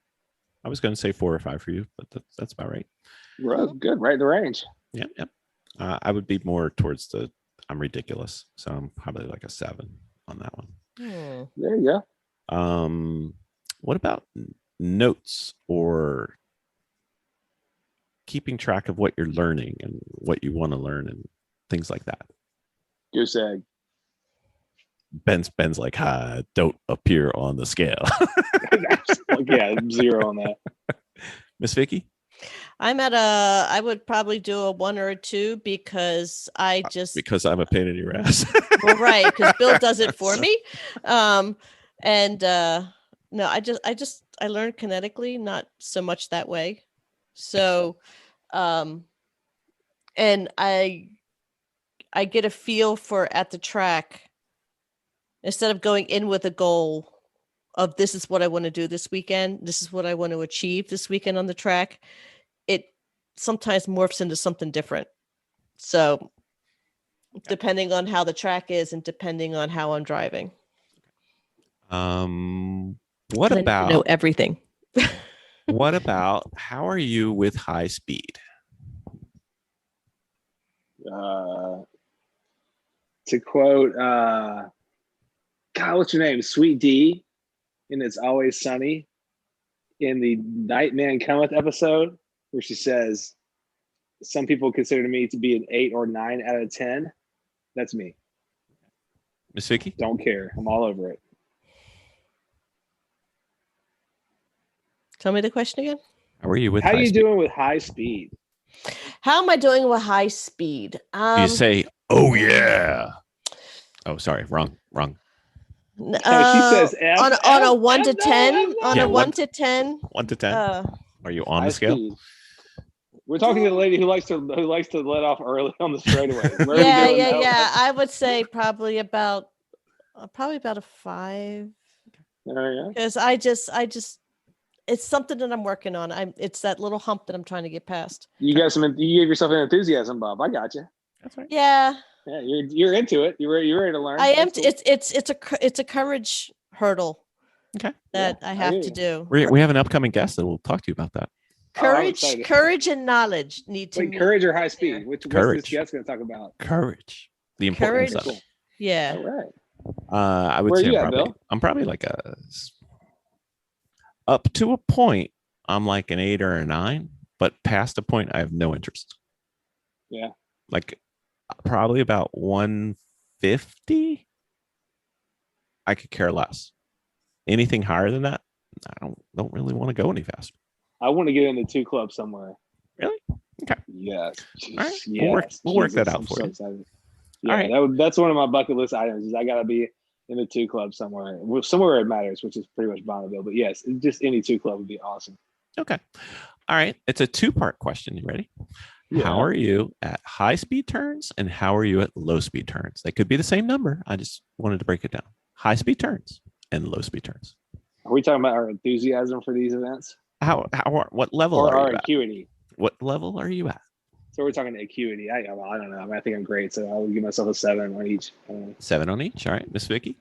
I was going to say 4 or 5 for you, but that's about right. Good, right in the range. Yep. I would be more towards I'm ridiculous, so I'm probably like a 7 on that one. There you go. What about notes or keeping track of what you're learning and what you want to learn and things like that? Goose egg. Ben's like, don't appear on the scale. Yeah, 0 on that. Miss Vicky? I would probably do a 1 or a 2 because because I'm a pain in your ass. Well, right, because Bill does it for me. No, I learned kinetically, not so much that way. So, and I get a feel for at the track instead of going in with a goal of this is what I want to do this weekend. This is what I want to achieve this weekend on the track. It sometimes morphs into something different. So depending on how the track is and depending on how I'm driving. What about know everything? What about how are you with high speed? To quote, God, what's your name? Sweet D, and It's Always Sunny, in the Nightman Cometh episode, where she says, "Some people consider me to be an 8 or 9 out of 10." That's me. Miss Vicky? Don't care. I'm all over it. Tell me the question again. How are you with How high you speed? doing with high speed? How am I doing with high speed? Do you say, oh yeah? Oh, sorry, wrong. She says F. on a F, 1 F, to no, 10. F, no. On Yeah, a 1 to 10. 1 to 10. Are you on High the scale? speed. We're talking to the lady who likes to let off early on the straightaway. Where Yeah, are we doing yeah. I would say probably about a 5. There you go. Because I just it's something that I'm working on. It's that little hump that I'm trying to get past. You gave yourself an enthusiasm, Bob. I got you. That's right. Yeah, Yeah, you're into it. You're ready to learn. I am. That's cool. It's a courage hurdle Okay. that I have hear to you. do. We have an upcoming guest that will talk to you about that. I'm excited. Courage and knowledge need to Wait, meet. courage or high speed? What's Courage. this guest going to talk about? Courage. The importance of Courage. it. Yeah. All right. I would Where say you at, Bill? I'm probably like up to a point, I'm like an 8 or a 9, but past a point, I have no interest. Yeah. Like probably about 150. I could care less. Anything higher than that, I don't really want to go any faster. I want to get into 2 clubs somewhere. Really? Okay. Yes. All right. Yes. We'll work that Jesus, out I'm for so you. excited. All Yeah, right. that's one of my bucket list items. Is I got to be in the 2 clubs somewhere where it matters, which is pretty much Bonneville. But yes, just any 2 club would be awesome. Okay. All right. It's a 2-part question. You ready? Yeah. How are you at high speed turns and how are you at low speed turns? They could be the same number. I just wanted to break it down. High speed turns and low speed turns. Are we talking about our enthusiasm for these events? What level Or are our you at? acuity? What level are you at? So we're talking acuity. I don't know. I think I'm great. So I'll give myself a 7 on each. 7 on each. All right. Miss Vicky,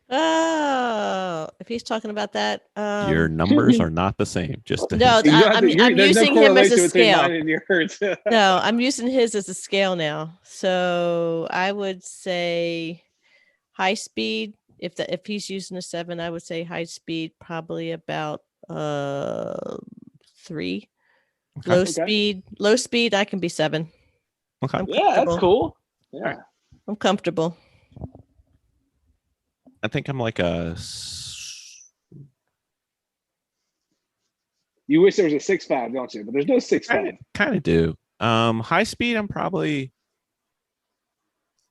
Oh, if he's talking about that, your numbers are not the same. Just to no, hint. I'm there's using no him as a correlation between scale. mine and yours. No, I'm using his as a scale now. So I would say high speed. If he's using a 7, I would say high speed probably about 3. Okay. Low speed, I can be 7. Okay. Yeah, that's cool. Yeah. All right. I'm comfortable. I think I'm like You wish there was a 6.5, don't you? But there's no 6.5. kind of do. High speed, I'm probably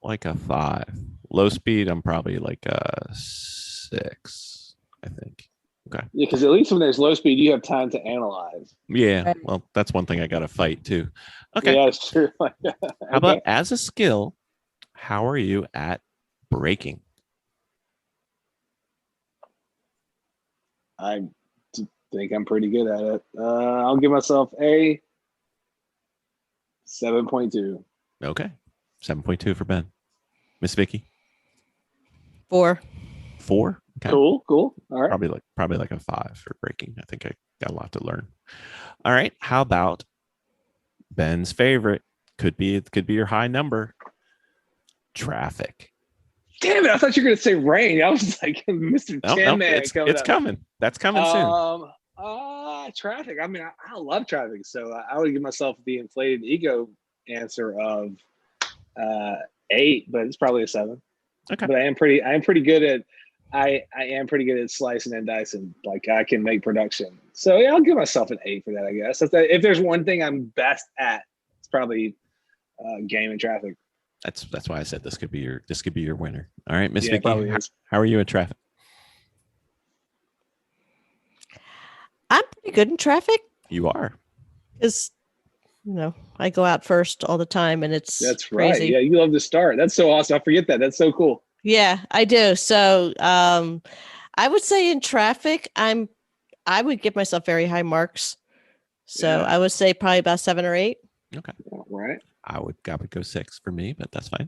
like a 5. Low speed, I'm probably like a 6, I think. Okay. Yeah, because at least when there's low speed, you have time to analyze. Yeah. Well, that's one thing I got to fight too. Okay. Yeah, it's true. How about as a skill, how are you at braking? I think I'm pretty good at it. I'll give myself a 7.2. Okay. 7.2 for Ben. Miss Vicky? 4. 4? Okay. Cool. All right. Probably like a 5 for braking. I think I got a lot to learn. All right. How about Ben's favorite? Could be your high number. Traffic. Damn it! I thought you were gonna say rain. I was like, Mr. Tin Man. It's coming. That's coming soon. Traffic. I mean, I love traffic, so I would give myself the inflated ego answer of 8, but it's probably a 7. Okay. But I am pretty good at. I am pretty good at slicing and dicing. Like I can make production. So yeah, I'll give myself an 8 for that. I guess if there's one thing I'm best at, it's probably game and traffic. That's why I said this could be your winner. All right, Miss Yeah, Vicky, how are you in traffic? I'm pretty good in traffic You are. because I go out first all the time, and That's crazy. right. Yeah, you love to start. That's so awesome. I forget that. That's so cool. Yeah, I do. So I would say in traffic, I would give myself very high marks. So Yeah. I would say probably about 7 or 8. Okay. All right. I would go 6 for me, but that's fine.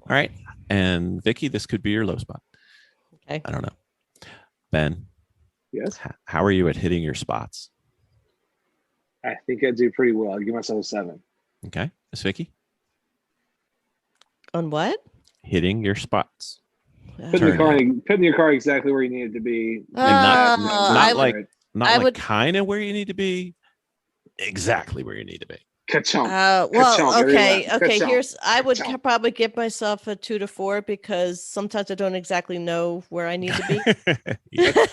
All right. And Vicky, this could be your low spot. Okay. I don't know. Ben, Yes. how are you at hitting your spots? I think I do pretty well. I'll give myself a 7. Okay. Miss Vicky? On what? Hitting your spots. Putting your car exactly where you need it to be. Not I like would- kind of where you need to be, exactly where you need to be. Ka-chunk. Well, Ka-chunk, okay. everyone. Okay. Ka-chunk. I would Ka-chunk. probably give myself a 2 to 4 because sometimes I don't exactly know where I need to be.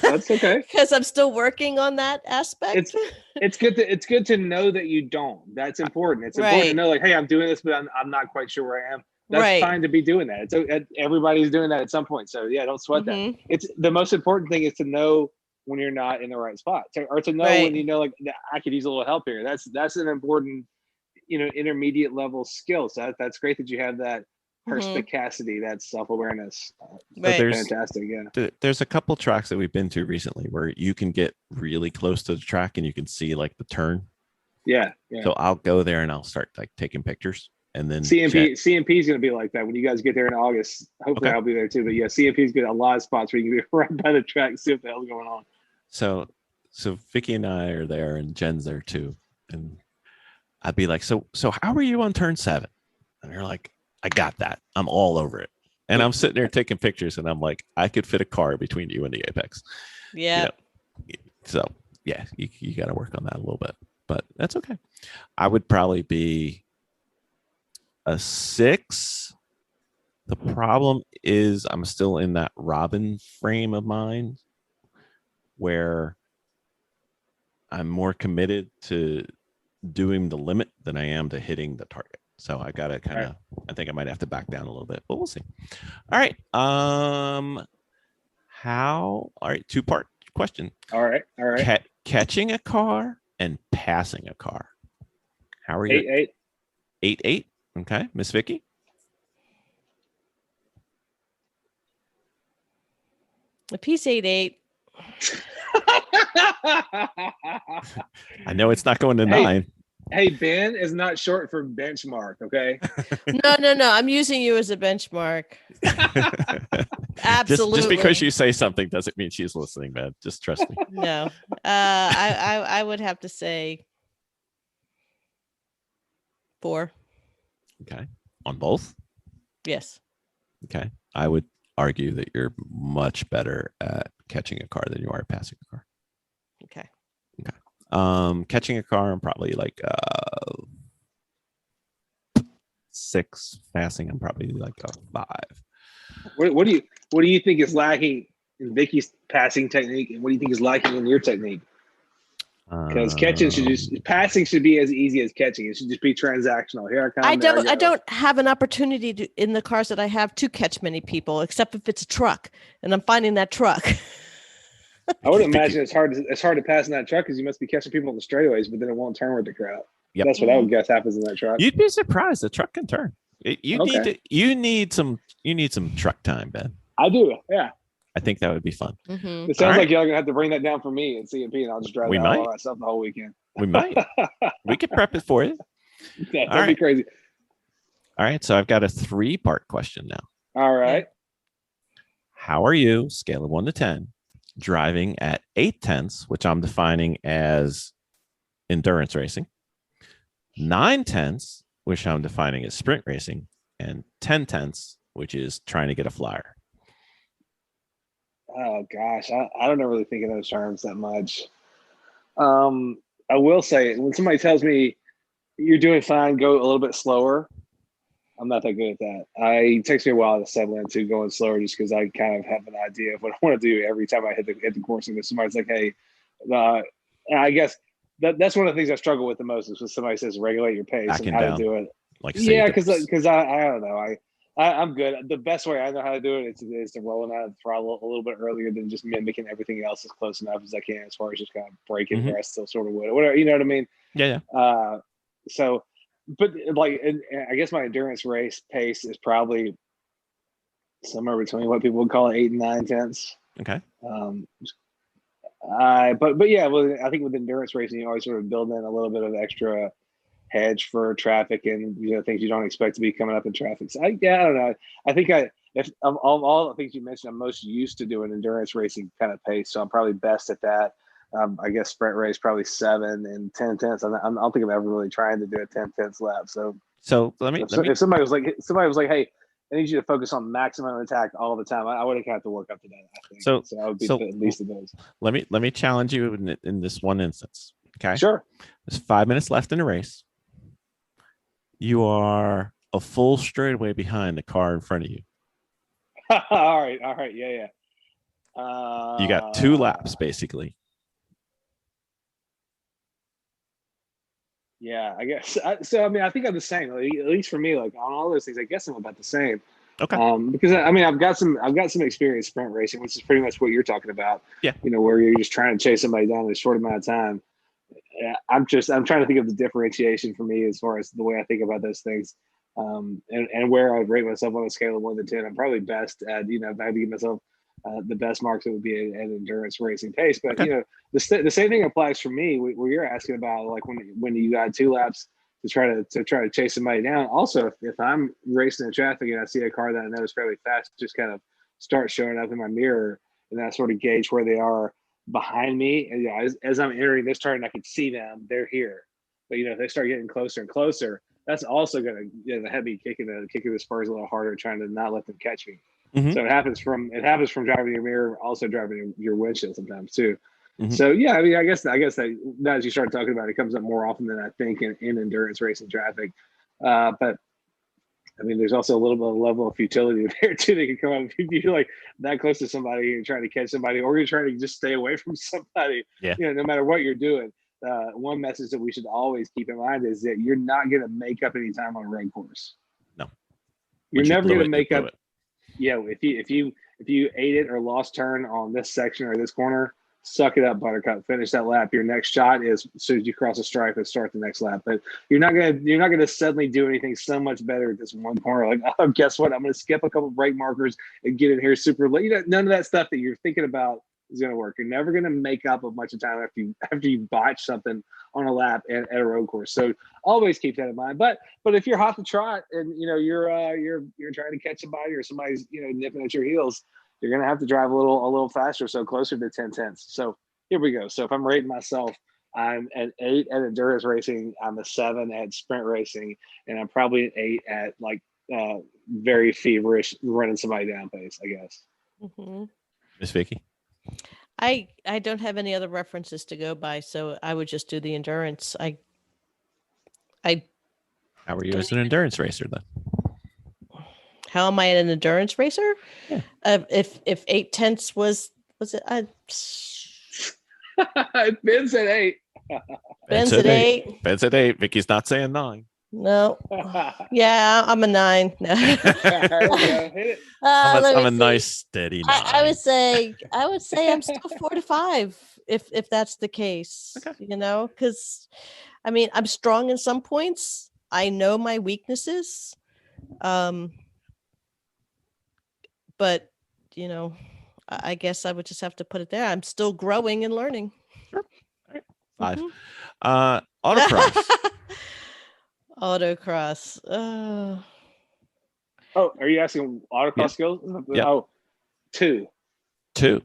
That's okay. Because I'm still working on that aspect. It's good to know that you don't. That's important. It's important to Right. know, like, hey, I'm doing this, but I'm not quite sure where I am. That's Right. fine to be doing that. Everybody's doing that at some point. So yeah, don't sweat that. Mhm. It's the most important thing is to know when you're not in the right spot, or to know Right. when you know, like, I could use a little help here. That's an important, intermediate level skill. So that's great that you have that perspicacity, that self-awareness. Right. Fantastic. Yeah. There's a couple tracks that we've been to recently where you can get really close to the track and you can see like the turn. Yeah. So I'll go there and I'll start like taking pictures, and then CMP is going to be like that when you guys get there in August. Hopefully Okay. I'll be there too. But yeah, CMP is good. A lot of spots where you can be right by the track and see what the hell's going on. So Vicky and I are there, and Jen's there too, and I'd be like, so how are you on turn 7? And you're like, I got that. I'm all over it. And I'm sitting there taking pictures, and I'm like, I could fit a car between you and the apex. Yeah. So yeah, you got to work on that a little bit, but that's okay. I would probably be a 6. The problem is I'm still in that Robin frame of mind where I'm more committed to doing the limit than I am to hitting the target. So I got to kind of, I think I might have to back down a little bit, but we'll see. All right. All right. 2-part question. All right. Catching a car and passing a car. How are you? 8. 8. Okay. Miss Vicky. A piece 8. I know it's not going to 9. Hey, Ben is not short for benchmark. Okay. No. I'm using you as a benchmark. Absolutely. Just because you say something doesn't mean she's listening, man. Just trust me. No. I would have to say 4. Okay. On both? Yes. Okay. I would argue that you're much better at catching a car than you are at passing a car. Okay. Catching a car, I'm probably like 6. Passing, I'm probably like a 5. What do you think is lacking in Vicky's passing technique, and what do you think is lacking in your technique? Because passing should be as easy as catching. It should just be transactional. Here I come. I don't have an opportunity in the cars that I have to catch many people, except if it's a truck, and I'm finding that truck. I would imagine it's hard to pass in that truck because you must be catching people in the straightaways, but then it won't turn with the crowd. Yep. That's what I would guess happens in that truck. You'd be surprised. The truck can turn. You need some truck time, Ben. I do. Yeah. I think that would be fun. Mm-hmm. It sounds like y'all gonna have to bring that down for me at CMP, and I'll just drive all myself the whole weekend. We might. We could prep it for you. Yeah, that'd be crazy. All right. So I've got a 3-part question now. All right. How are you, scale of 1 to 10, driving at 8/10, which I'm defining as endurance racing, 9/10, which I'm defining as sprint racing, and 10/10, which is trying to get a flyer? Oh gosh, I don't really think in those terms that much. I will say, when somebody tells me you're doing fine, go a little bit slower, I'm not that good at that. It takes me a while to settle into going slower, just because I kind of have an idea of what I want to do every time I hit the course. And if somebody's like, "Hey," and I guess that's one of the things I struggle with the most is when somebody says regulate your pace and how to do it. Because I don't know. I'm good. The best way I know how to do it is to roll out the throttle a little bit earlier than just mimicking everything else as close enough as I can, as far as just kind of breaking where I still sort of would, or whatever. You know what I mean? Yeah. So, but like, I guess my endurance race pace is probably somewhere between what people would call 8 and 9/10. Okay. But yeah, well, I think with endurance racing, you always sort of build in a little bit of extra hedge for traffic and things you don't expect to be coming up in traffic. So I don't know. I think if of all the things you mentioned, I'm most used to doing endurance racing kind of pace, so I'm probably best at that. I guess sprint race probably 7 and 10/10. I don't think I'm ever really trying to do a 10/10 lap. So if somebody was like, "Hey, I need you to focus on maximum attack all the time," I would have to work up to that. I think so. I would be at least of those. Let me challenge you in this one instance. Okay. Sure. There's 5 minutes left in the race. You are a full straightaway behind the car in front of you. All right, yeah. You got 2 laps basically. Yeah, I guess. So I mean, I think I'm the same. At least for me, like on all those things, I guess I'm about the same. Okay. Because I mean, I've got some experience sprint racing, which is pretty much what you're talking about. Yeah. You know, where you're just trying to chase somebody down in a short amount of time. Yeah, I'm trying to think of the differentiation for me as far as the way I think about those things, and where I would rate myself on a scale of 1 to 10. I'm probably best at, you know, if I had to give myself the best marks, it would be an endurance racing pace. But Okay. you know, the same thing applies for me. Where you're asking about, like when you got 2 laps to try to chase somebody down. Also, if I'm racing in traffic and I see a car that I know is fairly fast, just kind of start showing up in my mirror, and I sort of gauge where they are behind me. And yeah, as I'm entering this turn, I can see them. They're here. But you know, if they start getting closer and closer, that's also going to, you know, the heavy kicking the spurs a little harder, trying to not let them catch me. Mhm. So it happens from driving your mirror, also driving your windshield sometimes too. Mhm. So yeah, I mean, I guess that now as you start talking about it, it comes up more often than I think in endurance racing traffic. But I mean, there's also a little bit of level of futility there too. That can come up if you're like that close to somebody and trying to catch somebody, or you're trying to just stay away from somebody. Yeah. You know, no matter what you're doing. One message that we should always keep in mind is that you're not going to make up any time on a road course. No. You're Once you never blew going to it, you make blew up. it. Yeah, if you ate it or lost turn on this section or this corner, suck it up, Buttercup. Finish that lap. Your next shot is as soon as you cross the stripe and start the next lap. But you're not gonna suddenly do anything so much better at this one corner. Like, oh, guess what? I'm gonna skip a couple brake markers and get in here super late. You know, none of that stuff that you're thinking about is gonna work. You're never gonna make up a bunch of time after you botch something on a lap at a road course. So always keep that in mind. But if you're hot to trot and you know you're trying to catch somebody or somebody's, you know, nipping at your heels, you're gonna have to drive a little faster, so closer to 10 tenths. So here we go. So if I'm rating myself, I'm an 8 at endurance racing, I'm a 7 at sprint racing, and I'm probably an 8 at like very feverish running somebody down pace, I guess. Mhm. Miss Vicky. I don't have any other references to go by, so I would just do the endurance. I How are you Don't as an endurance racer then? How am I an endurance racer? Yeah. If 8 tenths was it? Ben's at 8. Ben's at 8. Ben's at 8. Vicky's not saying 9. No. Yeah, I'm a 9. No. There we go. Hit it. I'm a nice steady 9. I would say I'm still 4 to 5 if that's the case. Okay. You know, because I mean I'm strong in some points. I know my weaknesses. But you know, I guess I would just have to put it there. I'm still growing and learning. Sure. All right. 5. Mhm. Autocross. Autocross. Oh, are you asking autocross Yeah. skills? Yeah. Oh, 2. 2.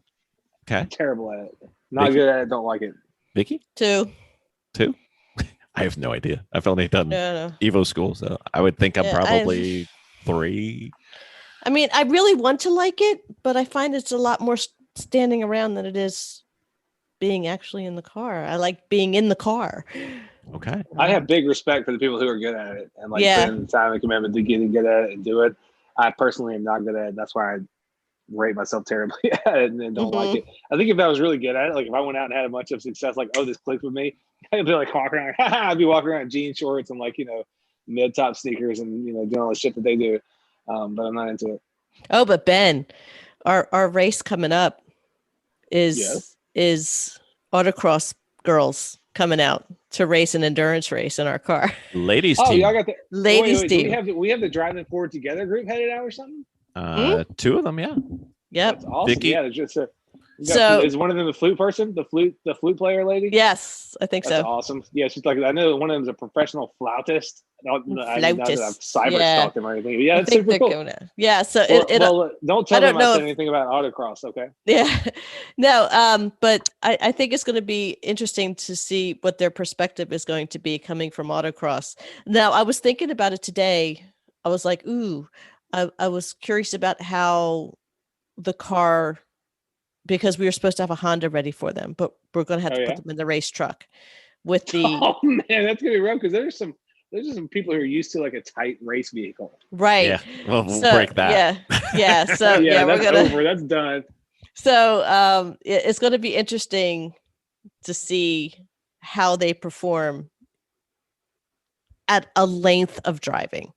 Okay. Terrible at it. Not Vicky? good at it. Don't like it. Vicky? 2. 2? I have no idea. I've only done No. Evo school, so I would think I'm Yeah, probably 3. I mean, I really want to like it, but I find it's a lot more standing around than it is being actually in the car. I like being in the car. Okay. I have big respect for the people who are good at it and like Yeah. putting the time and commitment to getting good at it and do it. I personally am not good at it. That's why I rate myself terribly at it and don't like it. I think if I was really good at it, like if I went out and had a bunch of success, like, oh, this clicked with me, I'd be like walking around. I'd be walking around in jean shorts and like, you know, mid-top sneakers and, you know, doing all the shit that they do. But I'm not into it. Oh, but Ben, our race coming up Yes. is autocross girls coming out to race an endurance race in our car. Ladies Oh, team. y'all got the Ladies wait, team. So we have the driving forward together group headed out or something? 2 of them, yeah. Yep. That's awesome. Vicky? Yeah, there's just So- is one of them the flute person, the flute player lady? Yes, I think That's so. awesome. Yeah, she's like, I know one of them is a professional flautist. Not that I've Flautist. cyber Yeah. stalked him or anything. But yeah, I it's think super they're cool. going out. Yeah. So Don't tell I don't them I know said if- anything about autocross, okay? Yeah, no, but I think it's going to be interesting to see what their perspective is going to be coming from autocross. Now, I was thinking about it today. I was like, ooh, I was curious about how the car, because we were supposed to have a Honda ready for them, but we're going to have Oh, to yeah? put them in the race truck with the, Oh man, that's gonna be rough because there's some There's just some people who are used to like a tight race vehicle. Right. Yeah. Well, we'll So, break that. Yeah. So Yeah, we're that's gonna. over. That's done. So it's going to be interesting to see how they perform at a length of driving.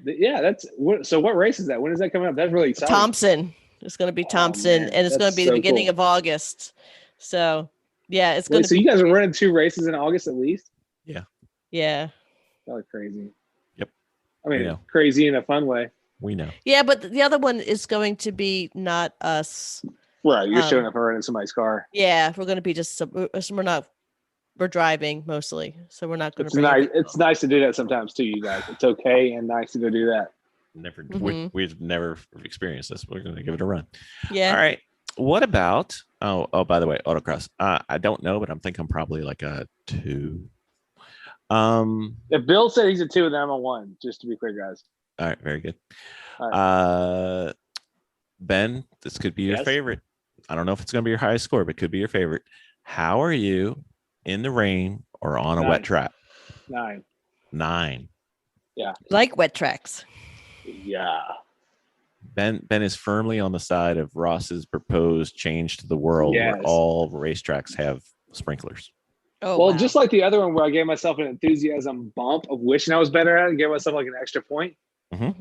Yeah, that's what. So what race is that? When is that coming up? That's really exciting. Thompson. It's going to be Thompson, man, and it's going to that's be the so beginning cool. of August. So yeah, it's going Wait, to so be. you guys are running 2 races in August at least? Yeah. Probably crazy. Yep. I mean, know. crazy in a fun way. We know. Yeah, but the other one is going to be not us. Right, you're showing up and running somebody's car. Yeah, we're going to be just we're driving mostly, so we're not going to It's bring. nice. It's nice to do that sometimes too, you guys. It's okay and nice to go do that. We've never experienced this. We're going to give it a run. Yeah. All right. What about? Oh, by the way, autocross. I don't know, but I'm thinking I'm probably like a 2. If Bill said he's a 2, then I'm a 1. Just to be clear, guys. All right, very good. All Ben, this could be your Yes? favorite. I don't know if it's going to be your highest score, but could be your favorite. How are you in the rain or on a 9. wet track? 9. 9. Like wet tracks. Yeah. Ben is firmly on the side of Ross's proposed change to the world where Yes. all racetracks have sprinklers. Oh, Well, wow. just like the other one where I gave myself an enthusiasm bump of wishing I was better at it, and gave myself like an extra point.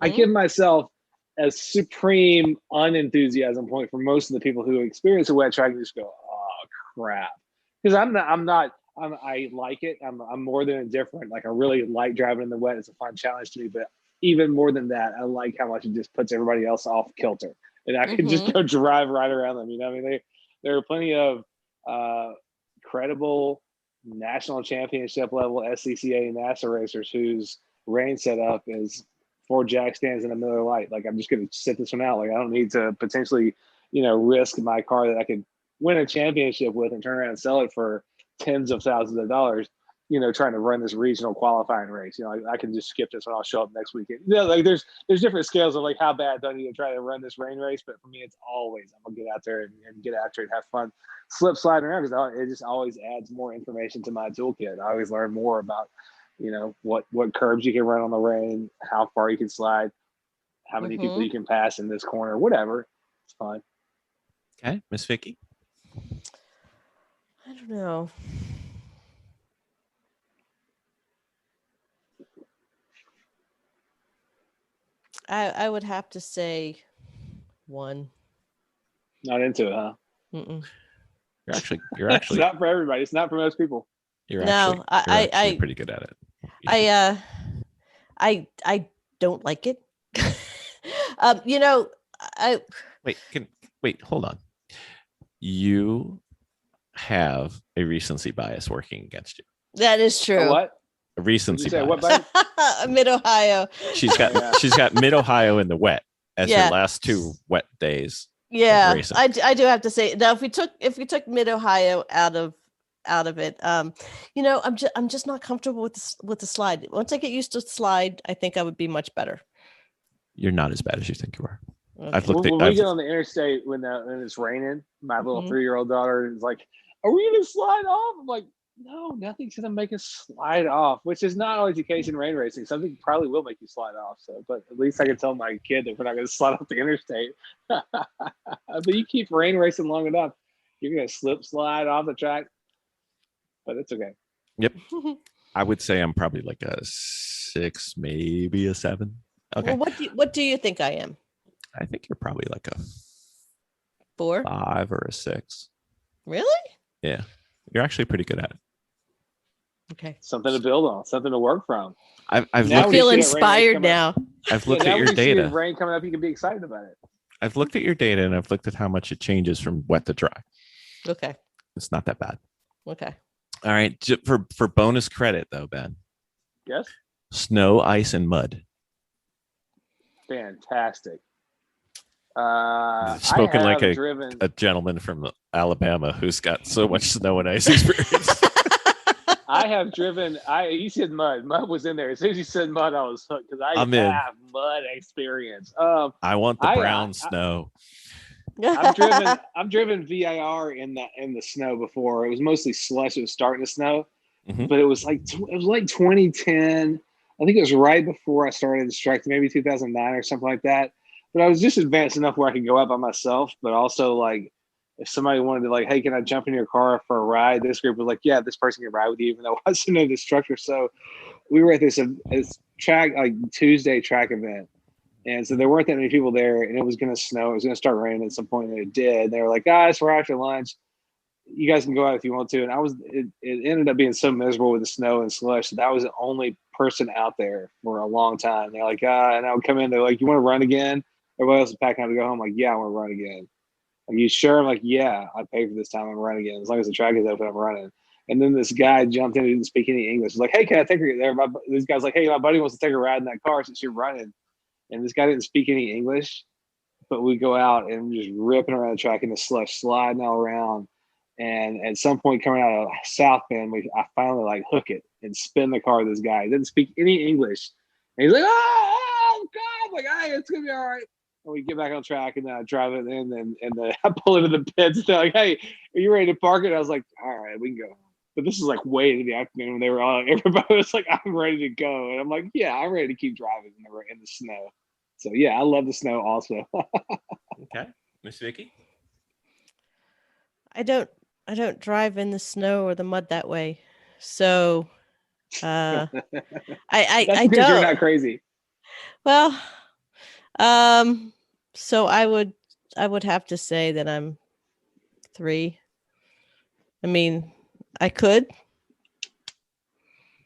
I give myself a supreme unenthusiasm point for most of the people who experience a wet track and just go, "Oh crap," because I like it. I'm more than indifferent. Like I really like driving in the wet. It's a fun challenge to me. But even more than that, I like how much it just puts everybody else off kilter, and I can just go drive right around them. You know, I mean, there are plenty of credible national championship level SCCA and NASA racers whose rain setup is 4 jack stands in a Miller Lite. Like I'm just going to sit this one out. Like I don't need to potentially, risk my car that I could win a championship with and turn around and sell it for tens of thousands of dollars. Trying to run this regional qualifying race. I can just skip this and I'll show up next weekend. Like there's different scales of like how bad do I need to try to run this rain race. But for me, it's always I'm gonna get out there and get after it, have fun, slip sliding around because it just always adds more information to my toolkit. I always learn more about what curbs you can run on the rain, how far you can slide, how many people you can pass in this corner, whatever. It's fun. Okay, Miss Vicky. I don't know. I would have to say 1. Not into it, huh? Mm-mm. You're actually It's not for everybody. It's not for most people. you're No, actually pretty good at it. I don't like it. Wait, hold on. You have a recency bias working against you. That is true. What? A recency Did you say bias. what, buddy? Mid Ohio. She's got Mid Ohio in the wet as Yeah. her last 2 wet days. Yeah, racing. I do have to say now if we took Mid Ohio out of it, I'm just not comfortable with the slide. Once I get used to slide, I think I would be much better. You're not as bad as you think you are. Okay. I've looked When at we get on the interstate when it's raining, my little Mhm. 3-year-old daughter is like, "Are we gonna slide off?" I'm like, "No, nothing's gonna make us slide off," which is not always the case in rain racing. Something probably will make you slide off. So, but at least I can tell my kid that we're not gonna slide off the interstate. But you keep rain racing long enough, you're gonna slip slide off the track. But it's okay. Yep. I would say I'm probably like a 6, maybe a 7. Okay. Well, what do you think I am? I think you're probably like a 4? 5 or a 6. Really? Yeah. You're actually pretty good at it. Okay. Something to build on, something to work from. I've Now looked I when feel you see that rain inspired coming now. I've looked now at your when you see the data. rain coming up, you can be excited about it. I've looked at your data and I've looked at how much it changes from wet to dry. Okay. It's not that bad. Okay. All right. For bonus credit though, Ben. Yes, Snow, ice, and mud. fantastic. Spoken I like have driven. a gentleman from Alabama who's got so much snow and ice experience. I have driven. You said mud. Mud was in there. As soon as you said mud, I was hooked because I I'm in. have mud experience. I want the I- brown I- snow. I've driven VIR in the snow before. It was mostly slush. It was starting to snow, Mhm. but it was like 2010. I think it was right before I started instructing, maybe 2009 or something like that. But I was just advanced enough where I could go out by myself, but also like if somebody wanted to like, hey, can I jump in your car for a ride? This group was like, yeah, this person can ride with you, even though I wasn't an instructor. So we were at this track, like Tuesday track event. And so there weren't that many people there, and it was going to snow. It was going to start raining at some point, and it did. They were like, guys, we're after lunch. You guys can go out if you want to. And it ended up being so miserable with the snow and slush that I was the only person out there for a long time. They're like, and I would come in, they're like, you want to run again? Everybody else is packing up to go home. I'm like, yeah, I want to run again. Are you sure? I'm like, yeah, I paid for this time. I'm running again. As long as the track is open, I'm running. And then this guy jumped in who didn't speak any English. He's like, hey, can I take her there? This guy's like, hey, my buddy wants to take a ride in that car since you're running. And this guy didn't speak any English, but we go out and just ripping around the track in the slush, sliding all around. And at some point coming out of South Bend, I finally like hook it and spin the car with this guy. He didn't speak any English. And he's like, oh God, I'm like, hey, it's going to be all right. And we get back on track, and then I drive it in, and I pull into the pits. And they're like, hey, are you ready to park it? And I was like, all right, we can go. But this is like way into the afternoon when they were all, everybody was like, I'm ready to go. And I'm like, yeah, I'm ready to keep driving in the snow. So yeah, I love the snow also. Okay. Miss Vicky? I don't drive in the snow or the mud that way. So I That's I because you're don't. not crazy. Well, so I would have to say that I'm 3. I mean, I could,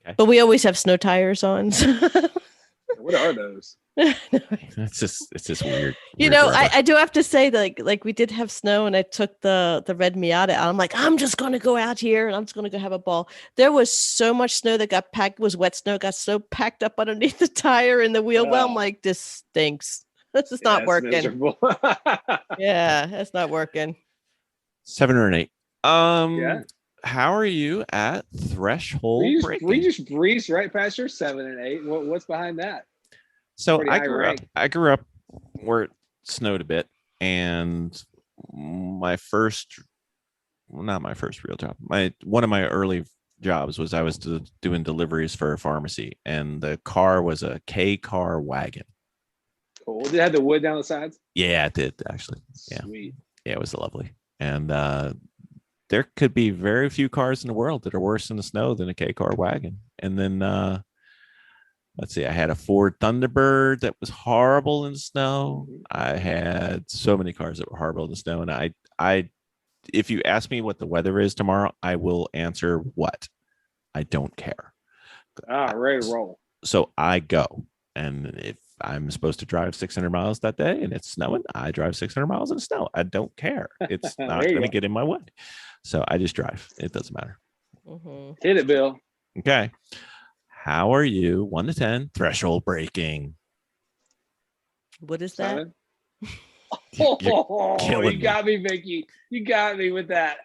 Okay. but we always have snow tires on. What are those? It's just weird. You weird know, weather. I do have to say that like we did have snow, and I took the red Miata out. I'm like, I'm just gonna go out here and I'm just gonna go have a ball. There was so much snow that got packed, was wet snow, got so packed up underneath the tire and the wheel well. I'm like, this stinks. This is not working. Miserable. Yeah, that's not working. 7 or an 8. Yeah. How are you at threshold breaking? We just breezed right past your 7 and 8. What's behind that? So Pretty high rank. I grew up where it snowed a bit, and not my first real job. One of my early jobs was I was doing deliveries for a pharmacy, and the car was a K car wagon. Cool. Did it have the wood down the sides? Yeah, it did actually. Yeah, Sweet. yeah, it was lovely. And there could be very few cars in the world that are worse in the snow than a K car wagon. And then let's see, I had a Ford Thunderbird that was horrible in the snow. I had so many cars that were horrible in the snow. And I if you ask me what the weather is tomorrow, I will answer what. I don't care. Ready to roll. So I go. And if I'm supposed to drive 600 miles that day and it's snowing, I drive 600 miles in the snow. I don't care. It's not going to get in my way. So I just drive. It doesn't matter. Mm-hmm. Hit it, Bill. Okay. How are you? 1 to 10 threshold breaking. What is that? You're You got me, Vicky. You got me with that.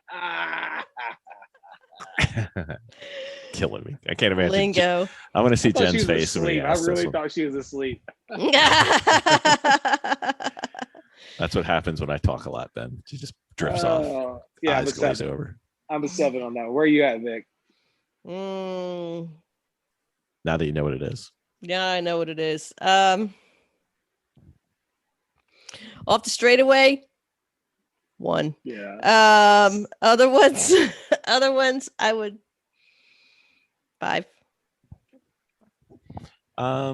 Killing me. I can't imagine. Lingo. I want to see I thought she Jen's was face. When asleep. he I asks really this one. thought she was asleep. That's what happens when I talk a lot. Then she just drifts off. Yeah, Eyes glaze over. I'm a 7 on that. Where are you at, Vic? Mm, Now that you know what it is. yeah, I know what it is. Off the straightaway, 1. Yeah. Other ones, I would 5. I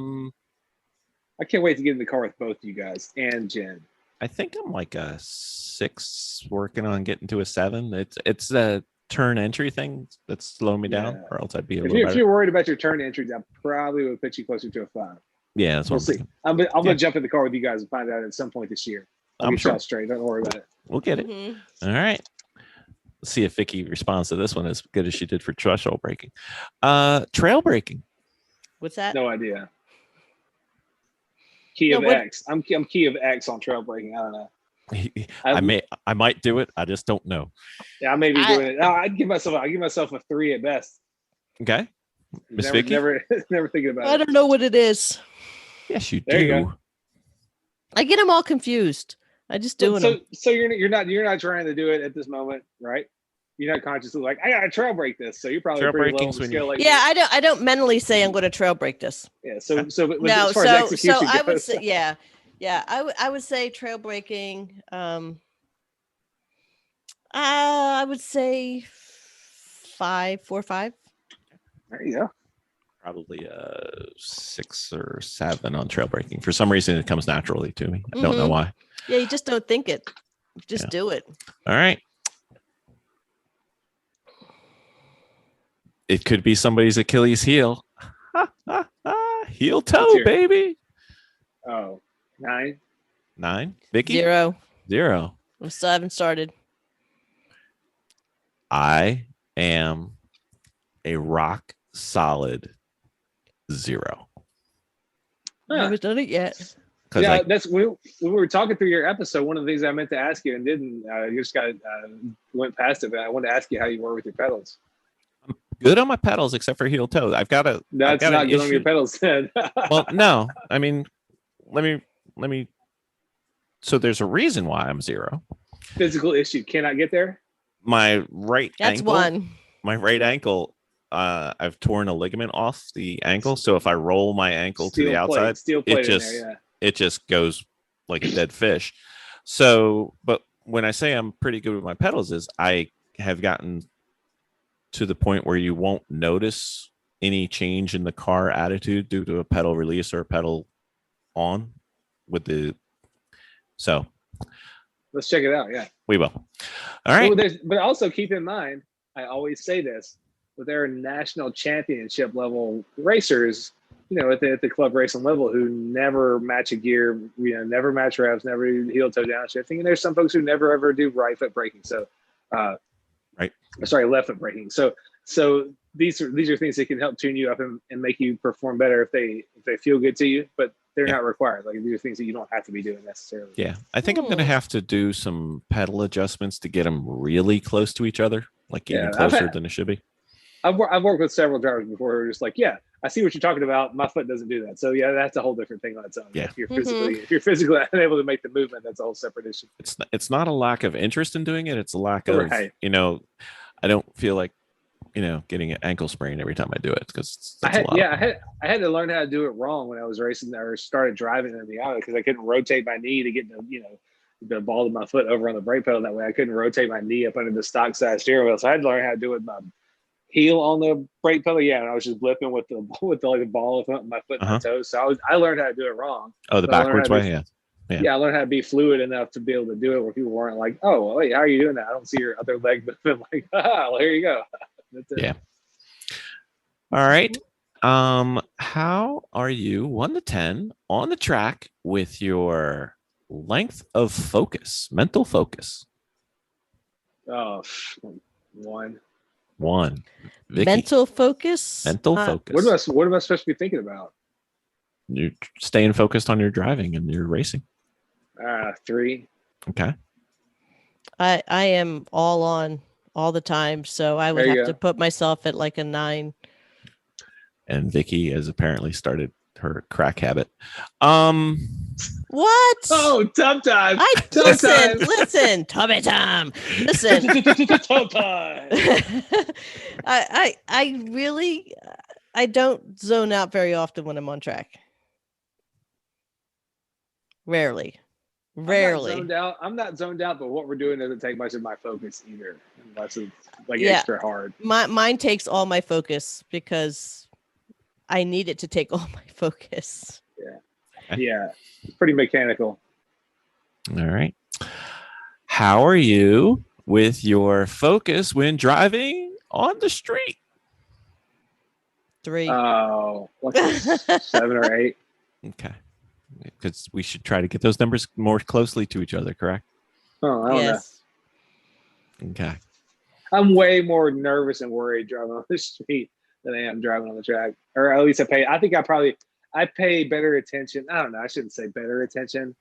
can't wait to get in the car with both you guys and Jen. I think I'm like a 6, working on getting to a 7. It's the turn entry thing that's slowing me down, Yeah. or else I'd be a If little better. you're worried about your turn entries, I probably would put you closer to a 5. Yeah, that's what We'll I'm see. thinking. I'm gonna jump in the car with you guys and find out at some point this year. I'll I'm get sure. y'all straight. Don't worry about it. We'll get it. Mm-hmm. All right. Let's see if Vicky responds to this one as good as she did for threshold breaking. Trail breaking. What's that? No idea. Key of X. I'm key of X on trail breaking. I don't know. I might do it. I just don't know. Yeah, I may be doing it. No, I'd give myself a 3 at best. Okay. Miss Never, Vicky? never thinking about I it. don't know what it is. Yes, you There do. you go. I get them all confused. I just doing them. So you're not trying to do it at this moment, right? you're not consciously like, I gotta trail break this. So you're probably Trail pretty low on breaking's the when you- scale. Like, Yeah, I don't mentally say I'm going to trail break this. yeah. So but No, as far as so execution I would goes, say yeah. I would say trail breaking. I would say 5, 4, 5. there you go. Probably 6 or 7 on trail breaking. For some reason, it comes naturally to me. I don't know Mhm. why. Yeah, you just don't think it. You just Yeah. do it. All right. It could be somebody's Achilles heel. Heel toe, your- baby. Oh, 9. 9. Vicky? 0. 0. I still haven't started. I am a rock solid 0. I haven't done it yet. Because Yeah, that's when we were talking through your episode. One of the things I meant to ask you and didn't, you just got went past it. But I wanted to ask you how you were with your pedals. I'm good on my pedals except for heel toe. I've got a. That's I've got not an good on your issue. pedals, then. Well, no. I mean, let me. So there's a reason why I'm 0. Physical issue cannot get there. My right That's ankle. 1. My right ankle. I've torn a ligament off the ankle, so if I roll my ankle to the outside, steel plate it in just there, it just goes like a dead fish. So, but when I say I'm pretty good with my pedals, is I have gotten to the point where you won't notice any change in the car attitude due to a pedal release or a pedal on with the. So Let's check it out. Yeah. we will. All right. But also keep in mind, I always say this, but there are national championship level racers, at the club racing level who never match a gear, never match revs, never do heel toe downshifting. And there's some folks who never ever do right foot braking. So, left foot braking. So these are things that can help tune you up and make you perform better if they feel good to you, but they're not required. Like, these are things that you don't have to be doing necessarily. Yeah. I think I'm going to have to do some pedal adjustments to get them really close to each other, like even closer than it should be. I've worked with several drivers before who are just like, yeah, I see what you're talking about. My foot doesn't do that. So yeah, that's a whole different thing on its own. Yeah. If you're physically unable to make the movement, that's a whole separate issue. It's not a lack of interest in doing it. It's a lack of, Right. I don't feel like, getting an ankle sprain every time I do it because I had to learn how to do it wrong when I was racing or started driving in the auto because I couldn't rotate my knee to get the ball of my foot over on the brake pedal. That way I couldn't rotate my knee up under the stock side steering wheel. So I had to learn how to do it with my heel on the brake pedal. Yeah, and I was just blipping with the ball of my foot and my toes. So I learned how to do it wrong. Oh, the backwards way, yeah. Yeah, I learned how to be fluid enough to be able to do it where people weren't like, "Oh, well, wait, how are you doing that? I don't see your other leg moving." Like, well, here you go. That's it. Yeah. All right. How are you 1 to 10 on the track with your length of focus, mental focus? Oh, 1. 1. Vicky, Mental focus. mental focus. What am I supposed to be thinking about? You're staying focused on your driving and your racing. 3. Okay. I am all on all the time, so I would There you have go. to put myself at like a 9. And Vicky has apparently started her crack habit. What? Oh, tub time. Listen, Tubby time. Listen. Tub time. I really don't zone out very often when I'm on track. Rarely. I'm not zoned out, but what we're doing doesn't take much of my focus either, unless it's extra hard. Mine takes all my focus because I need it to take all my focus. Yeah, it's pretty mechanical. All right. How are you with your focus when driving on the street? 3. Oh, 7 or 8. Okay. Because we should try to get those numbers more closely to each other, correct? Oh, I don't Yes. know. Okay. I'm way more nervous and worried driving on the street than I am driving on the track. Or at least I think I pay better attention. I don't know. I shouldn't say better attention.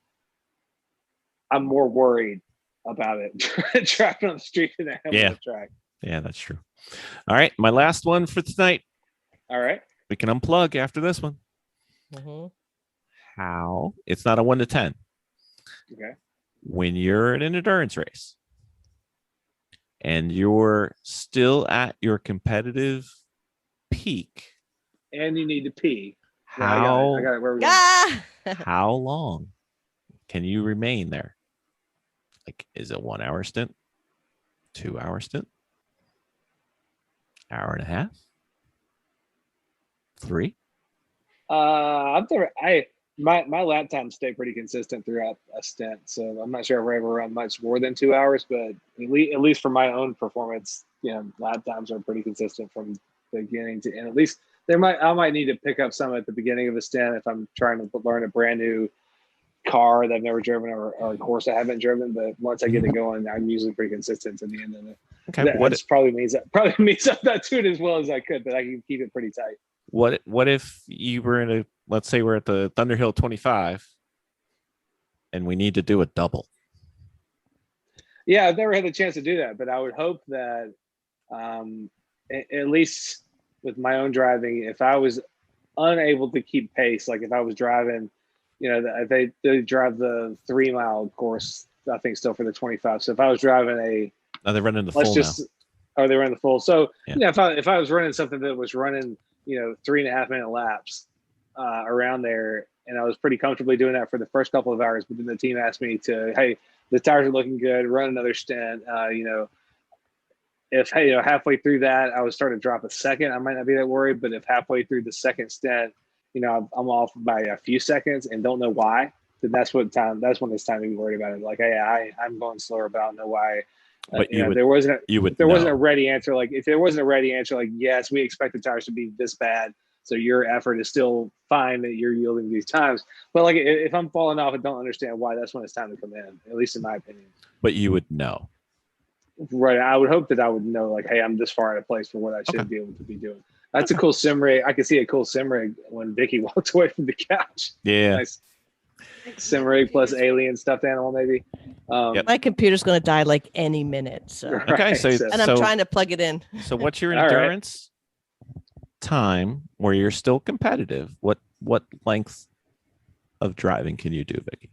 I'm more worried about it driving on the street than I am on the track. Yeah, that's true. All right. My last one for tonight. All right. We can unplug after this one. Mm-hmm. How? It's not a 1 to 10. Okay. When you're in an endurance race, and you're still at your competitive peak, And you need to pee. Yeah, I got it. Where are we going? Ah! how long can you remain there? Like, is it 1 hour stint, 2 hour stint, hour and a half, 3? My lap times stay pretty consistent throughout a stint, so I'm not sure if I ever run much more than 2 hours, but at least for my own performance, lap times are pretty consistent from beginning to end. At least I might need to pick up some at the beginning of a stint if I'm trying to learn a brand new car that I've never driven or a course I haven't driven. But once I get it going, I'm usually pretty consistent to the end of it. Okay. That probably means I'm not doing as well as I could, but I can keep it pretty tight. What if you were let's say we're at the Thunderhill 25 and we need to do a double? Yeah, I've never had the chance to do that, but I would hope that at least with my own driving, if I was unable to keep pace, like if I was driving, they drive the 3 mile course, I think still for the 25. So if I was driving they're running the full now. Oh, they run the full. So yeah. If I was running something that was running 3.5 minute laps around there, and I was pretty comfortably doing that for the first couple of hours, but then the team asked me to, hey, the tires are looking good, run another stint. If halfway through that I was starting to drop a second, I might not be that worried. But if halfway through the second stint, I'm off by a few seconds and don't know why, then that's when it's time to be worried about it. Like, hey, I'm going slower, but I don't know why. But if there wasn't a ready answer, like yes, we expect the tires to be this bad, so your effort is still fine that you're yielding these times. But like, if I'm falling off and don't understand why, that's when it's time to come in, at least in my opinion. But you would know. Right. I would hope that I would know, like, hey, I'm this far out of place for what I should be able to be doing. That's a cool sim rig. I could see a cool sim rig when Vicky walked away from the couch. Yeah. Nice sim rig plus alien stuffed animal, maybe. My computer's going to die like any minute. So. Okay. And I'm trying to plug it in. So what's your endurance time where you're still competitive? What length of driving can you do, Vicky?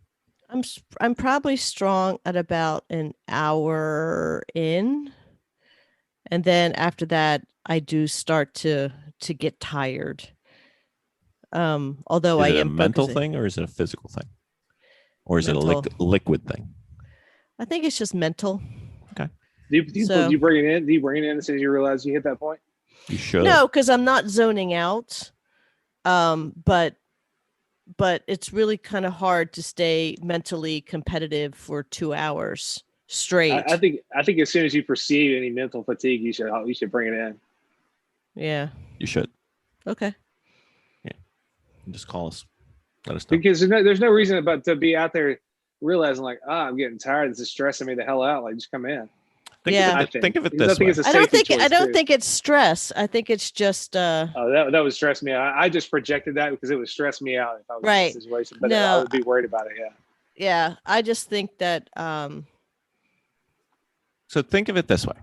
I'm probably strong at about an hour in, and then after that I do start to get tired. Although is it I am a mental thing, or is it a physical thing, or is it a liquid thing? I think it's just mental. Okay. Do you bring it in? Do you bring it in as soon as you realize you hit that point? You should. No, because I'm not zoning out. But it's really kind of hard to stay mentally competitive for 2 hours straight. I think as soon as you perceive any mental fatigue, you should bring it in. Yeah. You should. Okay. Yeah. Just call us. Let us know. Because there's no reason to be out there realizing like, I'm getting tired. This is stressing me the hell out. Like, just come in. Think of it this way. I don't think it's stress. I think it's just that would stress me out. I just projected that because it would stress me out if I was in that situation. But I would be worried about it. Yeah. I just think that So think of it this way.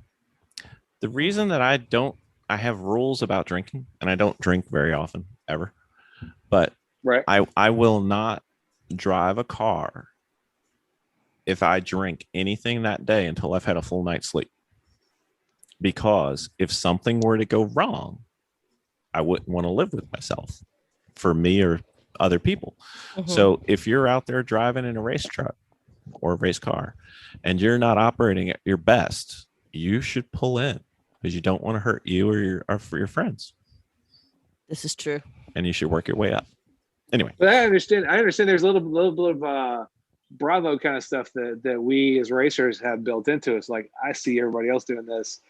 The reason that I have rules about drinking, and I don't drink very often ever, but I will not drive a car if I drink anything that day until I've had a full night's sleep. Because if something were to go wrong, I wouldn't want to live with myself for me or other people. Mm-hmm. So if you're out there driving in a race truck or a race car and you're not operating at your best, you should pull in because you don't want to hurt you or for your friends. This is true. And you should work your way up. Anyway. But I understand there's a little bit of Bravo kind of stuff that we as racers have built into us. Like, I see everybody else doing this,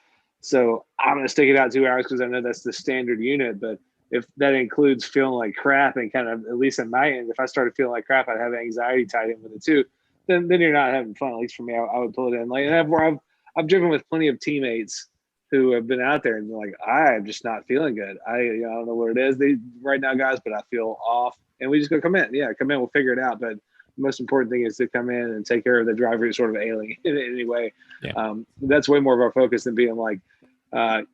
so I'm going to stick it out 2 hours because I know that's the standard unit. But if that includes feeling like crap and kind of, at least in my end, if I started feeling like crap, I'd have anxiety tied in with it too. Then you're not having fun. At least for me, I would pull it in. Like, and I've driven with plenty of teammates who have been out there and been like, I'm just not feeling good. I don't know what it is right now, guys, but I feel off. And we just go, come in. Yeah, come in. We'll figure it out. But the most important thing is to come in and take care of the driver who's sort of ailing in any way. Yeah. That's way more of our focus than being like,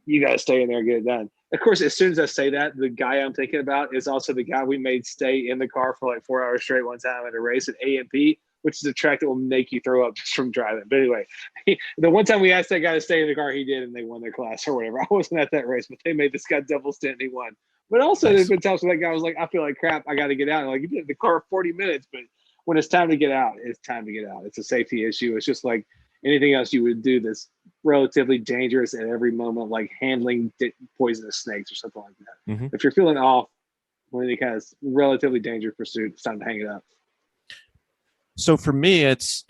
you got to stay in there and get it done. Of course, as soon as I say that, the guy I'm thinking about is also the guy we made stay in the car for like 4 hours straight one time at a race at A&P which is a track that will make you throw up just from driving. But anyway, the one time we asked that guy to stay in the car, he did, and they won their class or whatever. I wasn't at that race, but they made this guy double stint and he won. But also, there's been times where that guy was like, I feel like crap, I got to get out. And like, you did in the car 40 minutes, but when it's time to get out, it's time to get out. It's a safety issue. It's just like anything else you would do that's relatively dangerous at every moment, like handling poisonous snakes or something like that. Mm-hmm. If you're feeling off when any kind of relatively dangerous pursuit, it's time to hang it up. So for me, it's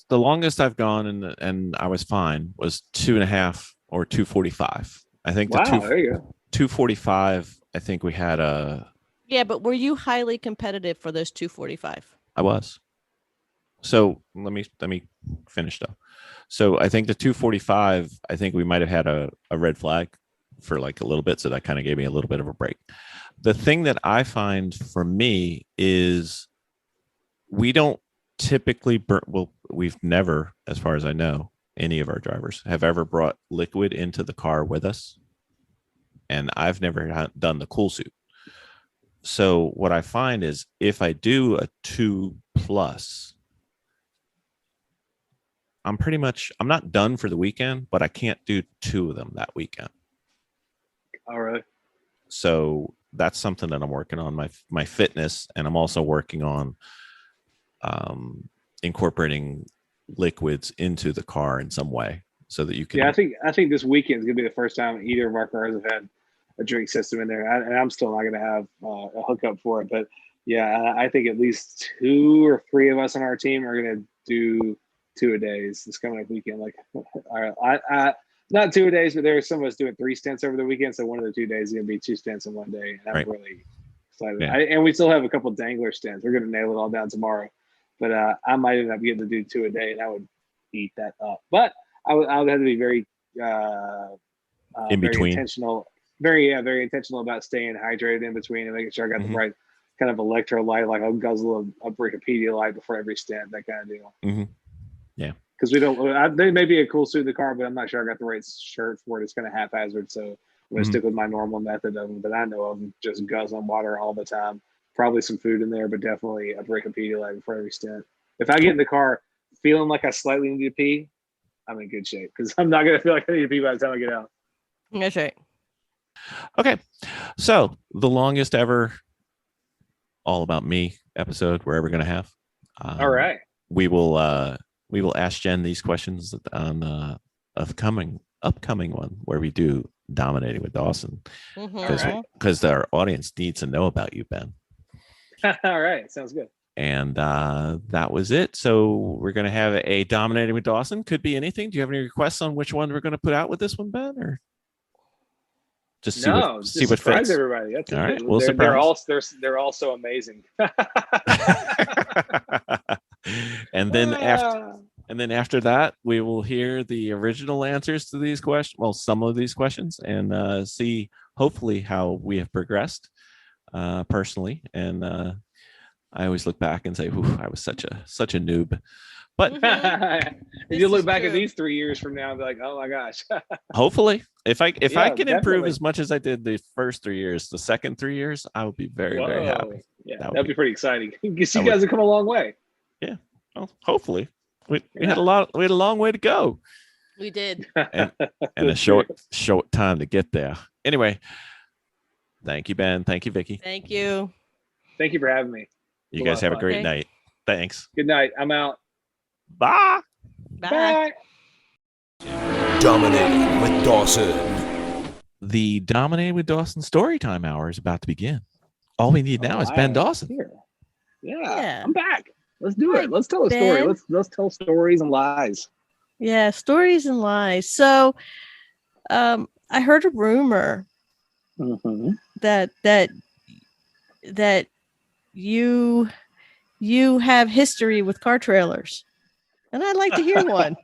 the longest I've gone, and I was fine, was 2.5 or 2:45. I think there you go. 2:45. I think we had a. Yeah, but were you highly competitive for those 2:45? I was. So let me finish though. So I think the 2:45, I think we might have had a red flag for like a little bit. So that kind of gave me a little bit of a break. The thing that I find for me is we don't typically we've never, as far as I know, any of our drivers have ever brought liquid into the car with us. And I've never done the cool suit. So what I find is if I do a 2+, I'm not done for the weekend, but I can't do 2 of them that weekend. All right. So that's something that I'm working on, my fitness, and I'm also working on incorporating liquids into the car in some way so that you can. Yeah, I think this weekend is gonna be the first time either of our cars have had a drink system in there, and I'm still not gonna have a hookup for it. But yeah, I think at least 2 or 3 of us on our team are gonna do 2-a-days this coming up weekend. Like, I not 2-a-days, but there are some of us doing 3 stints over the weekend. So one of the 2 days is gonna be 2 stints in one day, and I'm really excited. Yeah. And we still have a couple dangler stints. We're gonna nail it all down tomorrow. But I might end up getting to do 2 a day, and I would eat that up. But I would have to be very in between, intentional, very intentional about staying hydrated in between and making sure I got the right kind of electrolyte. Like I'll guzzle a brick of Pedialyte before every stint, that kind of deal. Mm-hmm. Yeah, because we don't. There may be a cool suit in the car, but I'm not sure I got the right shirt for it. It's kind of haphazard, so I'm gonna stick with my normal method of them that I know of, just guzzling water all the time. Probably some food in there, but definitely a brick of Pedialyte before every stint. If I get in the car feeling like I slightly need to pee, I'm in good shape because I'm not going to feel like I need to pee by the time I get out. That's right. Okay. So the longest ever All About Me episode we're ever going to have. All right. We will ask Jen these questions on the upcoming one where we do Dominating with Dawson because our audience needs to know about you, Ben. All right. Sounds good. And that was it. So we're going to have a Dominating with Dawson. Could be anything. Do you have any requests on which one we're going to put out with this one, Ben? Or just see what surprise fits? Everybody. That's all right. We'll surprise. They're all so amazing. And then after that, we will hear the original answers to these questions. Well, some of these questions, and see hopefully how we have progressed personally. And I always look back and say, I was such a noob. But you look back at these 3 years from now and be like, oh my gosh. Hopefully, if I can definitely improve as much as I did the first 3 years, the second 3 years, I would be very, very happy. Yeah, that'd be pretty exciting. You guys have come a long way. Yeah. Well, hopefully. We had a long way to go. We did. And a short time to get there. Anyway, thank you, Ben. Thank you, Vicky. Thank you. Thank you for having me. You guys have a great night. Thanks. Good night. I'm out. Bye. Bye. Dominating with Dawson. The Dominating with Dawson Storytime Hour is about to begin. All we need now is Ben Dawson. Here. Yeah, I'm back. Let's do it. Let's tell a story. Let's tell stories and lies. Yeah, stories and lies. So, I heard a rumor that you have history with car trailers, and I'd like to hear one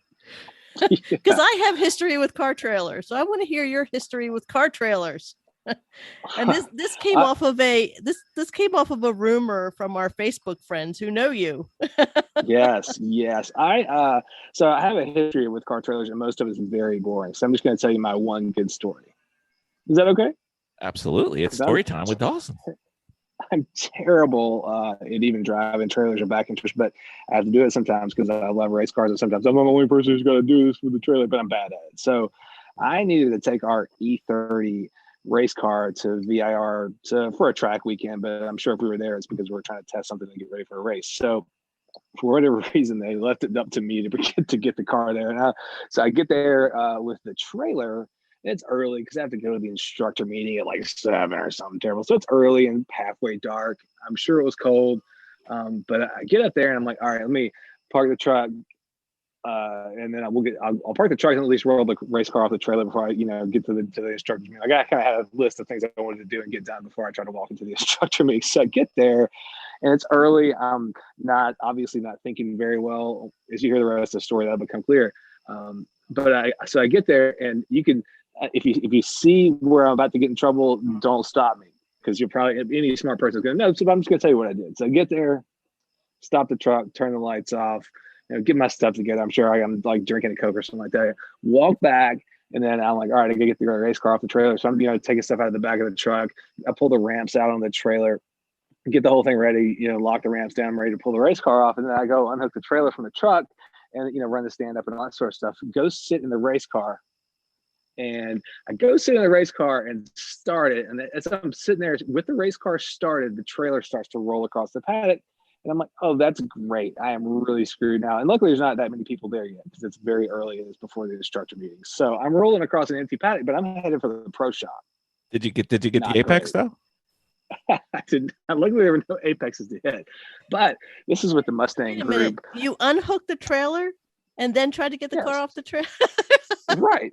because I have history with car trailers. So I want to hear your history with car trailers. And this came off of a rumor from our Facebook friends who know you. yes. I have a history with car trailers, and most of it is very boring. So I'm just going to tell you my one good story. Is that okay? Absolutely. It's story time with Dawson. I'm terrible at even driving trailers or backing trailers, but I have to do it sometimes because I love race cars, and sometimes I'm the only person who's got to do this with the trailer, but I'm bad at it. So I needed to take our E30 race car to VIR for a track weekend, but I'm sure if we were there, it's because we were trying to test something and get ready for a race. So for whatever reason, they left it up to me to get the car there. And so I get there with the trailer. It's early because I have to go to the instructor meeting at like 7 or something terrible. So it's early and halfway dark. I'm sure it was cold. But I get up there and I'm like, all right, let me park the truck. And then I'll park the truck and at least roll the race car off the trailer before I, get to the instructor's meeting. Like I kind of had a list of things I wanted to do and get done before I try to walk into the instructor meeting. So I get there and it's early. I'm obviously not thinking very well. As you hear the rest of the story, that'll become clear. But I get there and you can, if you see where I'm about to get in trouble, don't stop me because you're probably any smart person is going to know. So I'm just going to tell you what I did. So I get there, stop the truck, turn the lights off, get my stuff together. I'm sure I'm like drinking a Coke or something like that. Walk back, and then I'm like, all right, I gotta get the race car off the trailer. So I'm taking stuff out of the back of the truck. I pull the ramps out on the trailer, get the whole thing ready. Lock the ramps down, I'm ready to pull the race car off, and then I go unhook the trailer from the truck, and run the stand up and all that sort of stuff. Go sit in the race car. And I go sit in the race car and start it. And as I'm sitting there with the race car started, the trailer starts to roll across the paddock. And I'm like, oh, that's great. I am really screwed now. And luckily, there's not that many people there yet because it's very early and it's before the instructor meeting. So I'm rolling across an empty paddock, but I'm headed for the pro shop. Did you get the apex though? I did not. Luckily, there were no apexes to hit. But this is with the Mustang Wait a minute. group. You unhooked the trailer and then tried to get the car off the trailer? Right.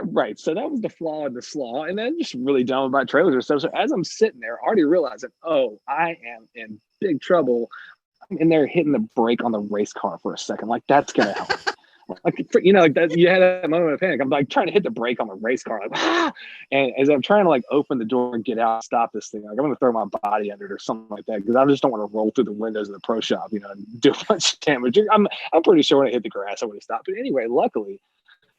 Right. So that was the flaw in the slaw. And then just really dumb about trailers and stuff. So as I'm sitting there, already realizing, oh, I am in big trouble. I'm in there hitting the brake on the race car for a second. Like, that's going to help. like that, you had that moment of panic. I'm like trying to hit the brake on the race car. Like, ah! And as I'm trying to like open the door and get out, stop this thing, like I'm going to throw my body under it or something like that. Because I just don't want to roll through the windows of the pro shop, and do a bunch of damage. I'm pretty sure when I hit the grass, I would have stopped. But anyway, luckily,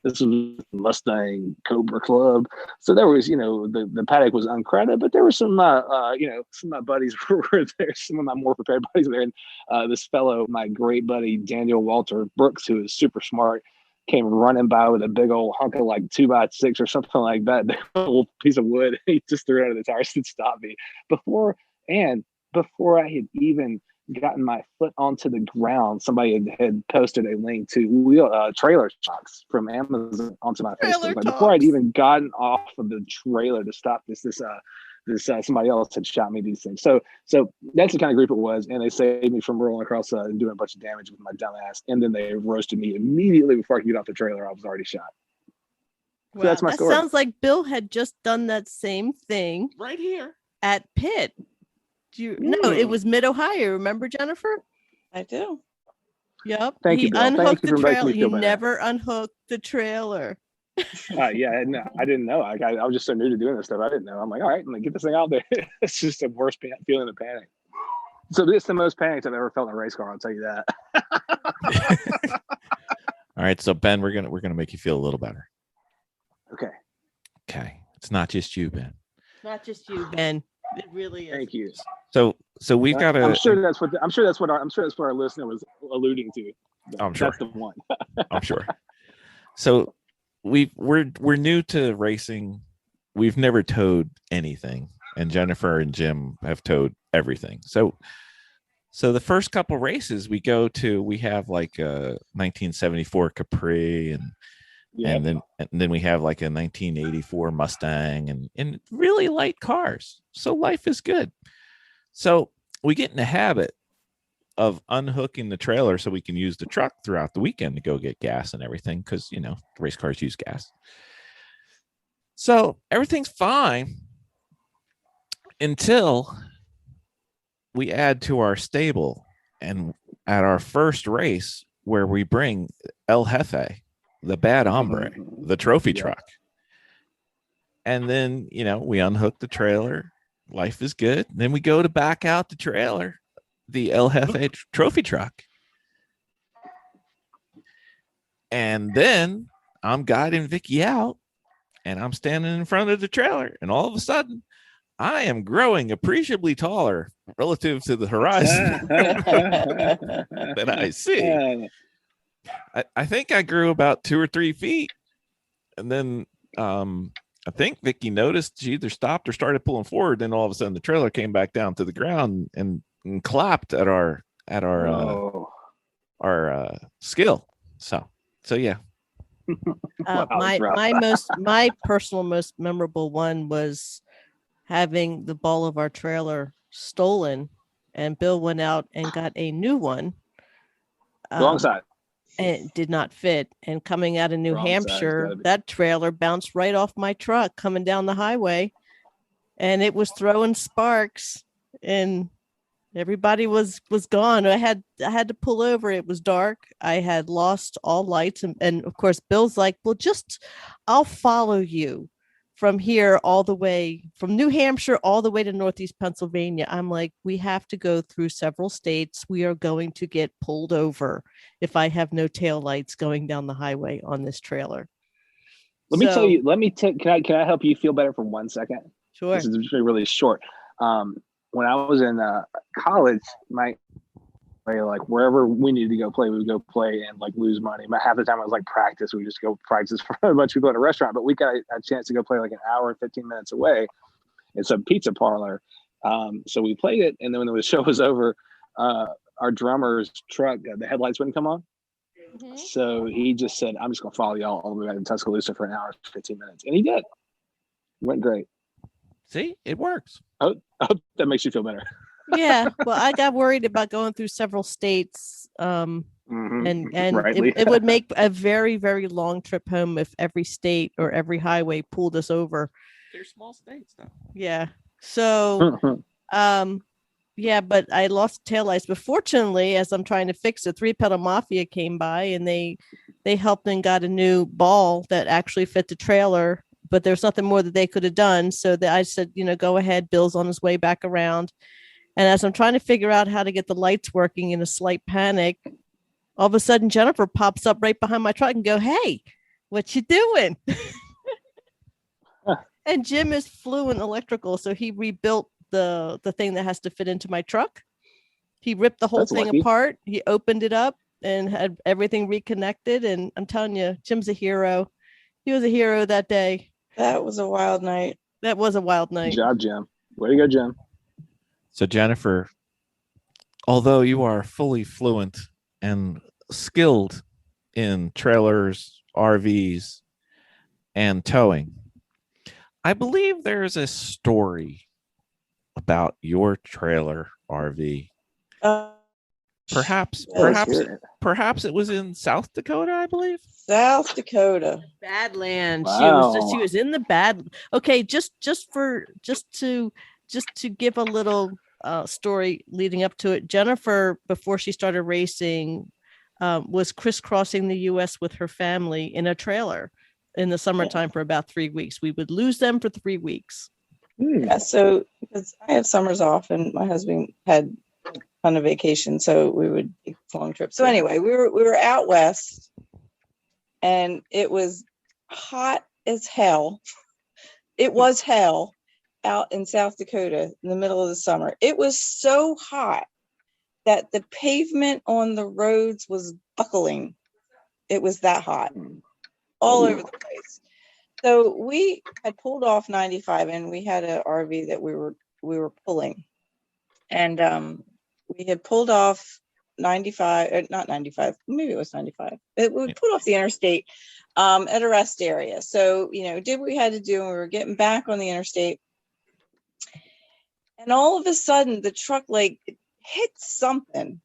this was Mustang Cobra Club. So there was, the paddock was uncrowded, but there were some, some of my buddies were there. Some of my more prepared buddies were there. And this fellow, my great buddy, Daniel Walter Brooks, who is super smart, came running by with a big old hunk of like 2x6 or something like that, big old piece of wood. He just threw it out of the tires and stopped me before I had even gotten my foot onto the ground. Somebody had posted a link to trailer talks from Amazon onto my Facebook. Like, before I'd even gotten off of the trailer to stop this somebody else had shot me these things. So that's the kind of group it was, and they saved me from rolling across and doing a bunch of damage with my dumb ass. And then they roasted me immediately before I could get off the trailer. I was already shot. Wow, so that's my story. Sounds like Bill had just done that same thing right here at Pitt. No, it was Mid-Ohio. Remember, Jennifer? I do. Yep. Thank you, Bill. Unhooked Thank you the for making trailer. me feel He better. never unhooked the trailer. Yeah, no, I didn't know. I was just so new to doing this stuff. I didn't know. I'm like, all right, I'm gonna get this thing out there. It's just the worst feeling of panic. So this is the most panicked I've ever felt in a race car. I'll tell you that. All right, so Ben, we're gonna make you feel a little better. Okay. It's not just you, Ben. Not just you, Ben. It really is. Thank you. So we've got I'm sure that's what our listener was alluding to. I'm sure That's the one. I'm sure. So we're new to racing. We've never towed anything, and Jennifer and Jim have towed everything. So the first couple races we have like a 1974 Capri and then we have like a 1984 Mustang and really light cars. So life is good. So we get in the habit of unhooking the trailer so we can use the truck throughout the weekend to go get gas and everything, because race cars use gas. So everything's fine until we add to our stable, and at our first race where we bring El Jefe, the bad hombre, the trophy truck. And then, we unhook the trailer. Life is good. Then we go to back out the trailer, the El Jefe trophy truck. And then I'm guiding Vicky out, and I'm standing in front of the trailer. And all of a sudden, I am growing appreciably taller relative to the horizon that I see. I think I grew about 2 or 3 feet, and then I think Vicky noticed she either stopped or started pulling forward. Then all of a sudden, the trailer came back down to the ground and clapped at our skill. So yeah. Wow, my that's rough. my personal most memorable one was having the ball of our trailer stolen, and Bill went out and got a new one. Wrong side. And it did not fit. And coming out of New Wrong side, it's Hampshire, gotta be. that trailer bounced right off my truck coming down the highway, and it was throwing sparks, and everybody was gone. I had to pull over. It was dark. I had lost all lights, and of course Bill's like, well, just I'll follow you from here all the way from New Hampshire all the way to Northeast Pennsylvania. I'm like, we have to go through several states. We are going to get pulled over if I have no tail lights going down the highway on this trailer. Let me tell you. Can I help you feel better for 1 second? Sure. This is just really short. When I was in college, like wherever we needed to go play, we would go play and like lose money. But half the time it was like practice. We would just go practice for a bunch of people at a restaurant. But we got a chance to go play like an hour and 15 minutes away in some pizza parlor. So we played it, and then when the show was over, our drummer's truck, the headlights wouldn't come on. Mm-hmm. So he just said, "I'm just gonna follow y'all all the way back to Tuscaloosa for an hour and 15 minutes," and he did. It went great. See, it works. I hope that makes you feel better. Yeah, well, I got worried about going through several states, and it would make a very, very long trip home if every state or every highway pulled us over. They're small states, though. Yeah. So, yeah, but I lost taillights. But fortunately, as I'm trying to fix it, 3-Pedal Mafia came by, and they helped and got a new ball that actually fit the trailer. But there's nothing more that they could have done. So I said, go ahead. Bill's on his way back around. And as I'm trying to figure out how to get the lights working in a slight panic, all of a sudden Jennifer pops up right behind my truck and go, "Hey, what you doing?" And Jim is fluent electrical. So he rebuilt the thing that has to fit into my truck. He ripped the whole thing apart. He opened it up and had everything reconnected. And I'm telling you, Jim's a hero. He was a hero that day. That was a wild night. That was a wild night. Good job, Jim. Way to go, Jim. So, Jennifer, although you are fully fluent and skilled in trailers, RVs, and towing, I believe there's a story about your trailer RV. Perhaps it was in South Dakota, I believe. South Dakota. Badlands. Wow. She was in the bad. Okay, just to give a little story leading up to it. Jennifer, before she started racing, was crisscrossing the U.S. with her family in a trailer in the summertime for about 3 weeks. We would lose them for 3 weeks. Yeah, so because I have summers off and my husband had a ton of vacation, so we would take long trips. So anyway, we were out west, and it was hot as hell. It was hell out in South Dakota in the middle of the summer. It was so hot that the pavement on the roads was buckling. It was that hot all over the place. So we had pulled off 95, and we had an RV that we were pulling, and we had pulled off 95, not 95, maybe it was 95. We pulled off the interstate at a rest area. So did what we had to do, and we were getting back on the interstate, and all of a sudden the truck like hit something.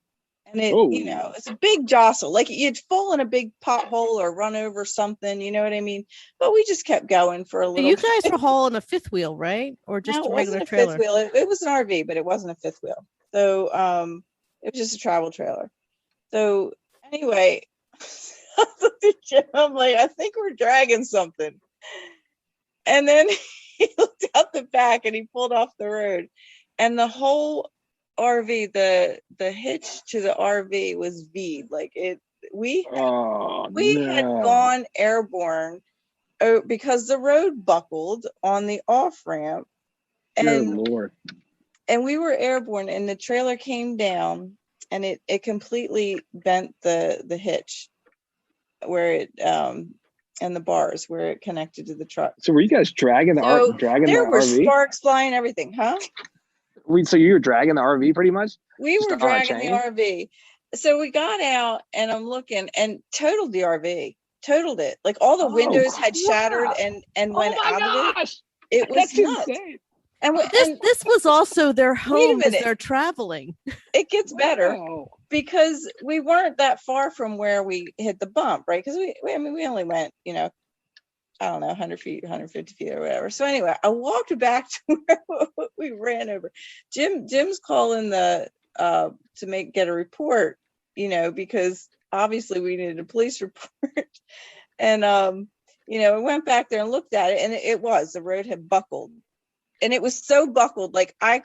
And it, it's a big jostle, like you'd fall in a big pothole or run over something, you know what I mean? But we just kept going for a little. You guys were hauling a fifth wheel, right? Or just a regular trailer? Fifth wheel. It was an RV, but it wasn't a fifth wheel. So it was just a travel trailer. So anyway, I'm like, I think we're dragging something. And then he looked out the back and he pulled off the road, and the whole RV, the hitch to the RV was V'd. Like we had gone airborne because the road buckled on the off ramp, Good And Lord. we were airborne, and the trailer came down, and it completely bent the hitch where it and the bars where it connected to the truck. So were you guys dragging the So dragging the there were RV? sparks flying, everything, huh? So you were dragging the RV pretty much? We Just were on a dragging the chain? RV. So we got out, and I'm looking, and totaled the RV. Totaled it. Like all the windows had shattered and went out of it. Gosh. It was That's nuts. insane. And This was also their home as minute. they're traveling. it gets better Wow. because we weren't that far from where we hit the bump, right? Because we only went, I don't know, 100 feet, 150 feet or whatever. So anyway, I walked back to where we ran over. Jim's calling the to get a report, because obviously we needed a police report. And we went back there and looked at it, and the road had buckled. And it was so buckled, like a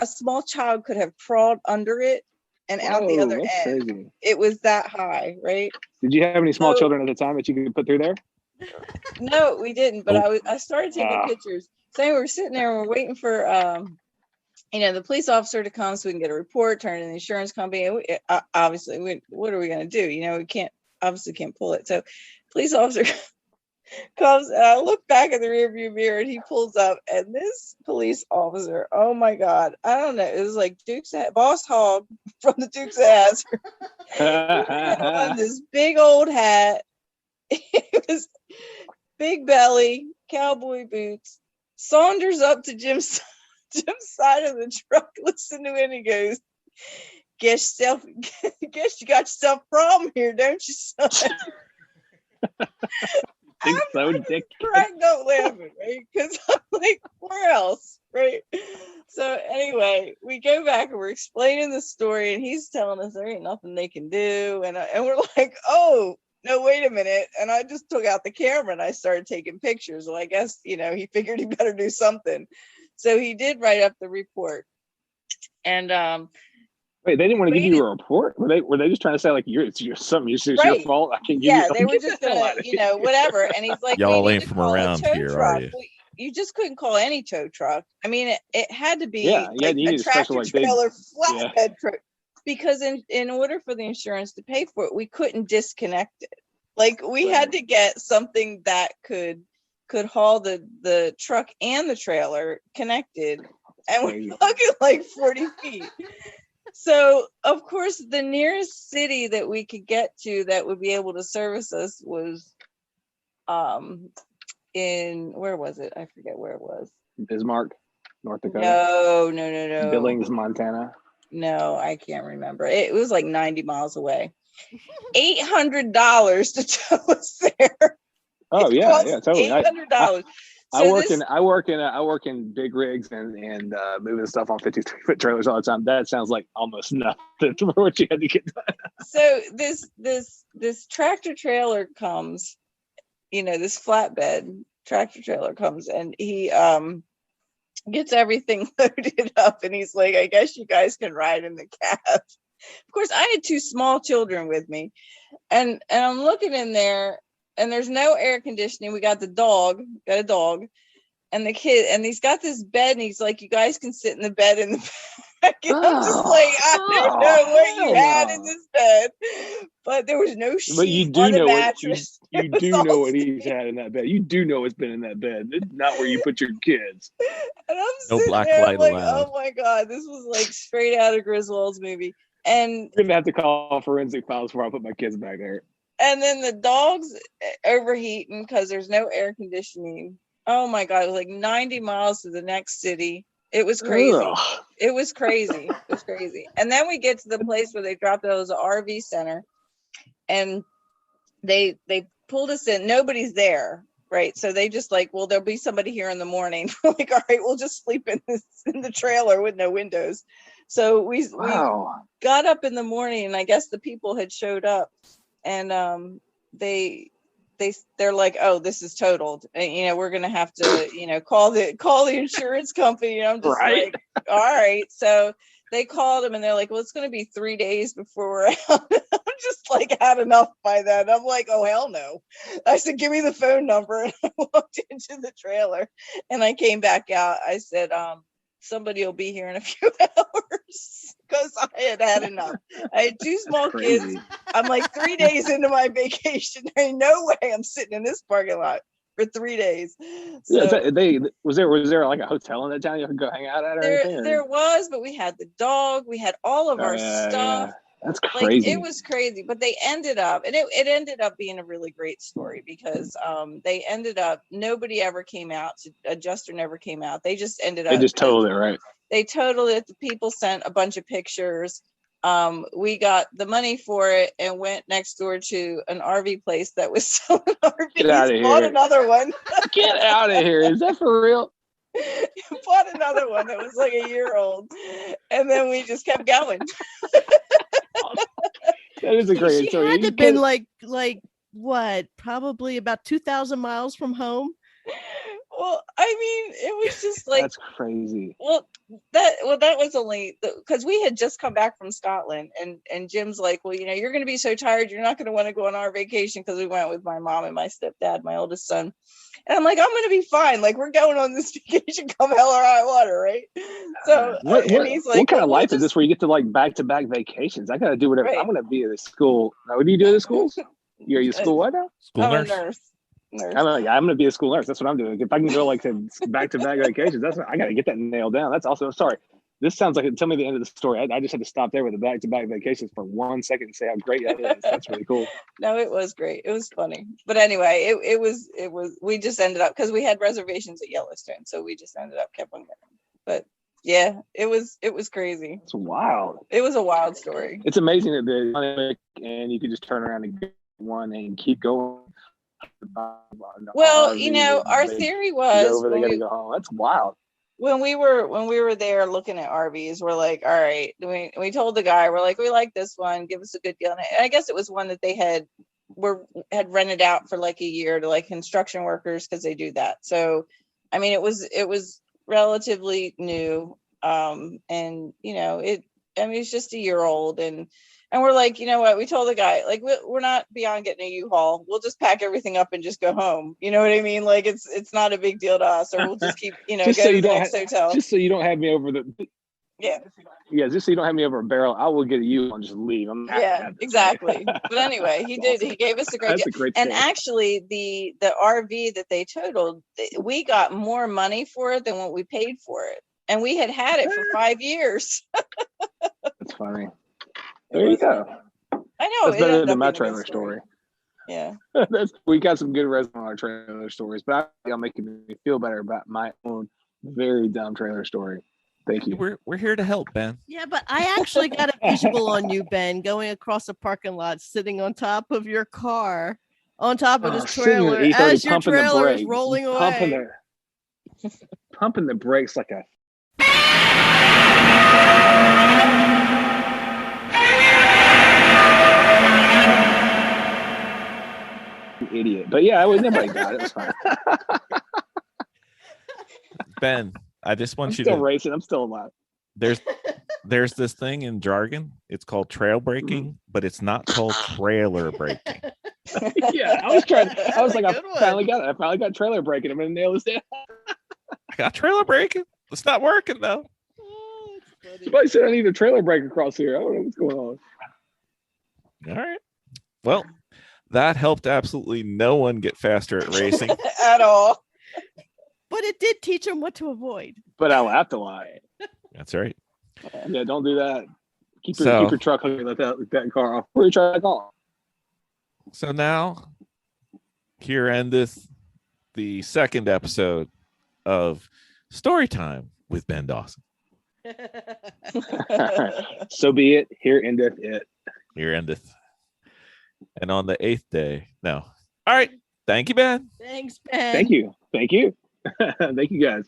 small child could have crawled under it and out the other That's end. crazy. It was that high, right? Did you have any small children at the time that you could put through there? No, we didn't. But I started taking pictures. So anyway, we're sitting there and we're waiting for the police officer to come so we can get a report, turn it in the insurance company. And obviously, what are we going to do? We can't pull it. So police officer comes, and I look back in the rearview mirror, and he pulls up, and this police officer, oh my God, I don't know, it was like Boss Hog from the Dukes of Hazzard. On this big old hat. It was big belly, cowboy boots, saunters up to Jim's side of the truck, listen to it, and he goes, guess you got yourself a problem here, don't you, son? Think so, Dick. Cracked up laughing, right? Because I'm like, where else, right? So anyway, we go back and we're explaining the story, and he's telling us there ain't nothing they can do, and we're like, oh no, wait a minute. And I just took out the camera and I started taking pictures. Well, I guess he figured he better do something, so he did write up the report. And wait, they didn't want to give you a report? Were they just trying to say like it's your fault? I can't give you. They were just gonna, whatever. And he's like, y'all ain't from around here, truck. are you? You just couldn't call any tow truck. I mean, it had to be a tractor trailer flatbed truck, because in order for the insurance to pay for it, we couldn't disconnect it. Like we had to get something that could haul the truck and the trailer connected, and we're talking like 40 feet. So of course, the nearest city that we could get to that would be able to service us was in, where was it? I forget where it was. Bismarck, North Dakota. No. Billings, Montana. No, I can't remember. It was like 90 miles away. $800 to tow us there. Oh yeah, totally. $800. I work in big rigs and moving stuff on 53-foot trailers all the time. That sounds like almost nothing for what you had to get done. So this tractor trailer comes, this flatbed tractor trailer comes, and he gets everything loaded up, and he's like, I guess you guys can ride in the cab. Of course, I had two small children with me, and I'm looking in there, and there's no air conditioning. We got a dog, and the kid, and he's got this bed, and he's like, you guys can sit in the bed in the back. And I'm just like, I don't know what you had in this bed, but there was no sheet. But you do on the know mattress. you do know what he's had in that bed. You do know what's been in that bed. It's not where you put your kids. And I'm No sitting black there, light like, allowed. oh my God, this was like straight out of Griswold's movie. And I'm gonna have to call forensic files before I put my kids back there. And then the dog's overheating because there's no air conditioning. Oh my God, it was like 90 miles to the next city. It was crazy. Ugh. It was crazy. It was crazy. And then we get to the place where they dropped it. It was an RV center, and they pulled us in. Nobody's there, right? So they just like, well, there'll be somebody here in the morning. We're like, all right, we'll just sleep in the trailer with no windows. So we got up in the morning, and I guess the people had showed up, and they're like, oh, this is totaled, and we're gonna have to call the insurance company. And I'm just like, all right. So they called them, and they're like, well, it's gonna be 3 days before we're out. I'm just like, had enough by then. I'm like, oh hell no. I said, give me the phone number. And I walked into the trailer, and I came back out. I said, somebody will be here in a few hours because I had enough. I had two small kids. I'm like 3 days into my vacation. There ain't no way I'm sitting in this parking lot for 3 days. So, was there like a hotel in that town you could go hang out at or anything? there was, but we had the dog. We had all of our stuff. Yeah. That's Like crazy. it was crazy, but they ended up, and it ended up being a really great story because they ended up, nobody ever came out, adjuster never came out. They just ended up, They just totaled it, right? They totaled it. The people sent a bunch of pictures. We got the money for it and went next door to an RV place that was selling RVs. Get out of Bought here. another one. Get out of here. Is that for real? Bought another one that was like a year old. And then we just kept going. That is a great She story. had to You have been can't- like what? Probably about 2,000 miles from home. Well, I mean, it was just like, That's crazy. that was only because we had just come back from Scotland, and Jim's like, well, you're going to be so tired, you're not going to want to go on our vacation, because we went with my mom and my stepdad, my oldest son, and I'm like, I'm going to be fine. Like, we're going on this vacation, come hell or high water, right? So, and he's like, what kind of well, life is this where you get to like back-to-back vacations? I got to do whatever. Right. I'm going to be at a school. Now, what do you do at the schools? Are you a school what now? School I'm nurse. a nurse. I'm going to be a school nurse. That's what I'm doing. If I can go like to back-to-back vacations, I got to get that nailed down. That's also, sorry. This sounds like, tell me the end of the story. I just had to stop there with the back-to-back vacations for 1 second and say how great that is. That's really cool. No, it was great. It was funny. But anyway, it was, we just ended up, because we had reservations at Yellowstone. So we just ended up kept on going. But yeah, it was crazy. It's wild. It was a wild story. It's amazing that the dynamic and you can just turn around and get one and keep going. Well, our theory was they got to go home. That's wild. when we were there looking at RVs, we're like, all right, we told the guy, we're like, we like this one, give us a good deal. And I guess it was one that they had rented out for like a year to like construction workers, because they do that. So I mean, it was relatively new. And it's just a year old, and we're like, you know what? We told the guy, like, we're not beyond getting a U-Haul. We'll just pack everything up and just go home. You know what I mean? Like, it's not a big deal to us, or we'll just keep, go to the next hotel. Just so you don't have me over Yeah. Just so you don't have me over a barrel, I will get a U and just leave. Yeah, exactly. But anyway, he did. He gave us a great That's deal. a great And story. actually, the RV that they totaled, we got more money for it than what we paid for it. And we had it for 5 years. That's funny. There you go. I know. That's it better ended than up my being a good trailer story. Yeah. We got some good resume on our trailer stories, but y'all making me feel better about my own very dumb trailer story. Thank you. We're here to help, Ben. Yeah, but I actually got a visual on you, Ben, going across a parking lot, sitting on top of your car, on top of this Sitting in the trailer, E30 as your pumping the trailer is brakes, rolling away. Pumping the brakes like a idiot. But yeah, nobody got it. It was fine. Ben, I just want I'm you still to racing. I'm still alive. there's this thing in jargon. It's called trail braking, but it's not called trailer braking. Yeah, I was like, I Good one. finally got it. I finally got trailer braking. I'm gonna nail this down. I got trailer braking. It's not working though. Oh, it's funny. Somebody said I need a trailer brake across here. I don't know what's going on. All right. Well, that helped absolutely no one get faster at racing. At all. But it did teach them what to avoid. But I laughed a lot. That's right. Yeah, don't do that. Keep So- your truck hooking like that car off. Where you try that car? So now, here endeth the second episode of Story Time with Ben Dawson. So be it. Here endeth it. Here endeth. And on the 8th day, no. All right. Thank you, Ben. Thanks, Ben. Thank you. Thank you. Thank you guys.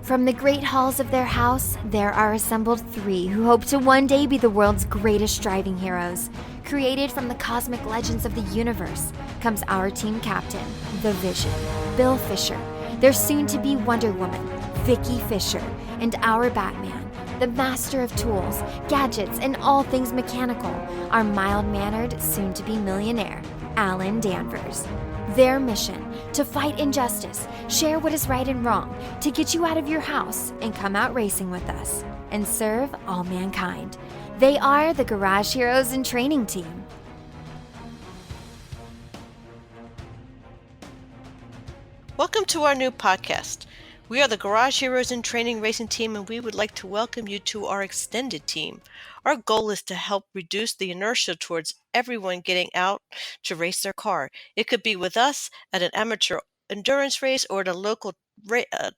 From the great halls of their house, there are assembled 3 who hope to one day be the world's greatest driving heroes. Created from the cosmic legends of the universe comes our team captain, the Vision, Bill Fisher, their soon-to-be Wonder Woman, Vicky Fisher, and our Batman, the master of tools, gadgets, and all things mechanical, our mild-mannered, soon-to-be millionaire, Alan Danvers. Their mission, to fight injustice, share what is right and wrong, to get you out of your house and come out racing with us, and serve all mankind. They are the Garage Heroes in Training Team. Welcome to our new podcast. We are the Garage Heroes in Training Racing Team, and we would like to welcome you to our extended team. Our goal is to help reduce the inertia towards everyone getting out to race their car. It could be with us at an amateur endurance race or at a local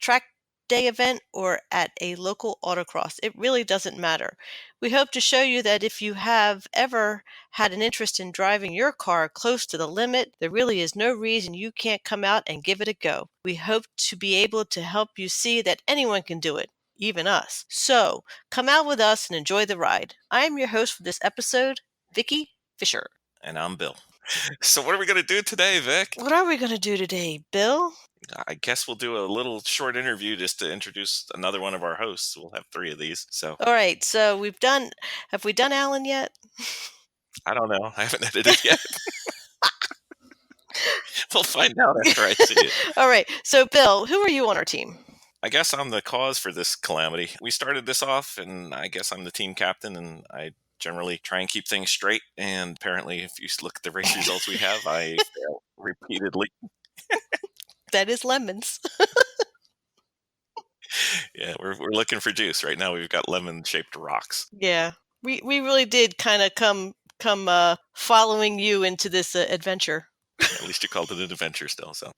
track day event or at a local autocross. It really doesn't matter. We hope to show you that if you have ever had an interest in driving your car close to the limit, there really is no reason you can't come out and give it a go. We hope to be able to help you see that anyone can do it, even us. So, come out with us and enjoy the ride. I'm your host for this episode, Vicky Fisher. And I'm Bill. So what are we going to do today, Vic? What are we going to do today, Bill? I guess we'll do a little short interview just to introduce another one of our hosts. We'll have 3 of these. So All right, so have we done Alan yet? I don't know. I haven't edited yet. We'll find out after I see it. All right, so Bill, who are you on our team? I guess I'm the cause for this calamity. We started this off, and I guess I'm the team captain, and I generally try and keep things straight. And apparently, if you look at the race results we have, I fail repeatedly. That is lemons. Yeah, we're looking for juice right now. We've got lemon-shaped rocks. Yeah, we really did kind of come following you into this adventure. At least you called it an adventure still. So.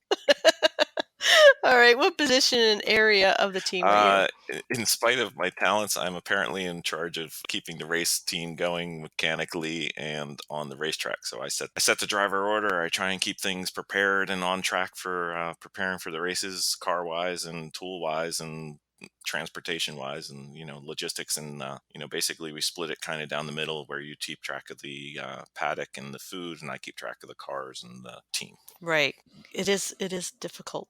All right, what position and area of the team are you? In spite of my talents, I'm apparently in charge of keeping the race team going mechanically and on the racetrack. So I set the driver order. I try and keep things prepared and on track for preparing for the races, car-wise and tool-wise and transportation-wise and, logistics. And, basically we split it kind of down the middle where you keep track of the paddock and the food, and I keep track of the cars and the team. Right. It is difficult.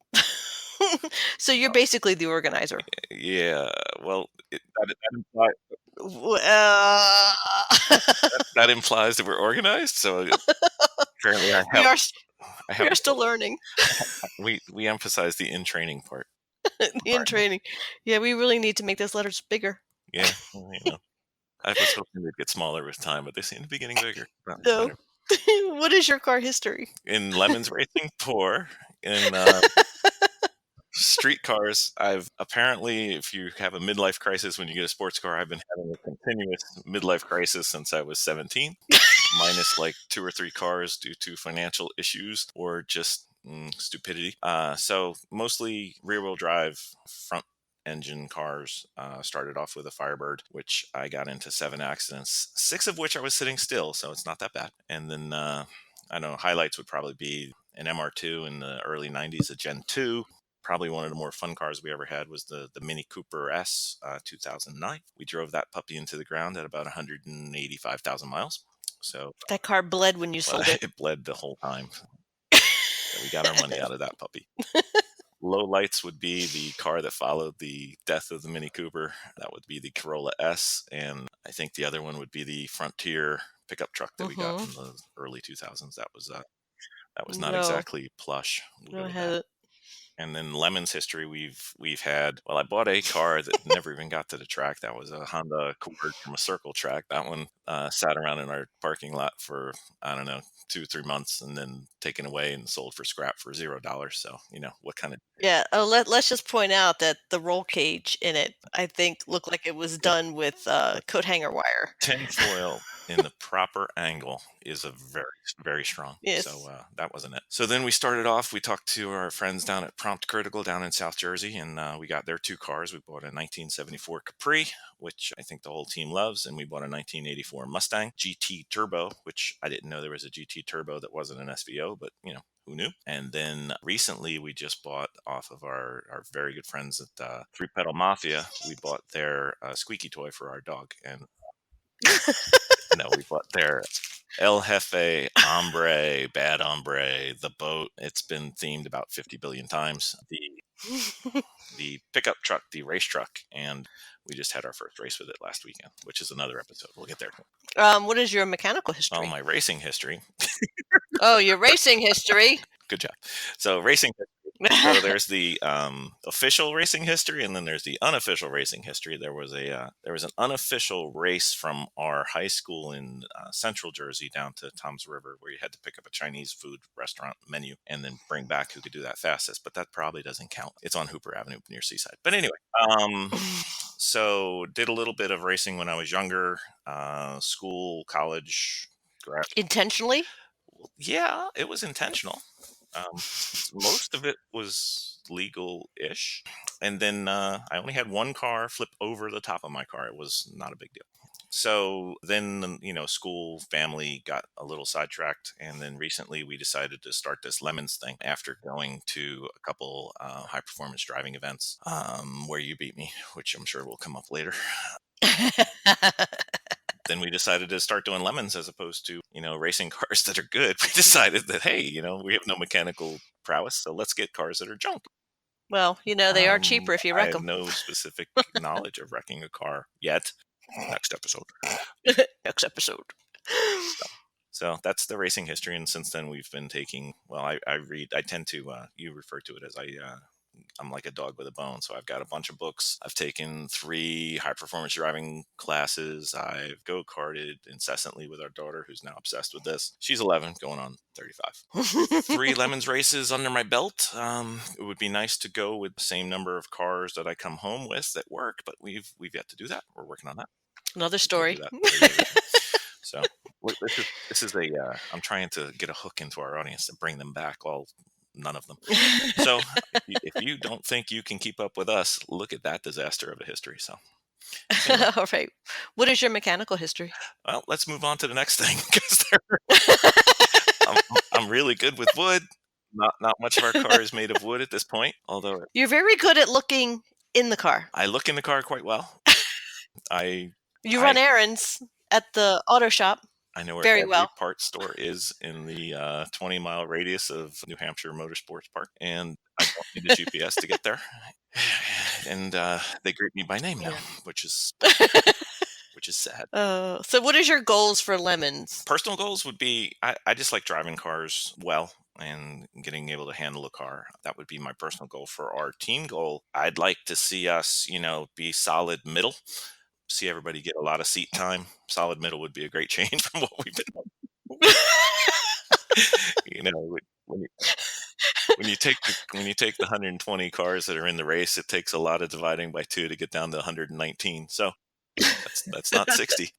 So you're basically the organizer. Yeah. Well, that implies that we're organized. So apparently we are still learning. We emphasize the in training part. In training. Yeah, we really need to make those letters bigger. Yeah. I was hoping they'd get smaller with time, but they seem to be getting bigger. So, what is your car history? In lemons racing, poor. In street cars, I've apparently, if you have a midlife crisis when you get a sports car, I've been having a continuous midlife crisis since I was 17, minus like 2 or 3 cars due to financial issues or just stupidity. So mostly rear-wheel drive, front engine cars. Started off with a Firebird, which I got into 7 accidents, 6 of which I was sitting still, so it's not that bad. And then I don't know, highlights would probably be an MR2 in the early 90s, a Gen 2. Probably one of the more fun cars we ever had was the Mini Cooper S 2009. We drove that puppy into the ground at about 185,000 miles. So that car bled when you sold it. It bled the whole time. So we got our money out of that puppy. Low lights would be the car that followed the death of the Mini Cooper. That would be the Corolla S, and I think the other one would be the Frontier pickup truck that we got in the early 2000s. That was not exactly plush. And then Lemon's history, we've had. Well, I bought a car that never even got to the track. That was a Honda Accord from a circle track. That one sat around in our parking lot for, I don't know, 2-3 months, and then taken away and sold for scrap for $0. So what kind of? Yeah. Let's just point out that the roll cage in it, I think, looked like it was done with coat hanger wire. Tinfoil. in the proper angle is a very, very strong. Yes. So that wasn't it. So then we started off, we talked to our friends down at Prompt Critical down in South Jersey, and we got their 2 cars. We bought a 1974 Capri, which I think the whole team loves, and we bought a 1984 Mustang GT Turbo, which I didn't know there was a GT Turbo that wasn't an SVO, but who knew? And then recently we just bought off of our very good friends at Three Pedal Mafia, we bought their squeaky toy for our dog. And no, we bought their El Jefe, Hombre, Bad Hombre, the boat. It's been themed about 50 billion times. The pickup truck, the race truck, and we just had our first race with it last weekend, which is another episode. We'll get there. What is your mechanical history? Oh, my racing history. Oh, your racing history. Good job. So racing history. So there's the official racing history, and then there's the unofficial racing history. There was an unofficial race from our high school in Central Jersey down to Tom's River, where you had to pick up a Chinese food restaurant menu and then bring back who could do that fastest. But that probably doesn't count. It's on Hooper Avenue near Seaside. But anyway, so did a little bit of racing when I was younger, school, college. Intentionally? Yeah, it was intentional. Most of it was legal-ish. And then I only had one car flip over the top of my car. It was not a big deal. So then, school, family got a little sidetracked. And then recently we decided to start this Lemons thing after going to a couple high-performance driving events where you beat me, which I'm sure will come up later. Then we decided to start doing lemons as opposed to, racing cars that are good. We decided that, hey, we have no mechanical prowess, so let's get cars that are junk. Well, they are cheaper if you wreck them. I have no specific knowledge of wrecking a car yet. Next episode. Next episode. So that's the racing history, and since then we've been taking. Well, I tend to. You refer to it as I'm like a dog with a bone. So I've got a bunch of books. I've taken 3 high performance driving classes. I've go-karted incessantly with our daughter, who's now obsessed with this. She's 11, going on 35. 3 Lemons races under my belt. It would be nice to go with the same number of cars that I come home with that work, but we've yet to do that. We're working on that. Another story. So this is I'm trying to get a hook into our audience and bring them back. Well, none of them. So if you don't think you can keep up with us, look at that disaster of a history. So anyway. All right. What is your mechanical history? Well, let's move on to the next thing because I'm really good with wood. Not much of our car is made of wood at this point, although you're very good at looking in the car. I look in the car quite well. You run errands at the auto shop. I know where very every well. parts store is in the 20-mile radius of New Hampshire Motorsports Park, and I don't need a GPS to get there. And they greet me by name now, which is sad. So what is your goals for Lemons? Personal goals would be I just like driving cars well and getting able to handle a car. That would be my personal goal. For our team goal, I'd like to see us, be solid middle. See everybody get a lot of seat time. Solid middle would be a great change from what we've been when you take the 120 cars that are in the race, it takes a lot of dividing by 2 to get down to 119. So that's not 60.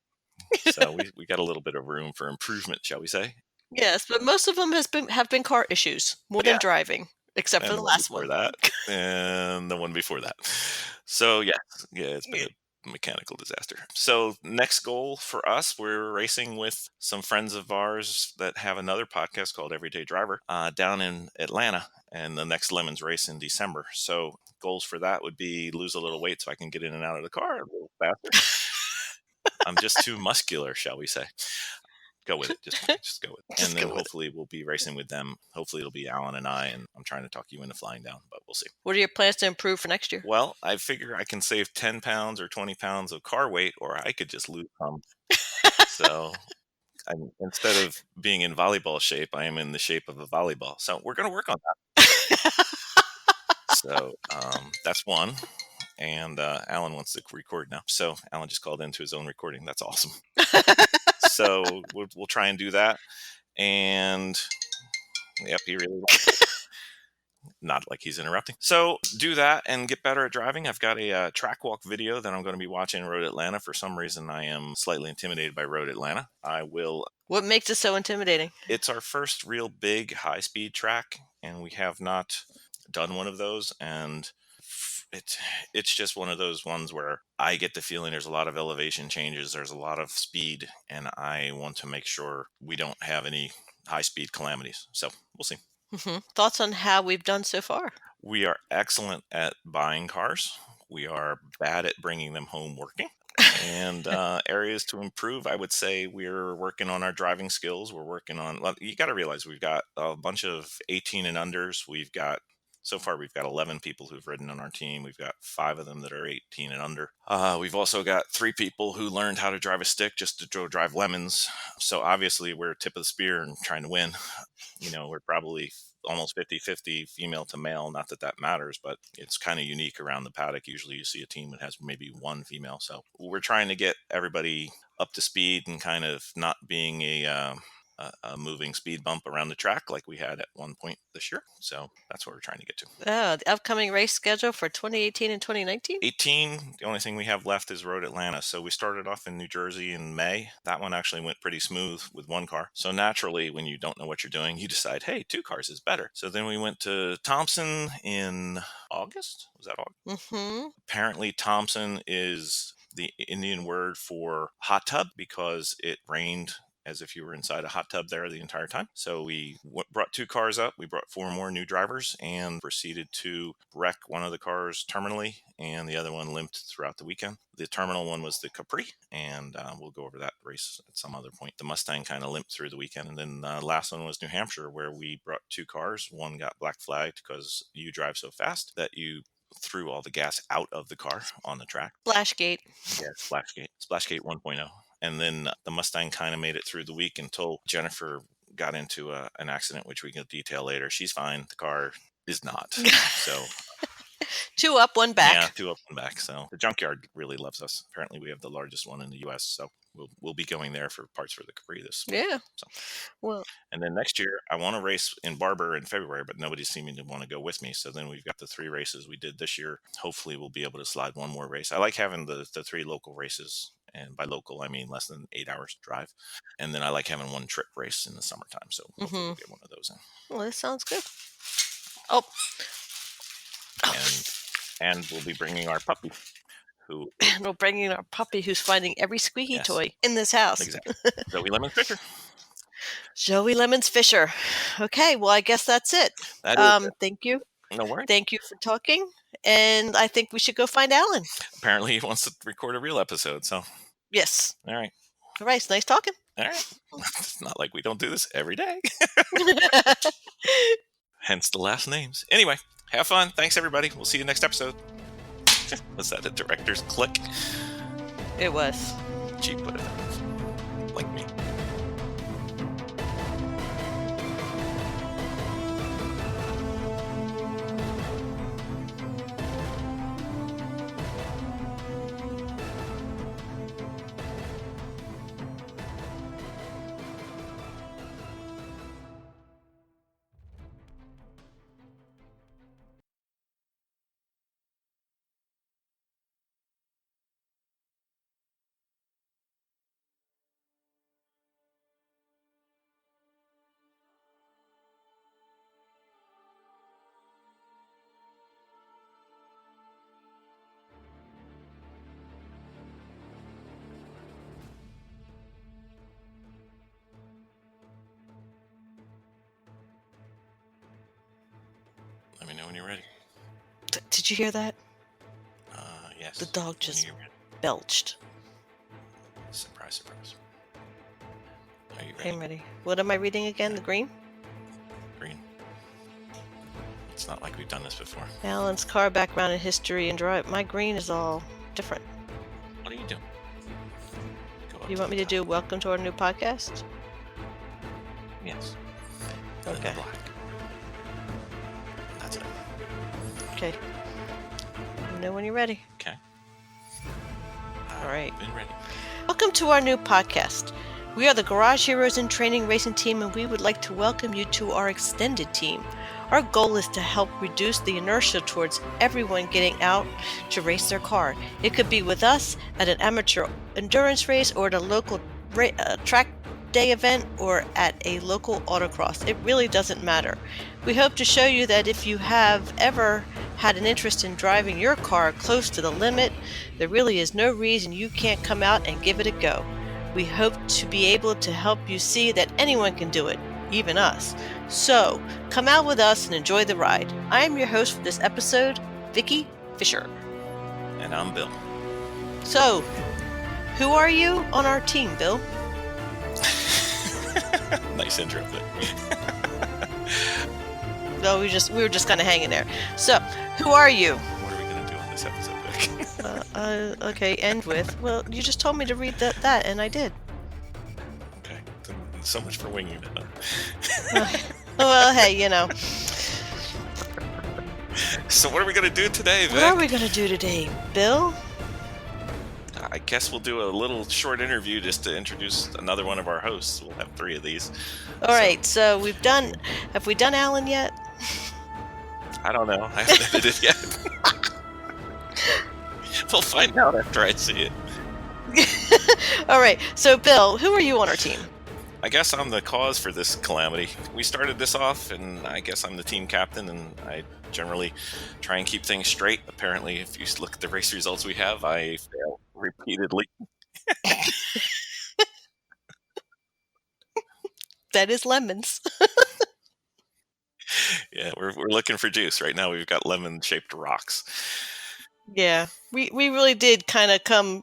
So we got a little bit of room for improvement, shall we say? Yes, but most of them have been car issues more than driving, except for the last one. That and the one before that. So it's been a mechanical disaster. So next goal for us, we're racing with some friends of ours that have another podcast called Everyday Driver down in Atlanta, and the next Lemons race in December. So goals for that would be lose a little weight so I can get in and out of the car a little faster. I'm just too muscular, shall we say. Go with it. Just go with it. And then hopefully we'll be racing with them. Hopefully it'll be Alan and I, and I'm trying to talk you into flying down, but we'll see. What are your plans to improve for next year? Well, I figure I can save 10 pounds or 20 pounds of car weight, or I could just lose some. So instead of being in volleyball shape, I am in the shape of a volleyball. So we're going to work on that. So that's one. And Alan wants to record now. So Alan just called into his own recording. That's awesome. So we'll try and do that. And yep, he really wants it. not like he's interrupting. So do that and get better at driving. I've got a track walk video that I'm going to be watching in Road Atlanta. For some reason, I am slightly intimidated by Road Atlanta. What makes it so intimidating? It's our first real big high-speed track, and we have not done one of those. And it's just one of those ones where I get the feeling there's a lot of elevation changes, there's a lot of speed, and I want to make sure we don't have any high-speed calamities. So we'll see. Thoughts on how we've done so far? We are excellent at buying cars. We are bad at bringing them home working. And areas to improve, I would say we're working on our driving skills. We're working on, well, you got to realize we've got a bunch of 18 and unders. So far, we've got 11 people who've ridden on our team. We've got 5 of them that are 18 and under. We've also got 3 people who learned how to drive a stick just to drive lemons. So obviously, we're tip of the spear and trying to win. We're probably almost 50-50 female to male. Not that that matters, but it's kind of unique around the paddock. Usually you see a team that has maybe 1 female. So we're trying to get everybody up to speed and kind of not being a moving speed bump around the track like we had at one point this year. So that's what we're trying to get to. The upcoming race schedule for 2018 and 2019? 18, the only thing we have left is Road Atlanta. So we started off in New Jersey in May. That one actually went pretty smooth with 1 car. So naturally, when you don't know what you're doing, you decide, hey, 2 cars is better. So then we went to Thompson in August. Was that August? Apparently, Thompson is the Indian word for hot tub because it rained as if you were inside a hot tub there the entire time. So we brought 2 cars up. We brought 4 more new drivers and proceeded to wreck one of the cars terminally, and the other one limped throughout the weekend. The terminal one was the Capri, and we'll go over that race at some other point. The Mustang kind of limped through the weekend. And then the last one was New Hampshire, where we brought 2 cars. One got black flagged because you drive so fast that you threw all the gas out of the car on the track. Splashgate. Yeah, Splashgate 1.0. And then the Mustang kind of made it through the week until Jennifer got into an accident, which we can detail later. She's fine. The car is not. So 2 up, 1 back. Yeah, 2 up, 1 back. So the junkyard really loves us. Apparently, we have the largest one in the U.S. So we'll be going there for parts for the Capri this week. Yeah. So, well, and then next year, I want to race in Barber in February, but nobody's seeming to want to go with me. So then we've got the 3 races we did this year. Hopefully, we'll be able to slide 1 more race. I like having the 3 local races. And by local, I mean less than 8 hours drive. And then I like having 1 trip race in the summertime. So hopefully we'll get one of those in. Well, this sounds good. Oh. And we'll be bringing our puppy. We're bringing our puppy who's finding every squeaky toy in this house. Exactly. Zoe Lemons Fisher. Joey Lemons Fisher. Okay, well, I guess that's it. That is it. Thank you. No worries. Thank you for talking. And I think we should go find Alan. Apparently he wants to record a real episode, so. Yes. All right. All right, it's nice talking. All right. It's not like we don't do this every day. Hence the last names. Anyway, have fun. Thanks, everybody. We'll see you next episode. Was that a director's click? It was. She put it up. Like me. Let me know when you're ready. Did you hear that? Yes. The dog just belched. Surprise, surprise. Are you Okay, ready? I'm ready. What am I reading again? The green? Green. It's not like we've done this before. Alan's car background and history and drive. My green is all different. What are you doing? You want me to do welcome to our new podcast? Yes. And then Okay. the black. That's it. Okay. Let me know when you're ready. Okay. All right. Been ready. Welcome to our new podcast. We are the Garage Heroes in Training Racing Team, and we would like to welcome you to our extended team. Our goal is to help reduce the inertia towards everyone getting out to race their car. It could be with us at an amateur endurance race or at a local track day event or at a local autocross. It really doesn't matter. We hope to show you that if you have ever had an interest in driving your car close to the limit, there really is no reason you can't come out and give it a go. We hope to be able to help you see that anyone can do it, even us. So, come out with us and enjoy the ride. I am your host for this episode, Vicky Fisher. And I'm Bill. So, who are you on our team, Bill? Nice intro. No, we were just kind of hanging there. So, who are you? What are we going to do on this episode, Vic? Okay, end with. Well, you just told me to read that, and I did. Okay. So much for winging it. Huh? Well, hey, you know. So what are we going to do today, Vic? What are we going to do today, Bill? I guess we'll do a little short interview just to introduce another one of our hosts. We'll have 3 of these. All right, so have we done Alan yet? I don't know. I haven't edited it yet. We'll find out after I see it. All right, so Bill, who are you on our team? I guess I'm the cause for this calamity. We started this off, and I guess I'm the team captain, and I generally try and keep things straight. Apparently, if you look at the race results we have, I fail repeatedly. That is lemons. Yeah, we're looking for juice. Right now, we've got lemon-shaped rocks. Yeah, we really did kind of come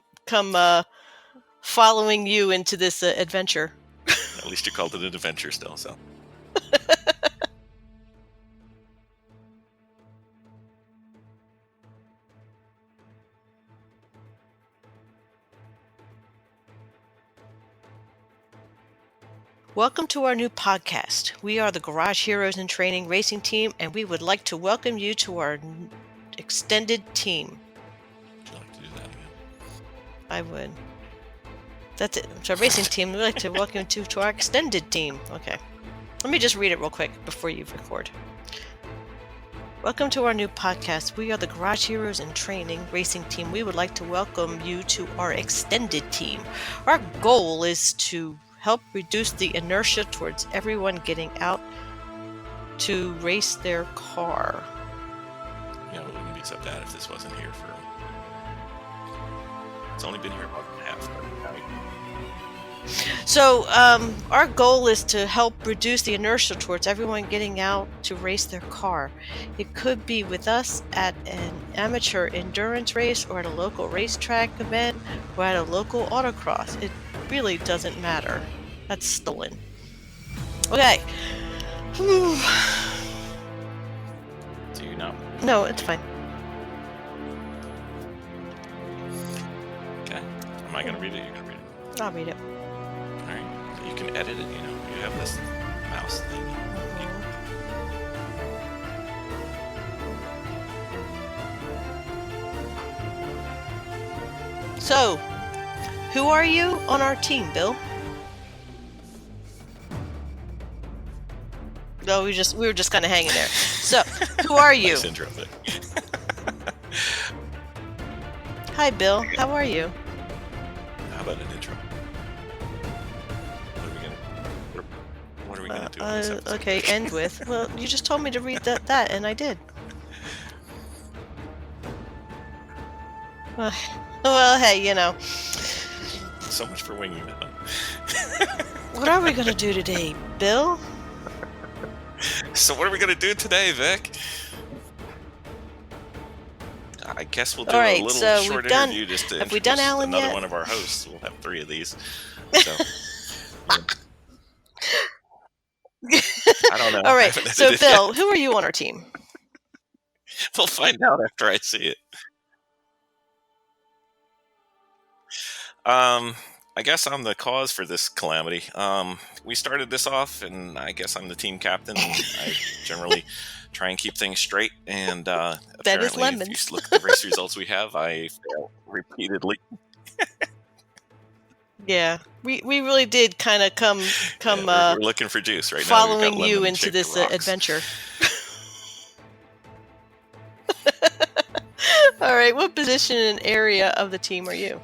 following you into this adventure. At least you called it an adventure still, so. Welcome to our new podcast. We are the Garage Heroes in Training Racing Team, and we would like to welcome you to our extended team. Would you like to do that again? I would. That's it. It's our racing team. We'd like to welcome you to our extended team. Okay. Let me just read it real quick before you record. Welcome to our new podcast. We are the Garage Heroes in Training Racing Team. We would like to welcome you to our extended team. Our goal is to help reduce the inertia towards everyone getting out to race their car. Yeah, it wouldn't be so bad if this wasn't here for... It's only been here about half. So, our goal is to help reduce the inertia towards everyone getting out to race their car. It could be with us at an amateur endurance race or at a local racetrack event or at a local autocross. It really doesn't matter. That's stolen. Okay. Do you know? No, it's fine. Okay. Am I going to read it? You're going to read it? I'll read it. All right. You can edit it, you know. You have this mouse thing. So, who are you on our team, Bill? No, we were just kind of hanging there. So, who are you? Nice intro thing. Hi, Bill. How are you? How about an intro? What are we gonna do in this episode? Okay, end with. Well, you just told me to read that, and I did. Well, hey, you know. So much for winging it. What are we gonna do today, Bill? So what are we gonna do today, Vic? I guess we'll do All right, a little so short we've done- interview just to have we done introduce Alan another yet? one of our hosts. We'll have 3 of these. So, I don't know. All I right, haven't so edited it Bill, yet. who are you on our team? We'll find out after I see it. I guess I'm the cause for this calamity. We started this off, and I guess I'm the team captain. And I generally try and keep things straight. And That is apparently, lemons. if you look at the race results we have, I fail repeatedly. Yeah, we really did kind of come we're looking for juice right now. following you into this adventure. All right, what position and area of the team are you?